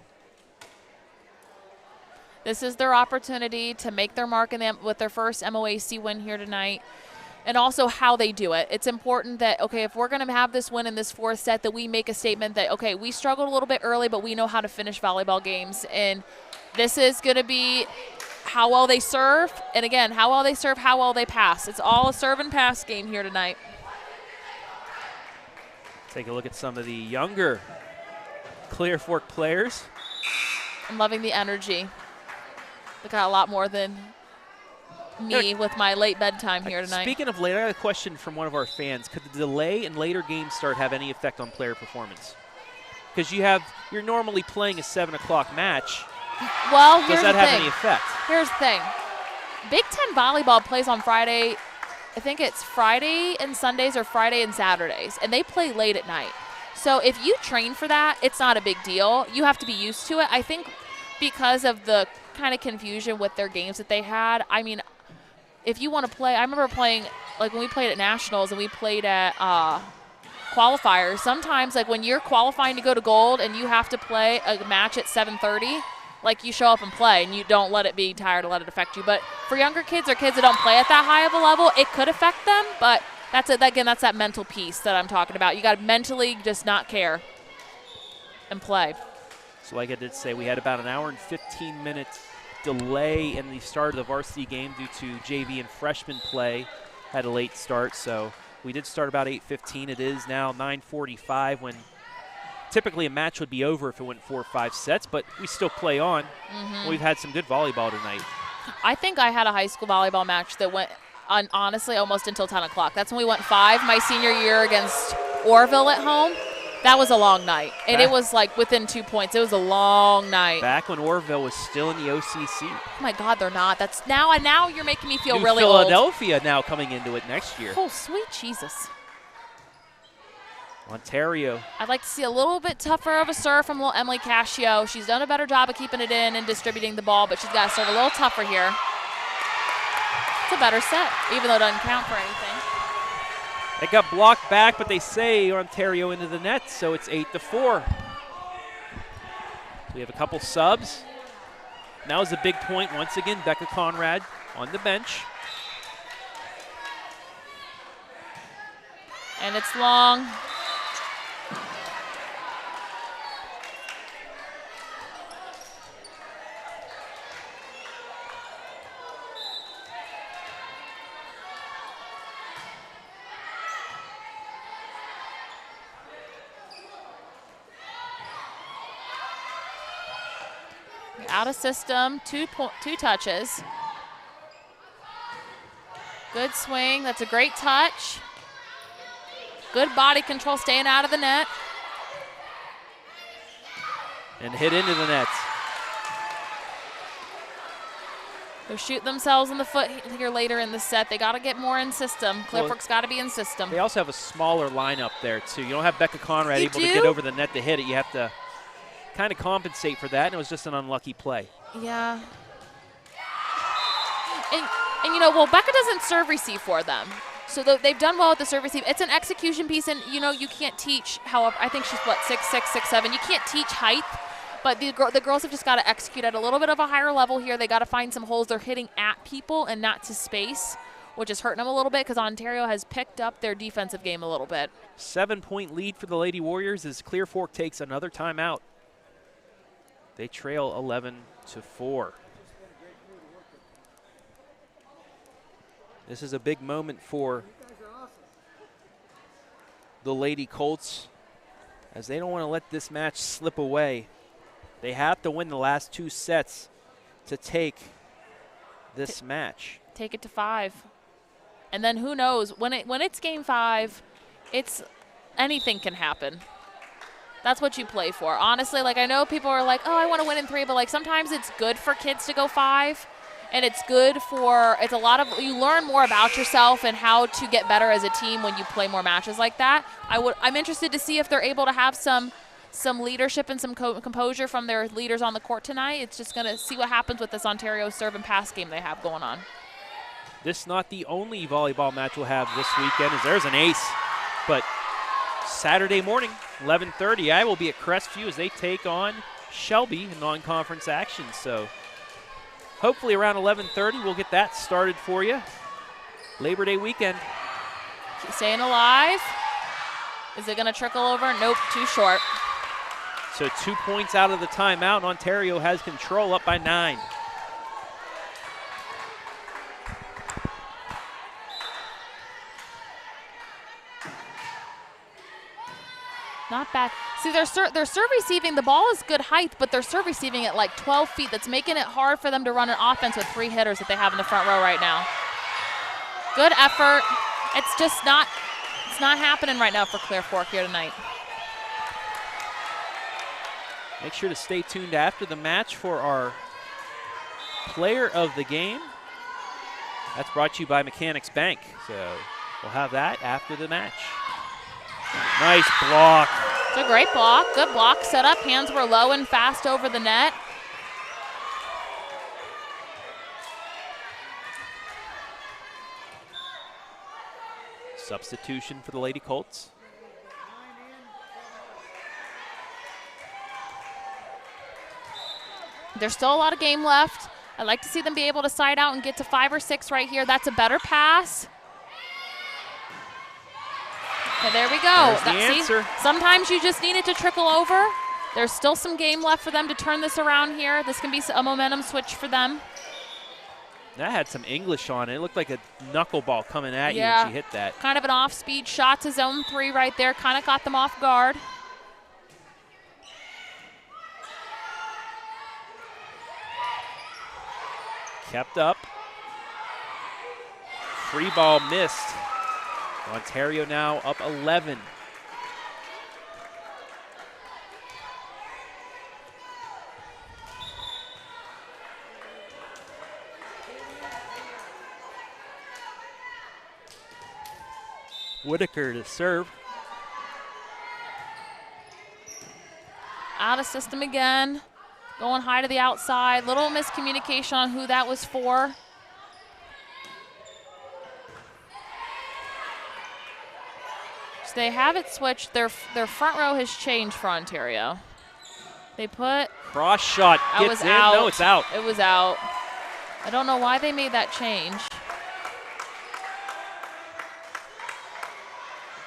Speaker 4: This is their opportunity to make their mark with their first MOAC win here tonight. And also how they do it. It's important that, okay, if we're going to have this win in this fourth set, that we make a statement that, okay, we struggled a little bit early, but we know how to finish volleyball games. And this is going to be how well they serve. And again, how well they serve, how well they pass. It's all a serve and pass game here tonight.
Speaker 1: Take a look at some of the younger Clear Fork players.
Speaker 4: I'm loving the energy. They got a lot more than me with my late bedtime here tonight.
Speaker 1: Speaking of late, I got a question from one of our fans. Could the delay in later game start have any effect on player performance? Because you're normally playing a 7 o'clock match.
Speaker 4: Well,
Speaker 1: does that have any effect?
Speaker 4: Here's the thing. Big Ten volleyball plays on Friday. I think it's Friday and Sundays or Friday and Saturdays, and they play late at night. So if you train for that, it's not a big deal. You have to be used to it. I think because of the kind of confusion with their games that they had, I mean, if you want to play, I remember playing, like when we played at Nationals and we played at qualifiers, sometimes like when you're qualifying to go to gold and you have to play a match at 7:30, like you show up and play and you don't let it be tired or let it affect you. But for younger kids or kids that don't play at that high of a level, it could affect them. But that's it. Again, that's that mental piece that I'm talking about. You got to mentally just not care and play.
Speaker 1: So like I did say, we had about an hour and 15 minutes delay in the start of the varsity game due to JV and freshman play. Had a late start, so we did start about 8:15. It is now 9:45 when typically a match would be over if it went 4 or 5 sets, but we still play on. We've had some good volleyball tonight.
Speaker 4: I think I had a high school volleyball match that went on, honestly, almost until 10 o'clock. That's when we went 5 my senior year against Orville at home. That was a long night, and it was like within 2 points. It was a long night.
Speaker 1: Back when Orville was still in the OCC.
Speaker 4: Oh my God, they're not. That's now you're making me feel
Speaker 1: New
Speaker 4: really
Speaker 1: Philadelphia now coming into it next year.
Speaker 4: old. Oh, sweet Jesus.
Speaker 1: Ontario.
Speaker 4: I'd like to see a little bit tougher of a serve from little Emily Cascio. She's done a better job of keeping it in and distributing the ball, but she's got to serve a little tougher here. It's a better set, even though it doesn't count for anything.
Speaker 1: It got blocked back, but they say Ontario into the net, so it's 8-4. We have a couple subs. Now is a big point once again. Becca Conrad on the bench.
Speaker 4: And it's long. Out of system, two touches. Good swing, that's a great touch. Good body control, staying out of the net.
Speaker 1: And hit into the net.
Speaker 4: They're shooting themselves in the foot here later in the set. They got to get more in system. Clear Fork's got to be in system.
Speaker 1: They also have a smaller lineup there, too. You don't have Becca Conrad able to get over the net to hit it. You have to kind of compensate for that, and it was just an unlucky play.
Speaker 4: Yeah. And you know, well, Becca doesn't serve receive for them. So they've done well with the serve receive. It's an execution piece, and, you know, you can't teach, however, I think she's, what, 6'6", 6'7". You can't teach height. But the girls have just got to execute at a little bit of a higher level here. They got to find some holes. They're hitting at people and not to space, which is hurting them a little bit because Ontario has picked up their defensive game a little bit.
Speaker 1: 7-point lead for the Lady Warriors as Clear Fork takes another timeout. They trail 11-4. This is a big moment for the Lady Colts as they don't want to let this match slip away. They have to win the last 2 sets to take this match.
Speaker 4: Take it to 5. And then who knows, when it's game 5, it's anything can happen. That's what you play for. Honestly, like, I know people are like, oh, I want to win in 3, but like sometimes it's good for kids to go 5. And it's good for, it's a lot of, you learn more about yourself and how to get better as a team when you play more matches like that. I'm interested to see if they're able to have some leadership and some composure from their leaders on the court tonight. It's just going to see what happens with this Ontario serve and pass game they have going on.
Speaker 1: This not the only volleyball match we'll have this weekend, as there's an ace. But Saturday morning, 11:30, I will be at Crestview as they take on Shelby in non-conference action. So hopefully around 11:30 we'll get that started for you. Labor Day weekend.
Speaker 4: Keep staying alive. Is it going to trickle over? Nope, too short.
Speaker 1: So 2 points out of the timeout, and Ontario has control, up by 9.
Speaker 4: Not bad. See, they're serve receiving. The ball is good height, but they're serve receiving at like 12 feet. That's making it hard for them to run an offense with 3 hitters that they have in the front row right now. Good effort. It's just not, it's not happening right now for Clear Fork here tonight.
Speaker 1: Make sure to stay tuned after the match for our player of the game. That's brought to you by Mechanics Bank. So we'll have that after the match. Nice block.
Speaker 4: It's a great block. Good block set up. Hands were low and fast over the net.
Speaker 1: Substitution for the Lady Colts.
Speaker 4: There's still a lot of game left. I'd like to see them be able to side out and get to 5 or 6 right here. That's a better pass. Okay, there we go.
Speaker 1: There's the answer.
Speaker 4: See, sometimes you just need it to trickle over. There's still some game left for them to turn this around here. This can be a momentum switch for them.
Speaker 1: That had some English on it. It looked like a knuckleball coming at you when she hit that.
Speaker 4: Kind of an off-speed shot to zone 3 right there. Kind of caught them off guard.
Speaker 1: Kept up. Free ball missed. Ontario now up 11. Whitaker to serve.
Speaker 4: Out of system again. Going high to the outside. Little miscommunication on who that was for. So they have it switched. Their front row has changed for Ontario. They put...
Speaker 1: Cross shot gets in.
Speaker 4: Out.
Speaker 1: No, it's out.
Speaker 4: It was out. I don't know why they made that change.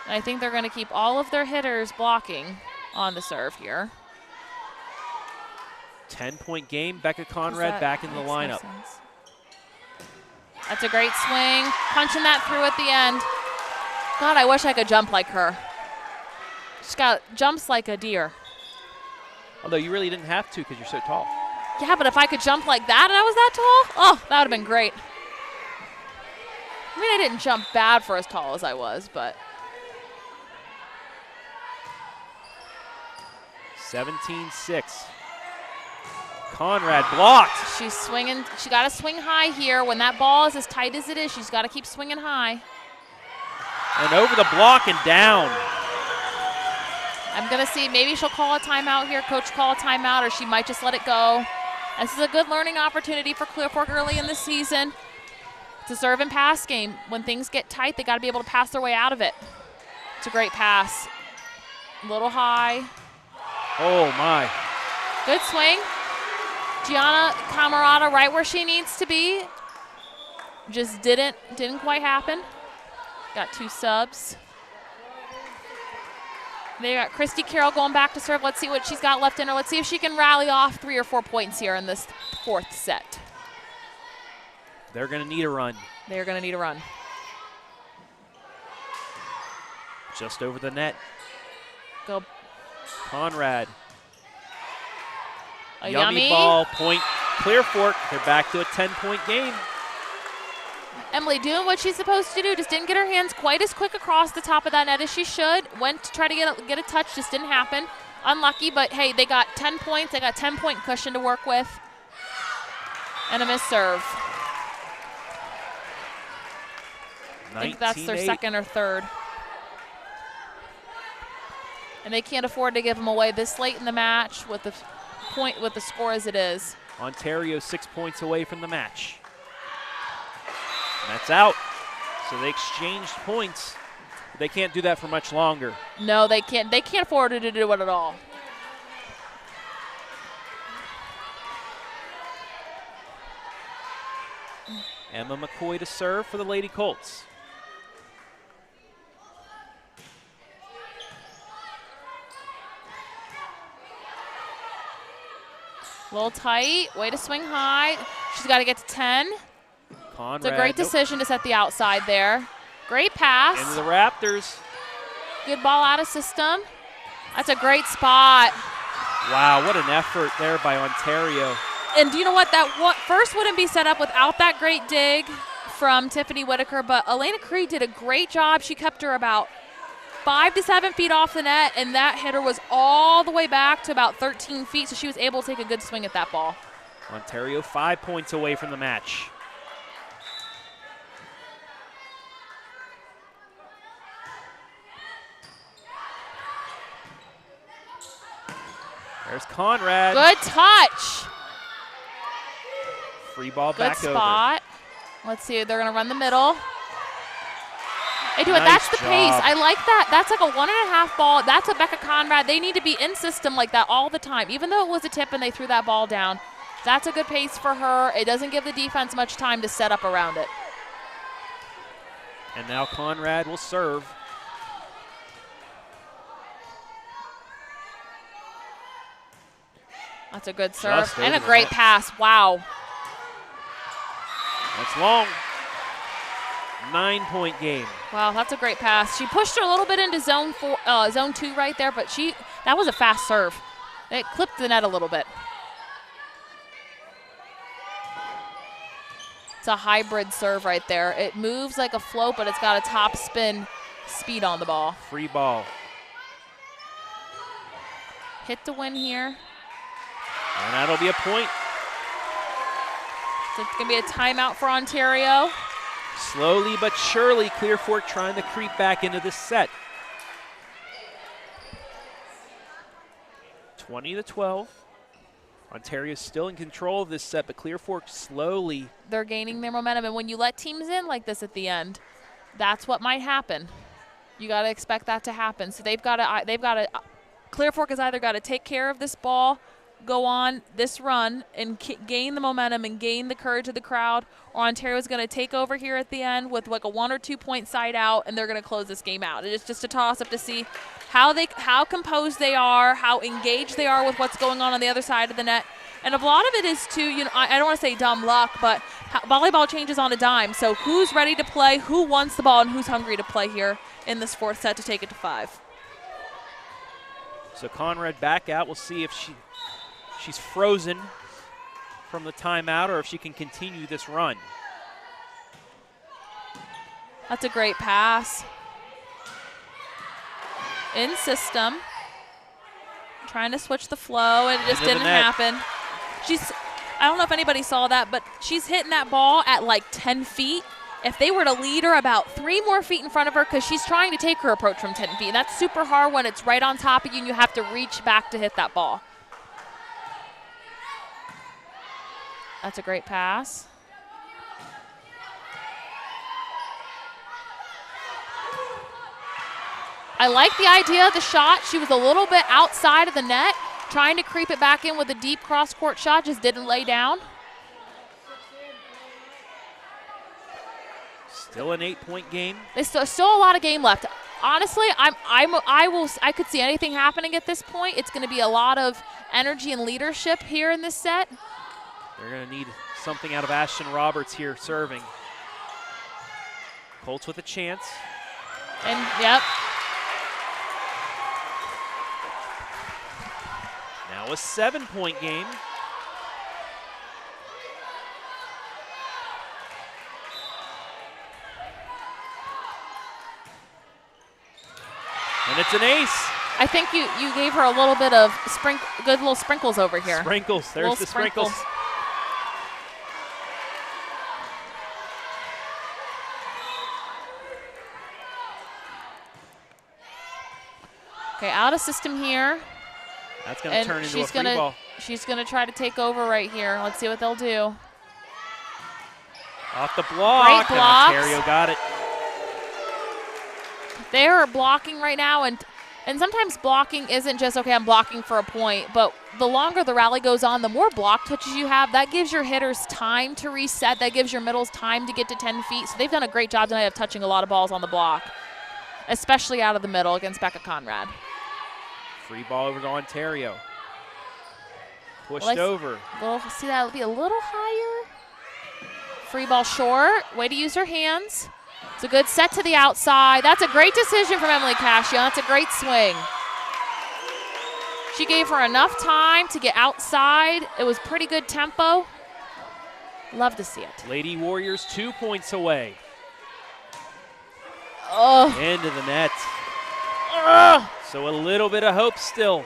Speaker 4: I think they're going to keep all of their hitters blocking on the serve here.
Speaker 1: 10-point game. Becca Conrad back in the lineup.
Speaker 4: That's a great swing. Punching that through at the end. God, I wish I could jump like her. She's got jumps like a deer.
Speaker 1: Although you really didn't have to because you're so tall.
Speaker 4: Yeah, but if I could jump like that and I was that tall, oh, that would have been great. I mean, I didn't jump bad for as tall as I was, but.
Speaker 1: 17-6. Conrad blocked.
Speaker 4: She's swinging. She got to swing high here. When that ball is as tight as it is, she's got to keep swinging high.
Speaker 1: And over the block and down.
Speaker 4: I'm going to see, maybe she'll call a timeout here, coach call a timeout, or she might just let it go. This is a good learning opportunity for Clear Fork early in the season. It's a serve and pass game. When things get tight, they got to be able to pass their way out of it. It's a great pass. A little high.
Speaker 1: Oh, my.
Speaker 4: Good swing. Gianna Camarada right where she needs to be. Just didn't quite happen. Got 2 subs. They got Christy Carroll going back to serve. Let's see what she's got left in her. Let's see if she can rally off 3 or 4 points here in this 4th set.
Speaker 1: They're going to need a run.
Speaker 4: They're going to need a run.
Speaker 1: Just over the net.
Speaker 4: Go.
Speaker 1: Conrad.
Speaker 4: A
Speaker 1: Yummy ball, point, Clear Fork. They're back to a 10-point game.
Speaker 4: Emily doing what she's supposed to do. Just didn't get her hands quite as quick across the top of that net as she should. Went to try to get a touch, just didn't happen. Unlucky, but hey, they got 10 points. They got 10-point cushion to work with. And a missed serve. I think that's their 2nd or 3rd. And they can't afford to give them away this late in the match with the score as it is.
Speaker 1: Ontario 6 points away from the match. And that's out. So they exchanged points. They can't do that for much longer.
Speaker 4: No, they can't. They can't afford to do it at all.
Speaker 1: Emma McCoy to serve for the Lady Colts.
Speaker 4: A little tight. Way to swing high. She's got to get to 10.
Speaker 1: Conrad,
Speaker 4: it's a great decision to set the outside there. Great pass.
Speaker 1: Into the Raptors.
Speaker 4: Good ball out of system. That's a great spot.
Speaker 1: Wow, what an effort there by Ontario.
Speaker 4: And do you know what? That first wouldn't be set up without that great dig from Tiffany Whitaker, but Elena Creed did a great job. She kept her about 5 to 7 feet off the net, and that hitter was all the way back to about 13 feet, so she was able to take a good swing at that ball.
Speaker 1: Ontario 5 points away from the match. There's Conrad.
Speaker 4: Good touch.
Speaker 1: Free ball
Speaker 4: good
Speaker 1: back
Speaker 4: spot.
Speaker 1: over.
Speaker 4: Let's see, they're going to run the middle. They do it.
Speaker 1: Nice
Speaker 4: That's the
Speaker 1: job.
Speaker 4: pace. I like that. That's like a 1.5 ball. That's a Becca Conrad. They need to be in system like that all the time. Even though it was a tip and they threw that ball down, that's a good pace for her. It doesn't give the defense much time to set up around it.
Speaker 1: And now Conrad will serve.
Speaker 4: That's a good serve.
Speaker 1: Just
Speaker 4: And a
Speaker 1: over
Speaker 4: great
Speaker 1: that.
Speaker 4: pass. Wow.
Speaker 1: That's long. 9-point game.
Speaker 4: Wow, that's a great pass. She pushed her a little bit into zone 2 right there, but that was a fast serve. It clipped the net a little bit. It's a hybrid serve right there. It moves like a float, but it's got a top spin speed on the ball.
Speaker 1: Free ball.
Speaker 4: Hit to win here.
Speaker 1: And that'll be a point.
Speaker 4: So it's going to be a timeout for Ontario.
Speaker 1: Slowly but surely, Clear Fork trying to creep back into this set. 20-12. Ontario's still in control of this set, but Clear Fork slowly.
Speaker 4: They're gaining their momentum, and when you let teams in like this at the end, that's what might happen. You got to expect that to happen. So they've got to. Clear Fork has either got to take care of this ball, go on this run, and gain the momentum and gain the courage of the crowd, or Ontario's going to take over here at the end with like a 1 or 2 point side out, and they're going to close this game out. It's just a toss up to see how composed they are, how engaged they are with what's going on the other side of the net. And a lot of it is too, I don't want to say dumb luck, but volleyball changes on a dime. So who's ready to play, who wants the ball, and who's hungry to play here in this 4th set to take it to 5.
Speaker 1: So Conrad back out. We'll see if she's frozen. from the timeout or if she can continue this run.
Speaker 4: That's a great pass. In system. Trying to switch the flow, and it just didn't happen. I don't know if anybody saw that, but she's hitting that ball at like 10 feet. If they were to lead her about 3 more feet in front of her, because she's trying to take her approach from 10 feet. And that's super hard when it's right on top of you and you have to reach back to hit that ball. That's a great pass. I like the idea of the shot. She was a little bit outside of the net, trying to creep it back in with a deep cross-court shot, just didn't lay down.
Speaker 1: Still an 8-point game.
Speaker 4: There's still a lot of game left. Honestly, I could see anything happening at this point. It's going to be a lot of energy and leadership here in this set.
Speaker 1: They're going to need something out of Ashton Roberts here serving. Colts with a chance.
Speaker 4: And, yep.
Speaker 1: Now a 7-point game. And it's an ace.
Speaker 4: I think you gave her a little bit of good little sprinkles over here.
Speaker 1: Sprinkles. There's
Speaker 4: little
Speaker 1: the sprinkles.
Speaker 4: Okay, out of system here.
Speaker 1: That's going to turn into a free ball.
Speaker 4: She's going to try to take over right here. Let's see what they'll do.
Speaker 1: Off the block.
Speaker 4: Great blocks.
Speaker 1: And Ontario got it.
Speaker 4: They're blocking right now, and sometimes blocking isn't just, okay, I'm blocking for a point, but the longer the rally goes on, the more block touches you have. That gives your hitters time to reset. That gives your middles time to get to 10 feet. So they've done a great job tonight of touching a lot of balls on the block, especially out of the middle against Becca Conrad.
Speaker 1: Free ball over to Ontario. Pushed over.
Speaker 4: See, that'll be a little higher. Free ball short. Way to use her hands. It's a good set to the outside. That's a great decision from Emily Cascio. That's a great swing. She gave her enough time to get outside. It was pretty good tempo. Love to see it.
Speaker 1: Lady Warriors 2 points away.
Speaker 4: Oh.
Speaker 1: Into the net.
Speaker 4: Ugh.
Speaker 1: So a little bit of hope still.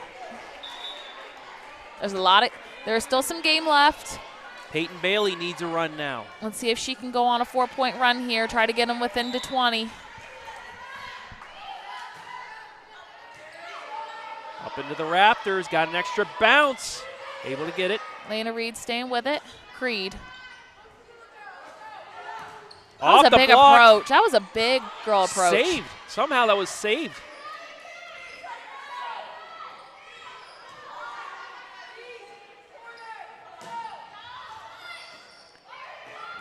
Speaker 4: There's still some game left.
Speaker 1: Peyton Bailey needs a run now.
Speaker 4: Let's see if she can go on a 4-point run here. Try to get them within to 20.
Speaker 1: Up into the Raptors. Got an extra bounce. Able to get it.
Speaker 4: Lena Reed staying with it. Creed.
Speaker 1: That was
Speaker 4: a big approach. That was a big girl approach.
Speaker 1: Saved. Somehow that was saved.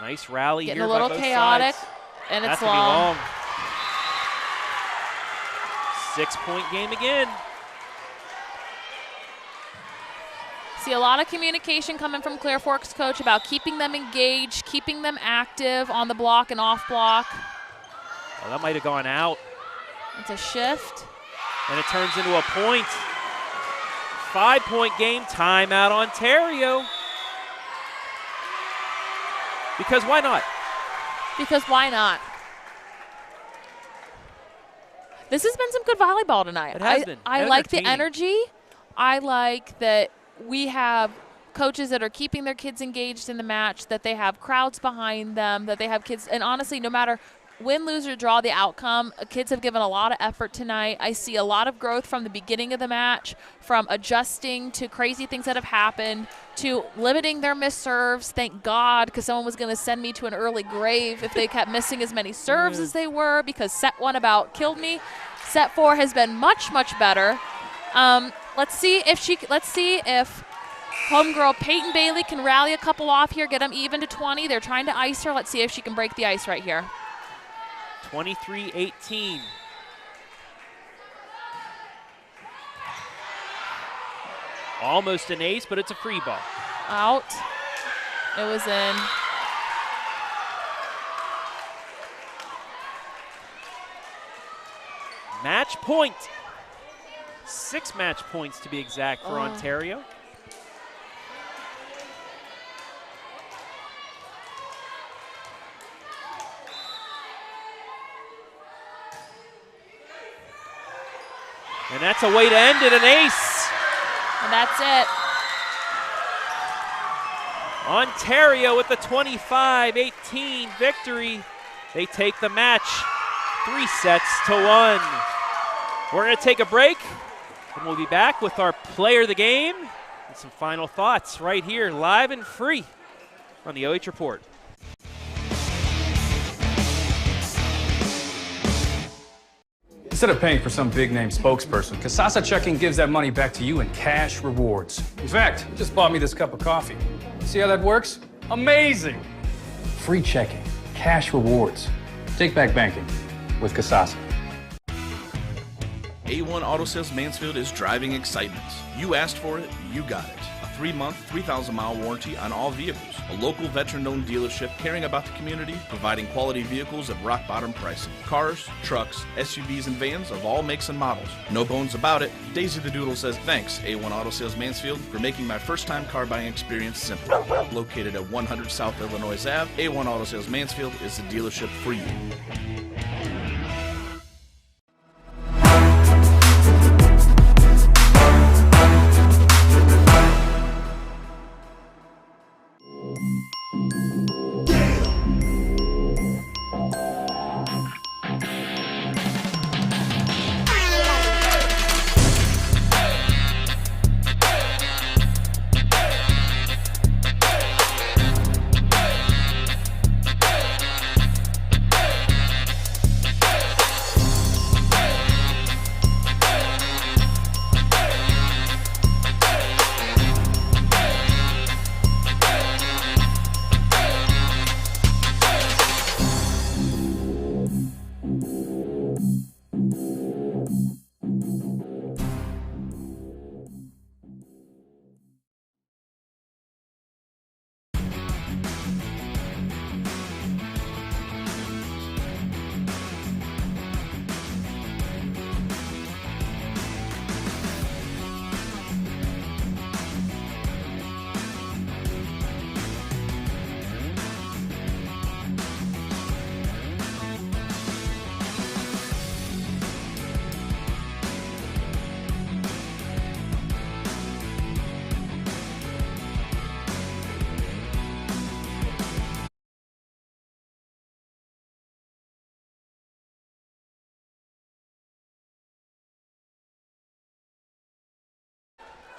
Speaker 1: Nice rally
Speaker 4: Getting
Speaker 1: here
Speaker 4: a little
Speaker 1: by both
Speaker 4: chaotic,
Speaker 1: sides.
Speaker 4: and
Speaker 1: That's
Speaker 4: it's long.
Speaker 1: 6-point game again.
Speaker 4: See a lot of communication coming from Clear Fork's coach about keeping them engaged, keeping them active on the block and off block.
Speaker 1: Oh, that might have gone out.
Speaker 4: It's a shift.
Speaker 1: And it turns into a point. 5-point game, timeout Ontario. Because why not?
Speaker 4: Because why not? This has been some good volleyball tonight.
Speaker 1: It has been.
Speaker 4: I like the energy. I like that we have coaches that are keeping their kids engaged in the match, that they have crowds behind them, that they have kids. And honestly, no matter win, lose, or draw the outcome, kids have given a lot of effort tonight. I see a lot of growth from the beginning of the match, from adjusting to crazy things that have happened, to limiting their missed serves. Thank God, because someone was going to send me to an early grave if they kept missing as many serves as they were, because set 1 about killed me. Set 4 has been much, much better. Let's see if homegirl Peyton Bailey can rally a couple off here, get them even to 20. They're trying to ice her. Let's see if she can break the ice right here.
Speaker 1: 23-18. Almost an ace, but it's a free ball.
Speaker 4: Out. It was in.
Speaker 1: Match point. 6 match points to be exact for Ontario. And that's a way to end it, an ace.
Speaker 4: And that's it.
Speaker 1: Ontario with the 25-18 victory. They take the match 3-1. We're going to take a break, and we'll be back with our player of the game and some final thoughts right here, live and free on the OH Report.
Speaker 2: Instead of paying for some big-name spokesperson, Kasasa Checking gives that money back to you in cash rewards. In fact, you just bought me this cup of coffee. See how that works? Amazing! Free checking, cash rewards. Take back banking with Kasasa.
Speaker 3: A1 Auto Sales Mansfield is driving excitement. You asked for it, you got it. A 3-month, 3,000-mile warranty on all vehicles. A local veteran-owned dealership caring about the community, providing quality vehicles at rock-bottom pricing. Cars, trucks, SUVs, and vans of all makes and models. No bones about it, Daisy the Doodle says thanks, A1 Auto Sales Mansfield, for making my first-time car buying experience simple. Located at 100 South Illinois Ave, A1 Auto Sales Mansfield is the dealership for you.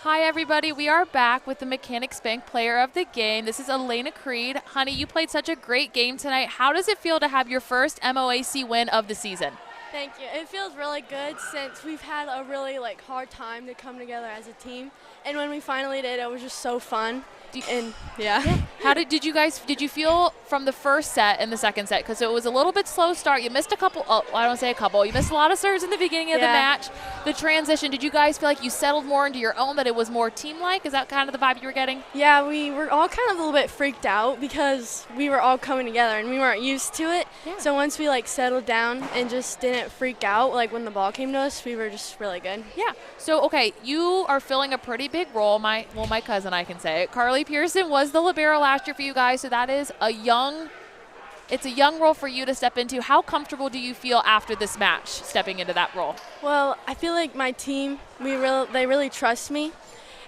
Speaker 4: Hi, everybody. We are back with the Mechanics Bank Player of the Game. This is Elena Creed. Honey, you played such a great game tonight. How does it feel to have your first MOAC win of the season?
Speaker 5: Thank you. It feels really good since we've had a really hard time to come together as a team. And when we finally did, it was just so fun.
Speaker 4: How did you feel from the first set and the second set? Because it was a little bit slow start. You missed a couple, I don't say a couple. You missed a lot of serves in the beginning of the match. The transition, did you guys feel like you settled more into your own, that it was more team-like? Is that kind of the vibe you were getting?
Speaker 5: Yeah, we were all kind of a little bit freaked out because we were all coming together and we weren't used to it. Yeah. So once we settled down and just didn't freak out when the ball came to us, we were just really good.
Speaker 4: Yeah. So, okay, you are filling a pretty big role. My cousin, I can say it. Carly Pearson was the libero last year for you guys, so that is it's a young role for you to step into. How comfortable do you feel after this match stepping into that role?
Speaker 5: Well, I feel like my team, they really trust me.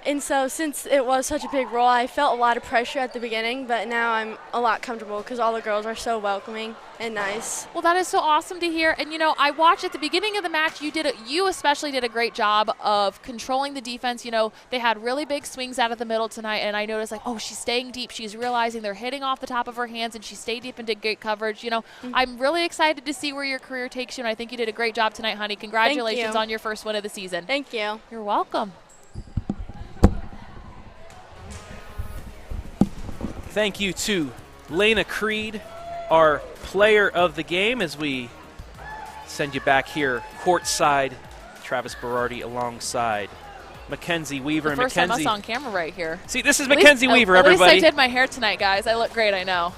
Speaker 5: And so since it was such a big role, I felt a lot of pressure at the beginning, but now I'm a lot comfortable because all the girls are so welcoming and nice.
Speaker 4: Well, that is so awesome to hear. And, I watched at the beginning of the match, you especially did a great job of controlling the defense. They had really big swings out of the middle tonight, and I noticed, she's staying deep. She's realizing they're hitting off the top of her hands, and she stayed deep and did great coverage. I'm really excited to see where your career takes you, and I think you did a great job tonight, honey. Congratulations on your first win of the season.
Speaker 5: Thank you.
Speaker 4: You're welcome.
Speaker 1: Thank you to Lena Creed, our player of the game, as we send you back here courtside. Travis Berardi alongside Mackenzie Weaver.
Speaker 4: The first time us on camera right here.
Speaker 1: See, this is Mackenzie Weaver, everybody.
Speaker 4: At least I did my hair tonight, guys. I look great, I know.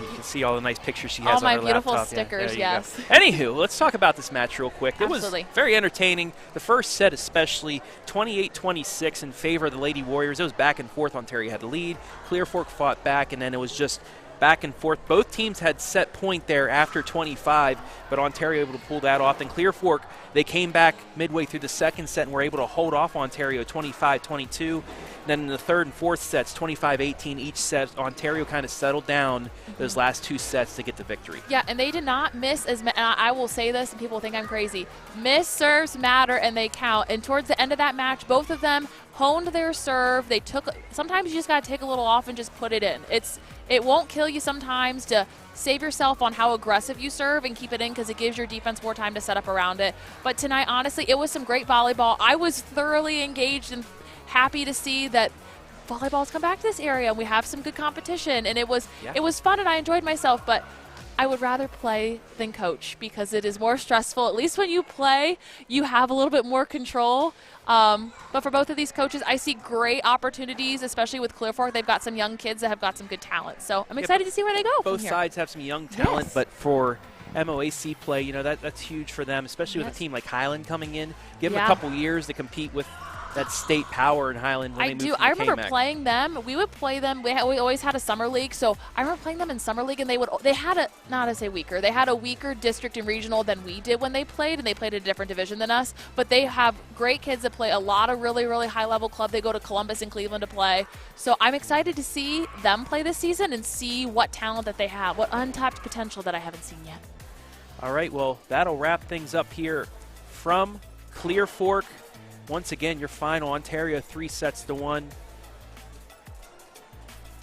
Speaker 1: You can see all the nice pictures she has on her laptop.
Speaker 4: All my beautiful stickers, yes.
Speaker 1: Anywho, let's talk about this match real quick.
Speaker 4: Absolutely.
Speaker 1: It was very entertaining. The first set especially, 28-26 in favor of the Lady Warriors. It was back and forth. Ontario had the lead. Clear Fork fought back, and then it was just back and forth. Both teams had set point there after 25, but Ontario able to pull that off. Then Clear Fork, they came back midway through the second set and were able to hold off Ontario 25-22. Then in the third and fourth sets, 25-18 each set, Ontario kind of settled down those last two sets to get the victory.
Speaker 4: Yeah, and they did not miss as many. I will say this, and people think I'm crazy. Missed serves matter, and they count. And towards the end of that match, both of them honed their serve. They took. Sometimes you just got to take a little off and just put it in. It won't kill you sometimes to save yourself on how aggressive you serve and keep it in because it gives your defense more time to set up around it. But tonight, honestly, it was some great volleyball. I was thoroughly engaged and happy to see that volleyball's come back to this area and we have some good competition, and it was fun and I enjoyed myself. But I would rather play than coach because it is more stressful. At least when you play, you have a little bit more control. But for both of these coaches, I see great opportunities, especially with Clear Fork. They've got some young kids that have got some good talent. So I'm excited to see where they go.
Speaker 1: Both sides have some young talent, but for MOAC play, you know, that's huge for them, especially with a team like Highland coming in. Give them a couple years to compete with that state power in Highland when they moved from
Speaker 4: I remember
Speaker 1: KMAC.
Speaker 4: playing them. We would play them. We always had a summer league, so I remember playing them in summer league, and they had a weaker district and regional than we did when they played, and they played a different division than us. But they have great kids that play a lot of really, really high level club. They go to Columbus and Cleveland to play. So I'm excited to see them play this season and see what talent that they have, what untapped potential that I haven't seen yet.
Speaker 1: All right, well, that'll wrap things up here from Clear Fork. Once again, your final, Ontario 3-1.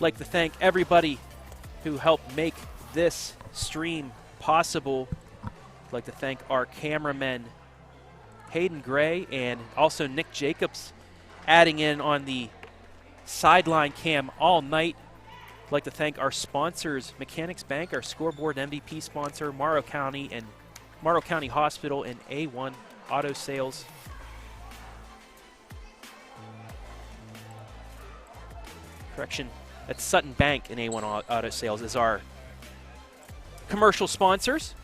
Speaker 1: Like to thank everybody who helped make this stream possible. Like to thank our cameramen, Hayden Gray and also Nick Jacobs, adding in on the sideline cam all night. Like to thank our sponsors, Mechanics Bank, our scoreboard MVP sponsor, Morrow County Hospital, and A1 Auto Sales. Correction, that's Sutton Bank and A1 Auto Sales is our commercial sponsors.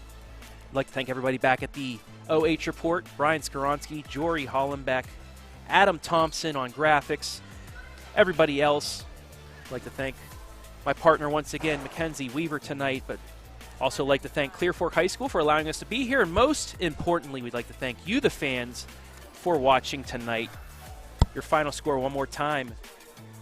Speaker 1: I'd like to thank everybody back at the OH Report, Brian Skoronsky, Jory Hollenbeck, Adam Thompson on graphics, everybody else. I'd like to thank my partner once again, Mackenzie Weaver, tonight, but also like to thank Clear Fork High School for allowing us to be here, and most importantly, we'd like to thank you, the fans, for watching tonight. Your final score one more time.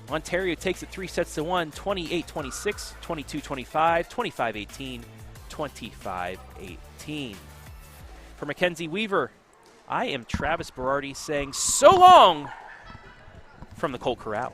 Speaker 1: Ontario takes it 3-1, 28-26, 22-25, 25-18, 25-18. For Mackenzie Weaver, I am Travis Berardi saying so long from the Colt Corral.